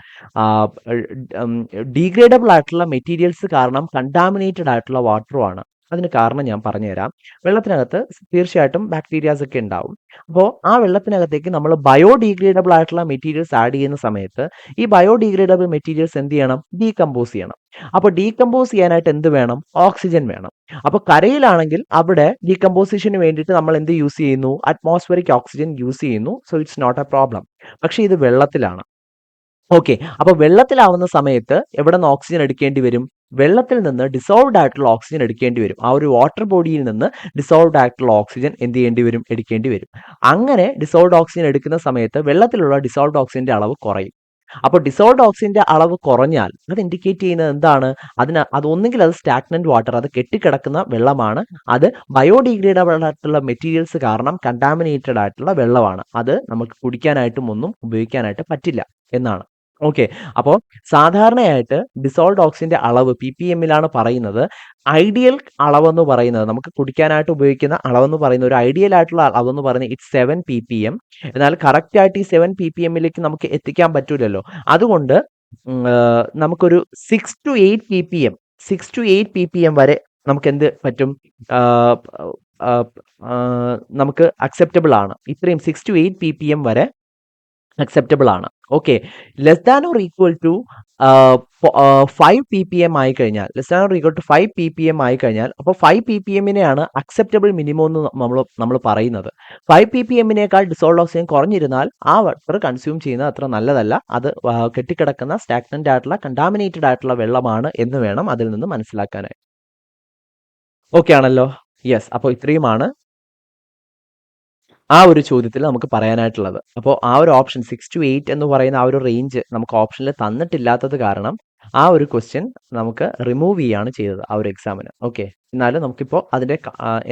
A: ഡീഗ്രേഡബിൾ ആയിട്ടുള്ള മെറ്റീരിയൽസ് കാരണം കണ്ടാമിനേറ്റഡ് ആയിട്ടുള്ള വാട്ടറോ ആണ്. അതിന് കാരണം ഞാൻ പറഞ്ഞുതരാം. വെള്ളത്തിനകത്ത് തീർച്ചയായിട്ടും ബാക്ടീരിയാസ് ഒക്കെ ഉണ്ടാവും. അപ്പോൾ ആ വെള്ളത്തിനകത്തേക്ക് നമ്മൾ ബയോഡീഗ്രേഡബിൾ ആയിട്ടുള്ള മെറ്റീരിയൽസ് ആഡ് ചെയ്യുന്ന സമയത്ത് ഈ ബയോഡീഗ്രേഡബിൾ മെറ്റീരിയൽസ് എന്ത് ചെയ്യണം? ഡീകമ്പോസ് ചെയ്യണം. അപ്പോൾ ഡീകമ്പോസ് ചെയ്യാനായിട്ട് എന്ത് വേണം? ഓക്സിജൻ വേണം. അപ്പോൾ കരയിലാണെങ്കിൽ അവിടെ ഡീകമ്പോസിഷന് വേണ്ടിയിട്ട് നമ്മൾ എന്ത് യൂസ് ചെയ്യുന്നു? അറ്റ്മോസ്ഫിയറിക് ഓക്സിജൻ യൂസ് ചെയ്യുന്നു. So it's not a problem. പക്ഷേ ഇത് വെള്ളത്തിലാണ്. ഓക്കെ, അപ്പൊ വെള്ളത്തിലാവുന്ന സമയത്ത് എവിടെ നിന്ന് ഓക്സിജൻ എടുക്കേണ്ടി വരും? വെള്ളത്തിൽ നിന്ന് ഡിസോൾവ്ഡ് ആയിട്ടുള്ള ഓക്സിജൻ എടുക്കേണ്ടി വരും. ആ ഒരു വാട്ടർ ബോഡിയിൽ നിന്ന് ഡിസോൾവ്ഡ് ആയിട്ടുള്ള ഓക്സിജൻ എന്ത് ചെയ്യേണ്ടി വരും? എടുക്കേണ്ടി വരും. അങ്ങനെ ഡിസോൾവ്ഡ് ഓക്സിജൻ എടുക്കുന്ന സമയത്ത് വെള്ളത്തിലുള്ള ഡിസോൾവ്ഡ് ഓക്സിജന്റെ അളവ് കുറയും. അപ്പോൾ ഡിസോൾവ്ഡ് ഓക്സിജന്റെ അളവ് കുറഞ്ഞാൽ അത് ഇൻഡിക്കേറ്റ് ചെയ്യുന്നത് എന്താണ്? അതൊന്നുകിൽ അത് സ്റ്റാഗ്നന്റ് വാട്ടർ, അത് കെട്ടിക്കിടക്കുന്ന വെള്ളമാണ്. അത് ബയോഡീഗ്രേഡബിൾ ആയിട്ടുള്ള മെറ്റീരിയൽസ് കാരണം കണ്ടാമിനേറ്റഡ് ആയിട്ടുള്ള വെള്ളമാണ്. അത് നമുക്ക് കുടിക്കാനായിട്ടും ഒന്നും ഉപയോഗിക്കാനായിട്ട് പറ്റില്ല എന്നാണ്. ഓക്കെ, അപ്പോൾ സാധാരണയായിട്ട് ഡിസോൾവ്ഡ് ഓക്സിജന്റെ അളവ് PPMലാണ് പറയുന്നത്. ഐഡിയൽ അളവെന്ന് പറയുന്നത്, നമുക്ക് കുടിക്കാനായിട്ട് ഉപയോഗിക്കുന്ന അളവെന്ന് പറയുന്ന ഒരു ഐഡിയൽ ആയിട്ടുള്ള അളവെന്ന് പറയുന്നത് ഇറ്റ്സ് 7 ppm. എന്നാൽ കറക്റ്റ് ആയിട്ട് ഈ 7 ppmലേക്ക് നമുക്ക് എത്തിക്കാൻ പറ്റൂലല്ലോ. അതുകൊണ്ട് നമുക്കൊരു 6 to 8 ppm വരെ നമുക്ക് എന്ത് പറ്റും? നമുക്ക് അക്സെപ്റ്റബിൾ ആണ്. ഇത്രയും 6 to 8 ppm വരെ അക്സെപ്റ്റബിൾ ആണ്. Okay, less than or equal to 5 ppm ആയി കഴിഞ്ഞാൽ, അപ്പോൾ 5 ppmനെയാണ് അക്സെപ്റ്റബിൾ മിനിമം എന്ന് നമ്മൾ പറയുന്നത്. 5 ppmനേക്കാൾ ഡിസോൾവ്ഡ് ഓക്സിജൻ കുറഞ്ഞിരുന്നാൽ ആ വാട്ടർ കൺസ്യൂം ചെയ്യുന്നത് അത്ര നല്ലതല്ല. അത് കെട്ടിക്കിടക്കുന്ന സ്റ്റാഗ്നന്റ് ആയിട്ടുള്ള കണ്ടാമിനേറ്റഡ് ആയിട്ടുള്ള വെള്ളമാണ് എന്ന് വേണം അതിൽ നിന്ന് മനസ്സിലാക്കാനായി. ഓക്കെ ആണല്ലോ? യെസ്. അപ്പോൾ ഇത്രയുമാണ് ആ ഒരു ചോദ്യത്തിൽ നമുക്ക് പറയാനായിട്ടുള്ളത്. അപ്പോൾ ആ ഒരു ഓപ്ഷൻ 6 to 8 എന്ന് പറയുന്ന ആ ഒരു റേഞ്ച് നമുക്ക് ഓപ്ഷനിൽ തന്നിട്ടില്ലാത്തത് കാരണം ആ ഒരു ക്വസ്റ്റ്യൻ നമുക്ക് റിമൂവ് ചെയ്യാണ് ചെയ്തത് ആ ഒരു എക്സാമിന്. ഓക്കെ, എന്നാലും നമുക്കിപ്പോൾ അതിൻ്റെ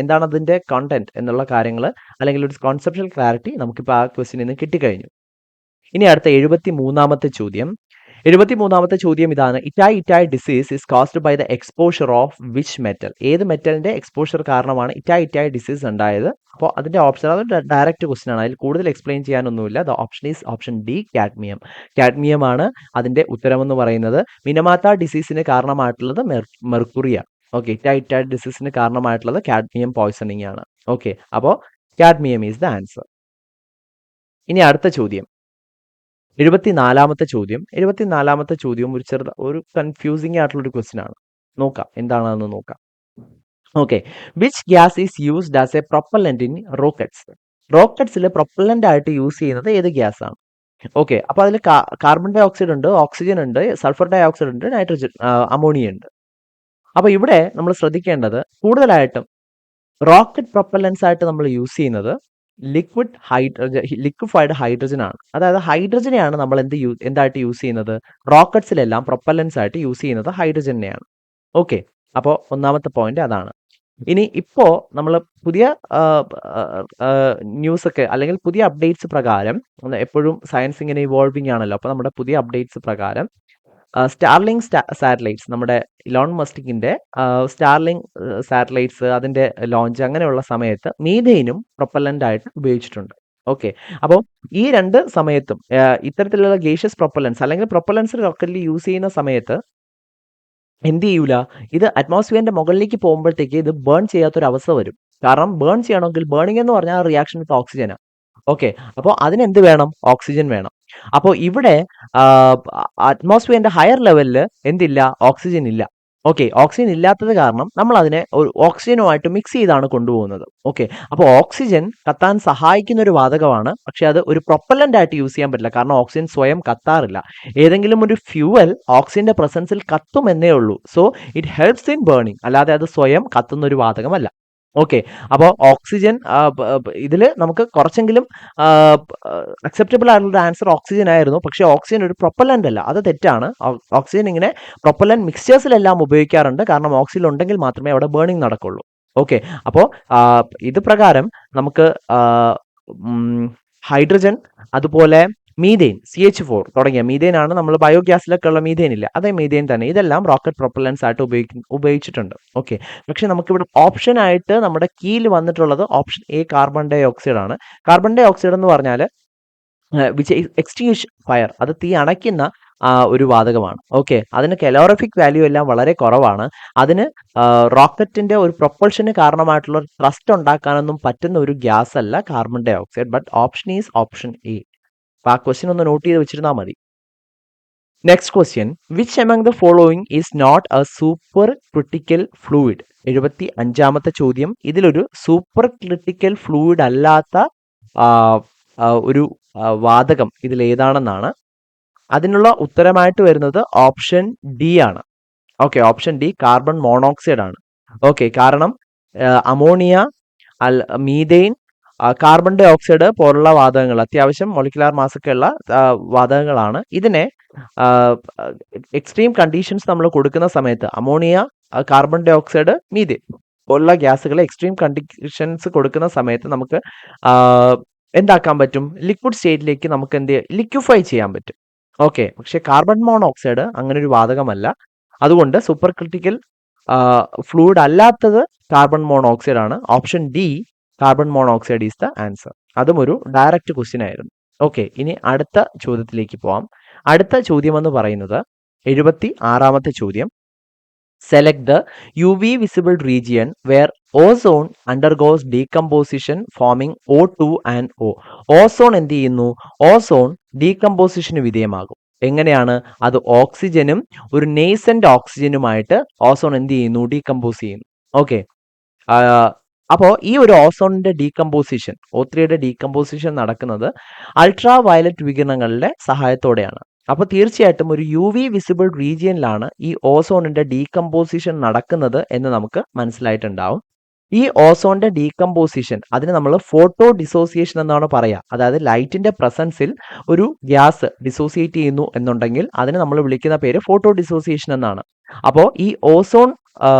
A: എന്താണ് അതിൻ്റെ കണ്ടന്റ് എന്നുള്ള കാര്യങ്ങൾ അല്ലെങ്കിൽ ഒരു കോൺസെപ്ഷ്യൽ ക്ലാരിറ്റി നമുക്കിപ്പോൾ ആ ക്വസ്റ്റ്യനിൽ നിന്ന് കിട്ടിക്കഴിഞ്ഞു. ഇനി അടുത്ത 73ാമത്തെ ചോദ്യം. 73ാമത്തെ ചോദ്യം ഇതാണ്. Itai disease is caused by the exposure of which metal? ഏത് മെറ്റലിന്റെ എക്സ്പോഷർ കാരണമാണ് ഇറ്റായി ഡിസീസ് ഉണ്ടായത്? അപ്പോൾ അതിന്റെ ഓപ്ഷൻ, അത് ഡയറക്റ്റ് ക്വസ്റ്റ്യൻ ആണ്, അതിൽ കൂടുതൽ എക്സ്പ്ലെയിൻ ചെയ്യാനൊന്നുമില്ല. The option is option D, cadmium. Cadmium ആണ് അതിന്റെ ഉത്തരമെന്ന് പറയുന്നത്. മിനമാത്ത ഡിസീസിന് കാരണമായിട്ടുള്ളത് മെർക്കുറിയാണ്. ഓക്കെ, ഇറ്റായി ഡിസീസിന് കാരണമായിട്ടുള്ളത് കാഡ്മിയം പോയ്സണിങ് ആണ്. ഓക്കെ, അപ്പോൾ കാഡ്മിയം ഈസ് ദ ആൻസർ. ഇനി അടുത്ത ചോദ്യം, 74ാമത്തെ ചോദ്യം ഒരു കൺഫ്യൂസിംഗ് ആയിട്ടുള്ള ഒരു ക്വസ്റ്റ്യൻ ആണ്. നോക്കാം എന്താണെന്ന് നോക്കാം. Okay, which gas is used as a propellant in rockets? റോക്കറ്റ്സിൽ പ്രൊപ്പല്ലന്റ് ആയിട്ട് യൂസ് ചെയ്യുന്നത് ഏത് ഗ്യാസ് ആണ്? ഓക്കെ, അപ്പൊ അതിൽ കാർബൺ ഡൈ ഓക്സൈഡ് ഉണ്ട്, ഓക്സിജൻ ഉണ്ട്, സൾഫർ ഡൈ ഓക്സൈഡ് ഉണ്ട്, നൈട്രജൻ അമോണിയ ഉണ്ട്. അപ്പൊ ഇവിടെ നമ്മൾ ശ്രദ്ധിക്കേണ്ടത് കൂടുതലായിട്ടും റോക്കറ്റ് പ്രൊപ്പല്ലൻസ് ആയിട്ട് നമ്മൾ യൂസ് ചെയ്യുന്നത് ലിക്വിഫൈഡ് ഹൈഡ്രജൻ ആണ്. അതായത് ഹൈഡ്രജനെയാണ് നമ്മൾ എന്തായിട്ട് യൂസ് ചെയ്യുന്നത്? റോക്കറ്റ്സിലെല്ലാം പ്രൊപ്പല്ലൻസ് ആയിട്ട് യൂസ് ചെയ്യുന്നത് ഹൈഡ്രജനെയാണ്. ഓക്കെ, അപ്പോൾ ഒന്നാമത്തെ പോയിന്റ് അതാണ്. ഇനി ഇപ്പോ നമ്മൾ പുതിയ ന്യൂസ് ഒക്കെ അല്ലെങ്കിൽ പുതിയ അപ്ഡേറ്റ്സ് പ്രകാരം, എപ്പോഴും സയൻസ് ഇങ്ങനെ ഇവോൾവിംഗ് ആണല്ലോ, അപ്പൊ നമ്മുടെ പുതിയ അപ്ഡേറ്റ്സ് പ്രകാരം സ്റ്റാർലിങ്ക് സാറ്റലൈറ്റ്സ്, നമ്മുടെ ഇലോൺ മസ്കിന്റെ സ്റ്റാർലിങ്ക് സാറ്റലൈറ്റ്സ് അതിന്റെ ലോഞ്ച് അങ്ങനെയുള്ള സമയത്ത് മീഥെയിനും പ്രൊപ്പല്ലന്റ് ആയിട്ട് ഉപയോഗിച്ചിട്ടുണ്ട്. ഓക്കെ, അപ്പോൾ ഈ രണ്ട് സമയത്തും ഇത്തരത്തിലുള്ള ഗേഷ്യസ് പ്രൊപ്പല്ലൻസ് അല്ലെങ്കിൽ പ്രൊപ്പല്ലൻസ് റോക്കറ്റിൽ യൂസ് ചെയ്യുന്ന സമയത്ത് എന്ത് ചെയ്യൂല, ഇത് അറ്റ്മോസ്ഫിയറിന്റെ മുകളിലേക്ക് പോകുമ്പോഴത്തേക്ക് ഇത് ബേൺ ചെയ്യാത്തൊരു അവസ്ഥ വരും. കാരണം ബേൺ ചെയ്യണമെങ്കിൽ, ബേണിംഗ് എന്ന് പറഞ്ഞാൽ റിയാക്ഷൻ വിത്ത് ഓക്സിജനാണ്. ഓക്കെ, അപ്പോൾ അതിനെന്ത് വേണം? ഓക്സിജൻ വേണം. അപ്പോൾ ഇവിടെ അറ്റ്മോസ്ഫിയറിന്റെ ഹയർ ലെവലിൽ എന്തില്ല? ഓക്സിജൻ ഇല്ല. ഓക്കെ, ഓക്സിജൻ ഇല്ലാത്തത് കാരണം നമ്മൾ അതിനെ ഓക്സിജനുമായിട്ട് മിക്സ് ചെയ്താണ് കൊണ്ടുപോകുന്നത്. ഓക്കെ, അപ്പോൾ ഓക്സിജൻ കത്താൻ സഹായിക്കുന്ന ഒരു വാതകമാണ്, പക്ഷെ അത് ഒരു പ്രൊപ്പല്ലന്റ് ആയിട്ട് യൂസ് ചെയ്യാൻ പറ്റില്ല. കാരണം ഓക്സിജൻ സ്വയം കത്താറില്ല. ഏതെങ്കിലും ഒരു ഫ്യൂവൽ ഓക്സിജന്റെ പ്രസൻസിൽ കത്തുമെന്നേ ഉള്ളൂ. So it helps in burning, അല്ലാതെ അത് സ്വയം കത്തുന്ന ഒരു വാതകമല്ല. ഓക്കെ, അപ്പോൾ ഓക്സിജൻ ഇതിൽ നമുക്ക് കുറച്ചെങ്കിലും അക്സെപ്റ്റബിൾ ആയിട്ടുള്ള ആൻസർ ഓക്സിജൻ ആയിരുന്നു. പക്ഷെ ഓക്സിജൻ ഒരു പ്രൊപ്പല്ലന്റ് അല്ല, അത് തെറ്റാണ്. ഓക്സിജൻ ഇങ്ങനെ പ്രൊപ്പല്ലന്റ് മിക്സ്ചേഴ്സിലെല്ലാം ഉപയോഗിക്കാറുണ്ട്. കാരണം ഓക്സിജൻ ഉണ്ടെങ്കിൽ മാത്രമേ അവിടെ ബേണിംഗ് നടക്കുള്ളൂ. ഓക്കെ, അപ്പോൾ ഇത് പ്രകാരം നമുക്ക് ഹൈഡ്രജൻ, അതുപോലെ മീഥെയിൻ, CH4 തുടങ്ങിയ മീഥെയിൻ ആണ് നമ്മൾ ബയോഗ്യാസിലൊക്കെ ഉള്ള മീഥെയിൻ ഇല്ല, അതേ മീഥെയിൻ തന്നെ, ഇതെല്ലാം റോക്കറ്റ് പ്രൊപ്പല്ലൻസ് ആയിട്ട് ഉപയോഗിച്ചിട്ടുണ്ട്. ഓക്കെ, പക്ഷെ നമുക്കിവിടെ ഓപ്ഷൻ ആയിട്ട് നമ്മുടെ കീയിൽ വന്നിട്ടുള്ളത് option A, carbon dioxide ആണ്. കാർബൺ ഡൈ ഓക്സൈഡ് എന്ന് പറഞ്ഞാൽ വിച്ച് എക്സ്റ്റിങ്വിഷ് ഫയർ, അത് തീ അണയ്ക്കുന്ന ഒരു വാതകമാണ്. ഓക്കെ, അതിന് കലോറിഫിക് വാല്യൂ എല്ലാം വളരെ കുറവാണ്. അതിന് റോക്കറ്റിന്റെ ഒരു പ്രൊപ്പൾഷന് കാരണമായിട്ടുള്ള ത്രസ്റ്റ് ഉണ്ടാക്കാനൊന്നും പറ്റുന്ന ഒരു ഗ്യാസ് അല്ല carbon dioxide. But option is option A. ആ ക്വസ്റ്റ്യൻ ഒന്ന് നോട്ട് ചെയ്ത് വെച്ചിരുന്നാൽ മതി. Next question, which among the following is not a supercritical fluid? 75ാമത്തെ ചോദ്യം, ഇതിലൊരു സൂപ്പർ ക്രിട്ടിക്കൽ ഫ്ലൂയിഡ് അല്ലാത്ത ഒരു വാതകം ഇതിൽ ഏതാണെന്നാണ്. അതിനുള്ള ഉത്തരമായിട്ട് വരുന്നത് ഓപ്ഷൻ ഡി ആണ്. Okay, option D, carbon monoxide ആണ്. ഓക്കെ, കാരണം ammonia, methane, carbon dioxide പോലുള്ള വാതകങ്ങൾ അത്യാവശ്യം മൊളിക്കുലാർ മാസൊക്കെ ഉള്ള വാതകങ്ങളാണ്. ഇതിനെ എക്സ്ട്രീം കണ്ടീഷൻസ് നമ്മൾ കൊടുക്കുന്ന സമയത്ത് ammonia, carbon dioxide, methane പോലുള്ള ഗ്യാസുകൾ എക്സ്ട്രീം കണ്ടീഷൻസ് കൊടുക്കുന്ന സമയത്ത് നമുക്ക് എന്താക്കാൻ പറ്റും? ലിക്വിഡ് സ്റ്റേറ്റിലേക്ക് നമുക്ക് ലിക്വിഫൈ ചെയ്യാൻ പറ്റും. ഓക്കെ, പക്ഷെ കാർബൺ മോണോക്സൈഡ് അങ്ങനെ ഒരു വാതകമല്ല. അതുകൊണ്ട് സൂപ്പർ ക്രിട്ടിക്കൽ ഫ്ലൂയിഡ് അല്ലാത്തത് കാർബൺ മോണോക്സൈഡ് ആണ്. Option D, carbon monoxide is the answer. അതും ഒരു ഡയറക്റ്റ് ക്വസ്റ്റ്യൻ ആയിരുന്നു. ഓക്കെ, ഇനി അടുത്ത ചോദ്യത്തിലേക്ക് പോവാം. അടുത്ത ചോദ്യം എന്ന് പറയുന്നത് 76ാമത്തെ ചോദ്യം, select the UV visible region where ozone undergoes decomposition forming O2 and O. Ozone എന്ത് ചെയ്യുന്നു? ഓസോൺ ഡീകമ്പോസിഷന് വിധേയമാകും. എങ്ങനെയാണ്? അത് ഓക്സിജനും ഒരു നേസന്റ് ഓക്സിജനുമായിട്ട് ഓസോൺ എന്ത് ചെയ്യുന്നു? ഡീകമ്പോസ് ചെയ്യുന്നു. ഓക്കെ, അപ്പോൾ ഈ ഒരു ഓസോണിന്റെ ഡീകമ്പോസിഷൻ, O3യുടെ ഡീകമ്പോസിഷൻ നടക്കുന്നത് അൾട്രാ വയലറ്റ് വികിരണങ്ങളുടെ സഹായത്തോടെയാണ്. അപ്പോൾ തീർച്ചയായിട്ടും ഒരു UV വിസിബിൾ റീജിയനിലാണ് ഈ ഓസോണിന്റെ ഡീകമ്പോസിഷൻ നടക്കുന്നത് എന്ന് നമുക്ക് മനസ്സിലായിട്ടുണ്ടാവും. ഈ ഓസോണിന്റെ ഡീകമ്പോസിഷൻ, അതിന് നമ്മൾ ഫോട്ടോ ഡിസോസിയേഷൻ എന്നാണ് പറയുക. അതായത് ലൈറ്റിന്റെ പ്രസൻസിൽ ഒരു ഗ്യാസ് ഡിസോസിയേറ്റ് ചെയ്യുന്നു എന്നുണ്ടെങ്കിൽ അതിന് നമ്മൾ വിളിക്കുന്ന പേര് ഫോട്ടോ ഡിസോസിയേഷൻ എന്നാണ്. അപ്പോൾ ഈ ഓസോൺ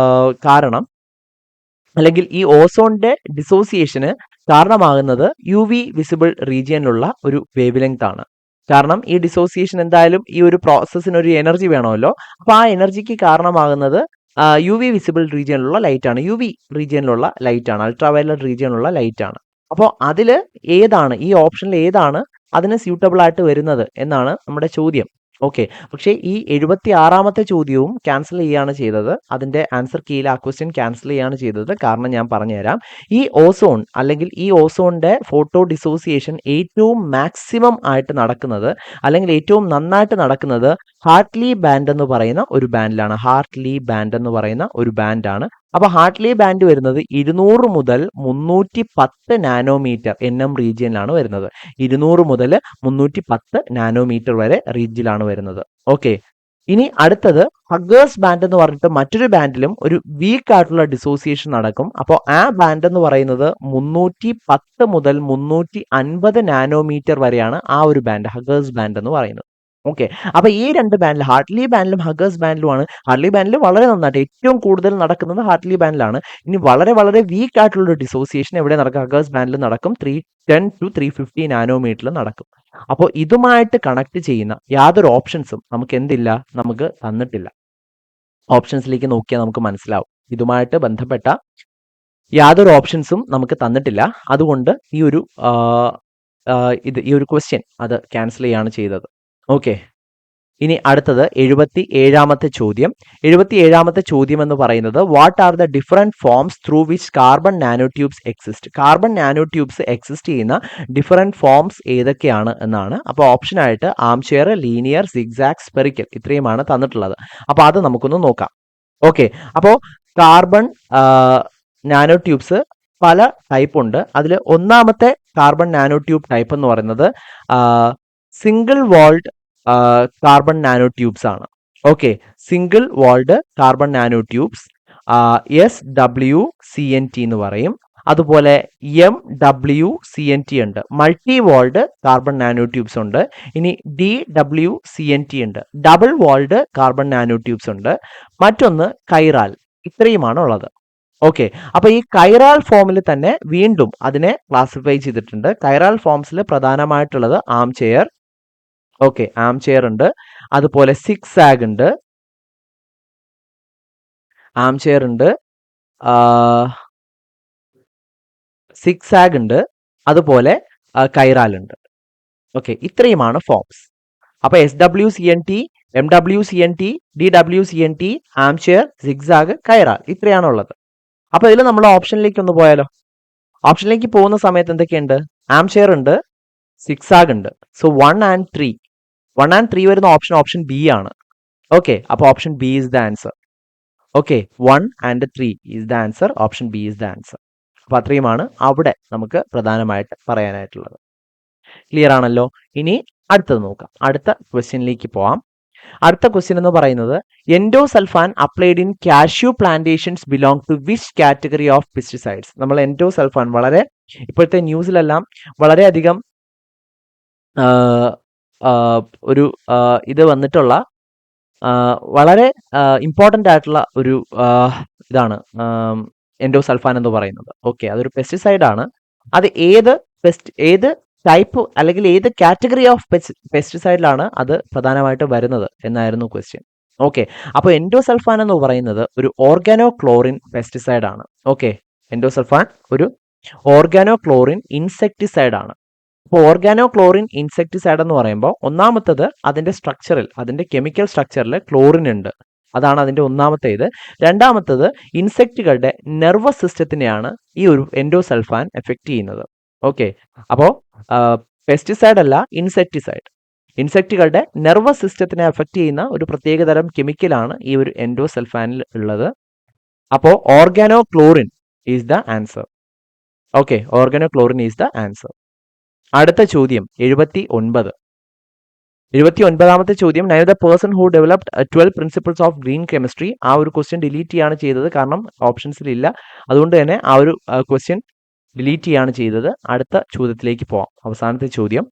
A: കാരണം, അല്ലെങ്കിൽ ഈ ഓസോണിന്റെ ഡിസോസിയേഷന് കാരണമാകുന്നത് UV വിസിബിൾ റീജിയനിലുള്ള ഒരു വേവ് ലെങ്ത് ആണ്. കാരണം ഈ ഡിസോസിയേഷൻ എന്തായാലും ഈ ഒരു പ്രോസസ്സിന് ഒരു എനർജി വേണമല്ലോ. അപ്പോൾ ആ എനർജിക്ക് കാരണമാകുന്നത് UV വിസിബിൾ റീജിയനിലുള്ള ലൈറ്റ് ആണ്. UV റീജിയനിലുള്ള ലൈറ്റ് ആണ്, അൾട്രാ വയലറ്റ് റീജിയനിലുള്ള ലൈറ്റ് ആണ്. അപ്പോൾ അതിൽ ഏതാണ്, ഈ ഓപ്ഷനിൽ ഏതാണ് അതിന് സ്യൂട്ടബിൾ ആയിട്ട് വരുന്നത് എന്നാണ് നമ്മുടെ ചോദ്യം. ഓക്കെ. പക്ഷേ ഈ 76ാമത്തെ ചോദ്യവും ക്യാൻസൽ ചെയ്യുകയാണ് ചെയ്തത്. അതിന്റെ ആൻസർ കീയിൽ ആ ക്വസ്റ്റ്യൻ ക്യാൻസൽ ചെയ്യുകയാണ് ചെയ്തത്. കാരണം ഞാൻ പറഞ്ഞുതരാം. ഈ ഓസോൺ അല്ലെങ്കിൽ ഈ ഓസോണിന്റെ ഫോട്ടോ ഡിസോസിയേഷൻ ഏറ്റവും മാക്സിമം ആയിട്ട് നടക്കുന്നത് അല്ലെങ്കിൽ ഏറ്റവും നന്നായിട്ട് നടക്കുന്നത് ഹാർട്ട്ലി ബാൻഡ് എന്ന് പറയുന്ന ഒരു ബാൻഡിലാണ്. ഹാർട്ട്ലി ബാൻഡ് എന്ന് പറയുന്ന ഒരു ബാൻഡാണ്. അപ്പൊ ഹാർട്ട്ലി ബാൻഡ് വരുന്നത് 200 മുതൽ 310 നാനോമീറ്റർ NM റീജിയനിലാണ് വരുന്നത്. 200 മുതൽ 310 നാനോമീറ്റർ വരെ റീജിയനിലാണ് വരുന്നത്. ഓക്കെ. ഇനി അടുത്തത് ഹഗേഴ്സ് ബാൻഡ് എന്ന് പറഞ്ഞിട്ട് മറ്റൊരു ബാൻഡിലും ഒരു വീക്ക് ആയിട്ടുള്ള ഡിസോസിയേഷൻ നടക്കും. അപ്പോൾ ആ ബാൻഡ് എന്ന് പറയുന്നത് 310 മുതൽ 350 നാനോമീറ്റർ വരെയാണ് ആ ഒരു ബാൻഡ്, ഹഗേഴ്സ് ബാൻഡ് എന്ന് പറയുന്നത്. ഓക്കെ. അപ്പൊ ഈ രണ്ട് ബാൻഡിൽ, ഹാർട്ട്ലി ബാൻഡിലും ഹഗേഴ്സ് ബാൻഡിലുമാണ്. ഹാർട്ട്ലി ബാൻഡിൽ വളരെ നന്നായിട്ട് ഏറ്റവും കൂടുതൽ നടക്കുന്നത് ഹാർട്ട്ലി ബാൻഡിലാണ്. ഇനി വളരെ വളരെ വീക്ക് ആയിട്ടുള്ള ഒരു ഡിസോസിയേഷൻ എവിടെ നടക്കും? ഹഗേഴ്സ് ബാൻഡിൽ നടക്കും. 310 to 350 നാനോമീറ്ററിൽ നടക്കും. അപ്പോൾ ഇതുമായിട്ട് കണക്ട് ചെയ്യുന്ന യാതൊരു ഓപ്ഷൻസും നമുക്ക് എന്തില്ല, നമുക്ക് തന്നിട്ടില്ല. ഓപ്ഷൻസിലേക്ക് നോക്കിയാൽ നമുക്ക് മനസ്സിലാവും. ഇതുമായിട്ട് ബന്ധപ്പെട്ട യാതൊരു ഓപ്ഷൻസും നമുക്ക് തന്നിട്ടില്ല. അതുകൊണ്ട് ഈ ഒരു ഈ ഒരു ക്വസ്റ്റ്യൻ അത് ക്യാൻസൽ ചെയ്യാണ് ചെയ്തത്. ഓക്കെ. ഇനി അടുത്തത് 77ാമത്തെ ചോദ്യം. 77ാമത്തെ ചോദ്യം എന്ന് പറയുന്നത് what are the different forms through which carbon nano tubes exist? Carbon nano tubes exist ചെയ്യുന്ന ഡിഫറെന്റ് ഫോംസ് ഏതൊക്കെയാണ് എന്നാണ്. അപ്പോൾ ഓപ്ഷനായിട്ട് ആംചെയർ, ലീനിയർ, സിഗ്സാഗ്, സ്പെറിക്കൽ, ഇത്രയുമാണ് തന്നിട്ടുള്ളത്. അപ്പോൾ അത് നമുക്കൊന്ന് നോക്കാം. ഓക്കെ. അപ്പോൾ കാർബൺ നാനോ ട്യൂബ്സ് പല ടൈപ്പ് ഉണ്ട്. അതിൽ ഒന്നാമത്തെ കാർബൺ നാനോ ട്യൂബ് ടൈപ്പ് എന്ന് പറയുന്നത് single walled carbon nano tubes ആണ്. Okay. Single walled carbon nano tubes SWCNT എന്ന് പറയും. അതുപോലെ MWCNT ഉണ്ട്. Multi walled carbon nano tubes ഉണ്ട്. ഇനി DWCNT ഉണ്ട്. Double walled carbon nano tubes ഉണ്ട്. മറ്റൊന്ന് കൈറാൽ. ഇത്രയുമാണ് ഉള്ളത്. ഓക്കെ. അപ്പൊ ഈ കൈറാൽ ഫോമിൽ തന്നെ വീണ്ടും അതിനെ ക്ലാസിഫൈ ചെയ്തിട്ടുണ്ട്. കൈറാൽ ഫോംസിൽ പ്രധാനമായിട്ടുള്ളത് ആംചെയർ. ഓക്കെ. ആംചെയർ ഉണ്ട്. അതുപോലെ സിഗ്സാഗ് ഉണ്ട്. ആംചെയർ ഉണ്ട്. സിഗ്സാഗ് ഉണ്ട്. അതുപോലെ കൈറാൽ ഉണ്ട്. ഓക്കെ. ഇത്രയുമാണ് ഫോംസ്. അപ്പൊ SWCNT, MWCNT, DWCNT, armchair, zigzag, chiral, ഇത്രയാണുള്ളത്. അപ്പൊ ഇതിൽ നമ്മൾ ഓപ്ഷനിലേക്ക് ഒന്ന് പോയാലോ? ഓപ്ഷനിലേക്ക് പോകുന്ന സമയത്ത് എന്തൊക്കെയുണ്ട്? ആംചെയർ ഉണ്ട്, സിഗ്സാഗ് ഉണ്ട്. സോ 1 and 3 വരുന്ന ഓപ്ഷൻ ബി ആണ്. ഓക്കെ. അപ്പൊ option B is the answer. Okay. 1 and 3 is the answer. Option B is the answer. അപ്പൊ അത്രയുമാണ് അവിടെ നമുക്ക് പ്രധാനമായിട്ട് പറയാനായിട്ടുള്ളത്. ക്ലിയർ ആണല്ലോ? ഇനി അടുത്തത് നോക്കാം. അടുത്ത ക്വസ്റ്റ്യനിലേക്ക് പോവാം. അടുത്ത ക്വസ്റ്റ്യൻ എന്ന് പറയുന്നത് endosulfan applied in cashew plantations belong to which category of pesticides? നമ്മൾ എൻഡോസൾഫാൻ വളരെ ഇപ്പോഴത്തെ ന്യൂസിലെല്ലാം വളരെയധികം ഒരു ഇത് വന്നിട്ടുള്ള വളരെ ഇമ്പോർട്ടൻ്റ് ആയിട്ടുള്ള ഒരു ഇതാണ് എൻഡോസൾഫാൻ എന്ന് പറയുന്നത്. ഓക്കെ. അതൊരു പെസ്റ്റിസൈഡ് ആണ്. അത് ഏത് ടൈപ്പ് അല്ലെങ്കിൽ ഏത് കാറ്റഗറി ഓഫ് പെസ്റ്റിസൈഡിലാണ് അത് പ്രധാനമായിട്ട് വരുന്നത് എന്നായിരുന്നു ക്വസ്റ്റ്യൻ. ഓക്കെ. അപ്പോൾ എൻഡോസൾഫാൻ എന്ന് പറയുന്നത് ഒരു ഓർഗാനോ ക്ലോറിൻ പെസ്റ്റിസൈഡ് ആണ്. ഓക്കെ. എൻഡോസൾഫാൻ ഒരു ഓർഗാനോ ക്ലോറിൻ ഇൻസെക്ടിസൈഡ് ആണ്. അപ്പോൾ ഓർഗാനോ ക്ലോറിൻ ഇൻസെക്ടിസൈഡ് എന്ന് പറയുമ്പോൾ ഒന്നാമത്തത് അതിന്റെ സ്ട്രക്ചറിൽ, അതിന്റെ കെമിക്കൽ സ്ട്രക്ചറിൽ ക്ലോറിൻ ഉണ്ട്. അതാണ് അതിന്റെ ഒന്നാമത്തെ ഇത്. രണ്ടാമത്തത് ഇൻസെക്റ്റുകളുടെ നെർവസ് സിസ്റ്റത്തിനെയാണ് ഈ ഒരു എൻഡോസൾഫാൻ എഫക്ട് ചെയ്യുന്നത്. ഓക്കെ. അപ്പോൾ പെസ്റ്റിസൈഡ് അല്ല, ഇൻസെക്ടിസൈഡ്. ഇൻസെക്റ്റുകളുടെ നെർവസ് സിസ്റ്റത്തിനെ എഫക്ട് ചെയ്യുന്ന ഒരു പ്രത്യേകതരം കെമിക്കലാണ് ഈ ഒരു എൻഡോസൾഫാനിൽ ഉള്ളത്. അപ്പോൾ organo chlorine is the answer. Okay. Organo chlorine is the answer. അടുത്ത ചോദ്യം 79ാമത്തെ ചോദ്യം name the person who developed 12 principles of green chemistry. ആ ഒരു ക്വസ്റ്റ്യൻ ഡിലീറ്റ് ചെയ്യാണ് ചെയ്തത്. കാരണം ഓപ്ഷൻസിൽ ഇല്ല. അതുകൊണ്ട് തന്നെ ആ ഒരു ക്വസ്റ്റ്യൻ ഡിലീറ്റ് ചെയ്യാണ് ചെയ്തത്. അടുത്ത ചോദ്യത്തിലേക്ക് പോവാം. അവസാനത്തെ ചോദ്യം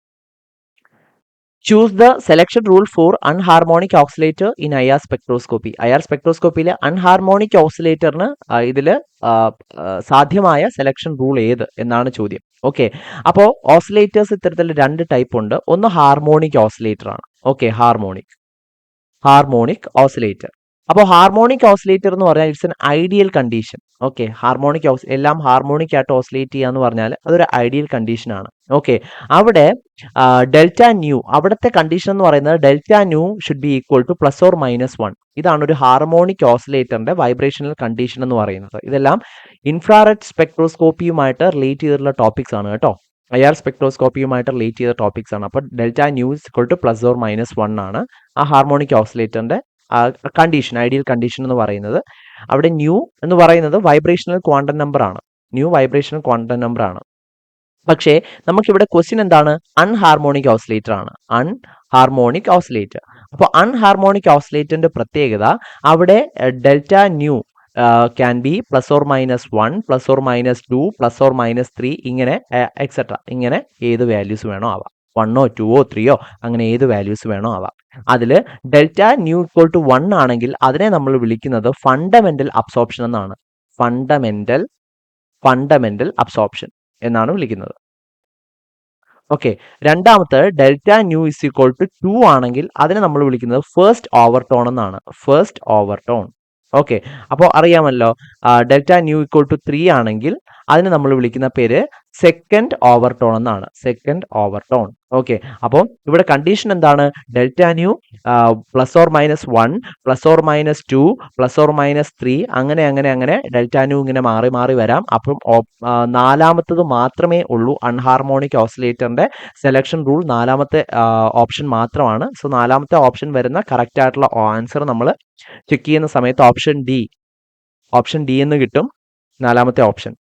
A: choose the selection rule for anharmonic oscillator in IR spectroscopy. IR സ്പെക്ട്രോസ്കോപ്പിയിലെ അൺഹാർമോണിക് ഓക്സിലേറ്ററിന് ഇതിൽ സാധ്യമായ സെലക്ഷൻ റൂൾ ഏത് എന്നാണ് ചോദ്യം. ഓക്കെ. അപ്പോൾ ഓസിലേറ്റേഴ്സ് ഇത്തരത്തിൽ 2 ടൈപ്പ് ഉണ്ട്. ഒന്ന് ഹാർമോണിക് ഓസിലേറ്റർ ആണ്. ഓക്കെ. Harmonic oscillator. അപ്പോൾ ഹാർമോണിക് ഓസിലേറ്റർ എന്ന് പറഞ്ഞാൽ it's an ideal condition. Okay, എല്ലാം ഹാർമോണിക് ആയിട്ട് ഓസിലേറ്റ് ചെയ്യുക എന്ന് പറഞ്ഞാൽ അതൊരു ഐഡിയൽ കണ്ടീഷൻ ആണ്. ഓക്കെ, അവിടെ ഡെൽറ്റ ന്യൂ, അവിടുത്തെ കണ്ടീഷൻ എന്ന് പറയുന്നത് delta nu should be equal to +or-1. ഇതാണ് ഒരു ഹാർമോണിക് ഓസിലേറ്ററിന്റെ വൈബ്രേഷണൽ കണ്ടീഷൻ എന്ന് പറയുന്നത്. ഇതെല്ലാം ഇൻഫ്രാറെഡ് സ്പെക്ട്രോസ്കോപ്പിയുമായിട്ട് റിലേറ്റ് ചെയ്തിട്ടുള്ള ടോപ്പിക്സ് ആണ് കേട്ടോ. IR സ്പെക്ട്രോസ്കോപ്പിയുമായിട്ട് റിലേറ്റ് ചെയ്ത ടോപ്പിക്സ് ആണ്. അപ്പോൾ delta nu is equal to +or-1 ആണ് ആ ഹാർമോണിക് ഓസിലേറ്ററിന്റെ കണ്ടീഷൻ, ഐഡിയൽ കണ്ടീഷൻ എന്ന് പറയുന്നത്. അവിടെ ന്യൂ എന്ന് പറയുന്നത് വൈബ്രേഷണൽ ക്വാണ്ടം നമ്പർ ആണ്. ന്യൂ വൈബ്രേഷണൽ ക്വാണ്ടം നമ്പർ ആണ്. പക്ഷേ നമുക്കിവിടെ ക്വസ്റ്റ്യൻ എന്താണ്? അൺഹാർമോണിക് ഓസിലേറ്റർ ആണ്. Anharmonic oscillator. അപ്പോൾ അൺഹാർമോണിക് ഓസിലേറ്ററിന്റെ പ്രത്യേകത അവിടെ delta new can be +or-1, +or-2, +or-3, ഇങ്ങനെ എക്സെട്ര, ഇങ്ങനെ ഏത് വാല്യൂസ് വേണോ ആവാം. 1ഓ 2ഓ 3ഓ അങ്ങനെ ഏത് വാല്യൂസ് വേണോ ആവാം. അതിൽ ഡെൽറ്റ ന്യൂ ഈക്വൽ ടു 1 ആണെങ്കിൽ അതിനെ നമ്മൾ വിളിക്കുന്നത് ഫണ്ടമെന്റൽ അബ്സോർപ്ഷൻ എന്നാണ്. ഫണ്ടമെന്റൽ അബ്സോർപ്ഷൻ എന്നാണ് വിളിക്കുന്നത്. ഓക്കെ, രണ്ടാമത്തെ delta nu is equal to 2 ആണെങ്കിൽ അതിനെ നമ്മൾ വിളിക്കുന്നത് ഫസ്റ്റ് ഓവർടോൺ എന്നാണ്. First overtone. ഓക്കെ, അപ്പോൾ അറിയാമല്ലോ ഡെൽറ്റ ന്യൂ ഈക്വൽ ടു 3 ആണെങ്കിൽ അതിനെ നമ്മൾ വിളിക്കുന്ന പേര് സെക്കൻഡ് ഓവർടോൺ എന്നാണ്. Second overtone. ഓക്കെ, അപ്പോൾ ഇവിടെ കണ്ടീഷൻ എന്താണ്? Delta new +or-1, +or-2, +or-3, അങ്ങനെ ഡെൽറ്റ ന്യൂ ഇങ്ങനെ മാറി മാറി വരാം. അപ്പം നാലാമത്തത് മാത്രമേ ഉള്ളൂ അൺഹാർമോണിക് ഓസിലേറ്ററിന്റെ സെലക്ഷൻ റൂൾ. നാലാമത്തെ ഓപ്ഷൻ മാത്രമാണ്. സോ നാലാമത്തെ ഓപ്ഷൻ വരുന്ന കറക്റ്റ് ആയിട്ടുള്ള ആൻസർ നമ്മൾ ചെക്ക് ചെയ്യുന്ന സമയത്ത് ഓപ്ഷൻ ഡി എന്ന് കിട്ടും. നാലാമത്തെ ഓപ്ഷൻ.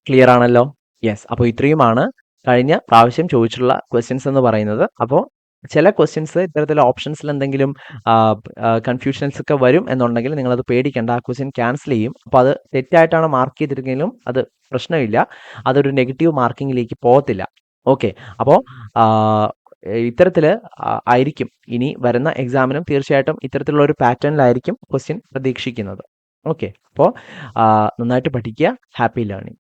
A: ക്ലിയർ ആണല്ലോ? യെസ്. അപ്പോൾ ഇത്രയുമാണ് കഴിഞ്ഞ പ്രാവശ്യം ചോദിച്ചിട്ടുള്ള ക്വസ്റ്റ്യൻസ് എന്ന് പറയുന്നത്. അപ്പോൾ ചില ക്വസ്റ്റ്യൻസ് ഇത്തരത്തിലുള്ള ഓപ്ഷൻസിൽ എന്തെങ്കിലും കൺഫ്യൂഷൻസ് ഒക്കെ വരും എന്നുണ്ടെങ്കിൽ നിങ്ങളത് പേടിക്കേണ്ട. ആ ക്വസ്റ്റ്യൻ ക്യാൻസൽ ചെയ്യും. അപ്പോൾ അത് തെറ്റായിട്ടാണ് മാർക്ക് ചെയ്തിരിക്കുന്നതെങ്കിലും അത് പ്രശ്നമില്ല. അതൊരു നെഗറ്റീവ് മാർക്കിങ്ങിലേക്ക് പോകത്തില്ല. ഓക്കെ, അപ്പോൾ ഇത്തരത്തിൽ ആയിരിക്കും ഇനി വരുന്ന എക്സാമിനും തീർച്ചയായിട്ടും ഇത്തരത്തിലുള്ള ഒരു പാറ്റേണിലായിരിക്കും ക്വസ്റ്റ്യൻ പ്രതീക്ഷിക്കുന്നത്. ഓക്കെ, അപ്പോൾ നന്നായിട്ട് പഠിക്കുക. Happy learning.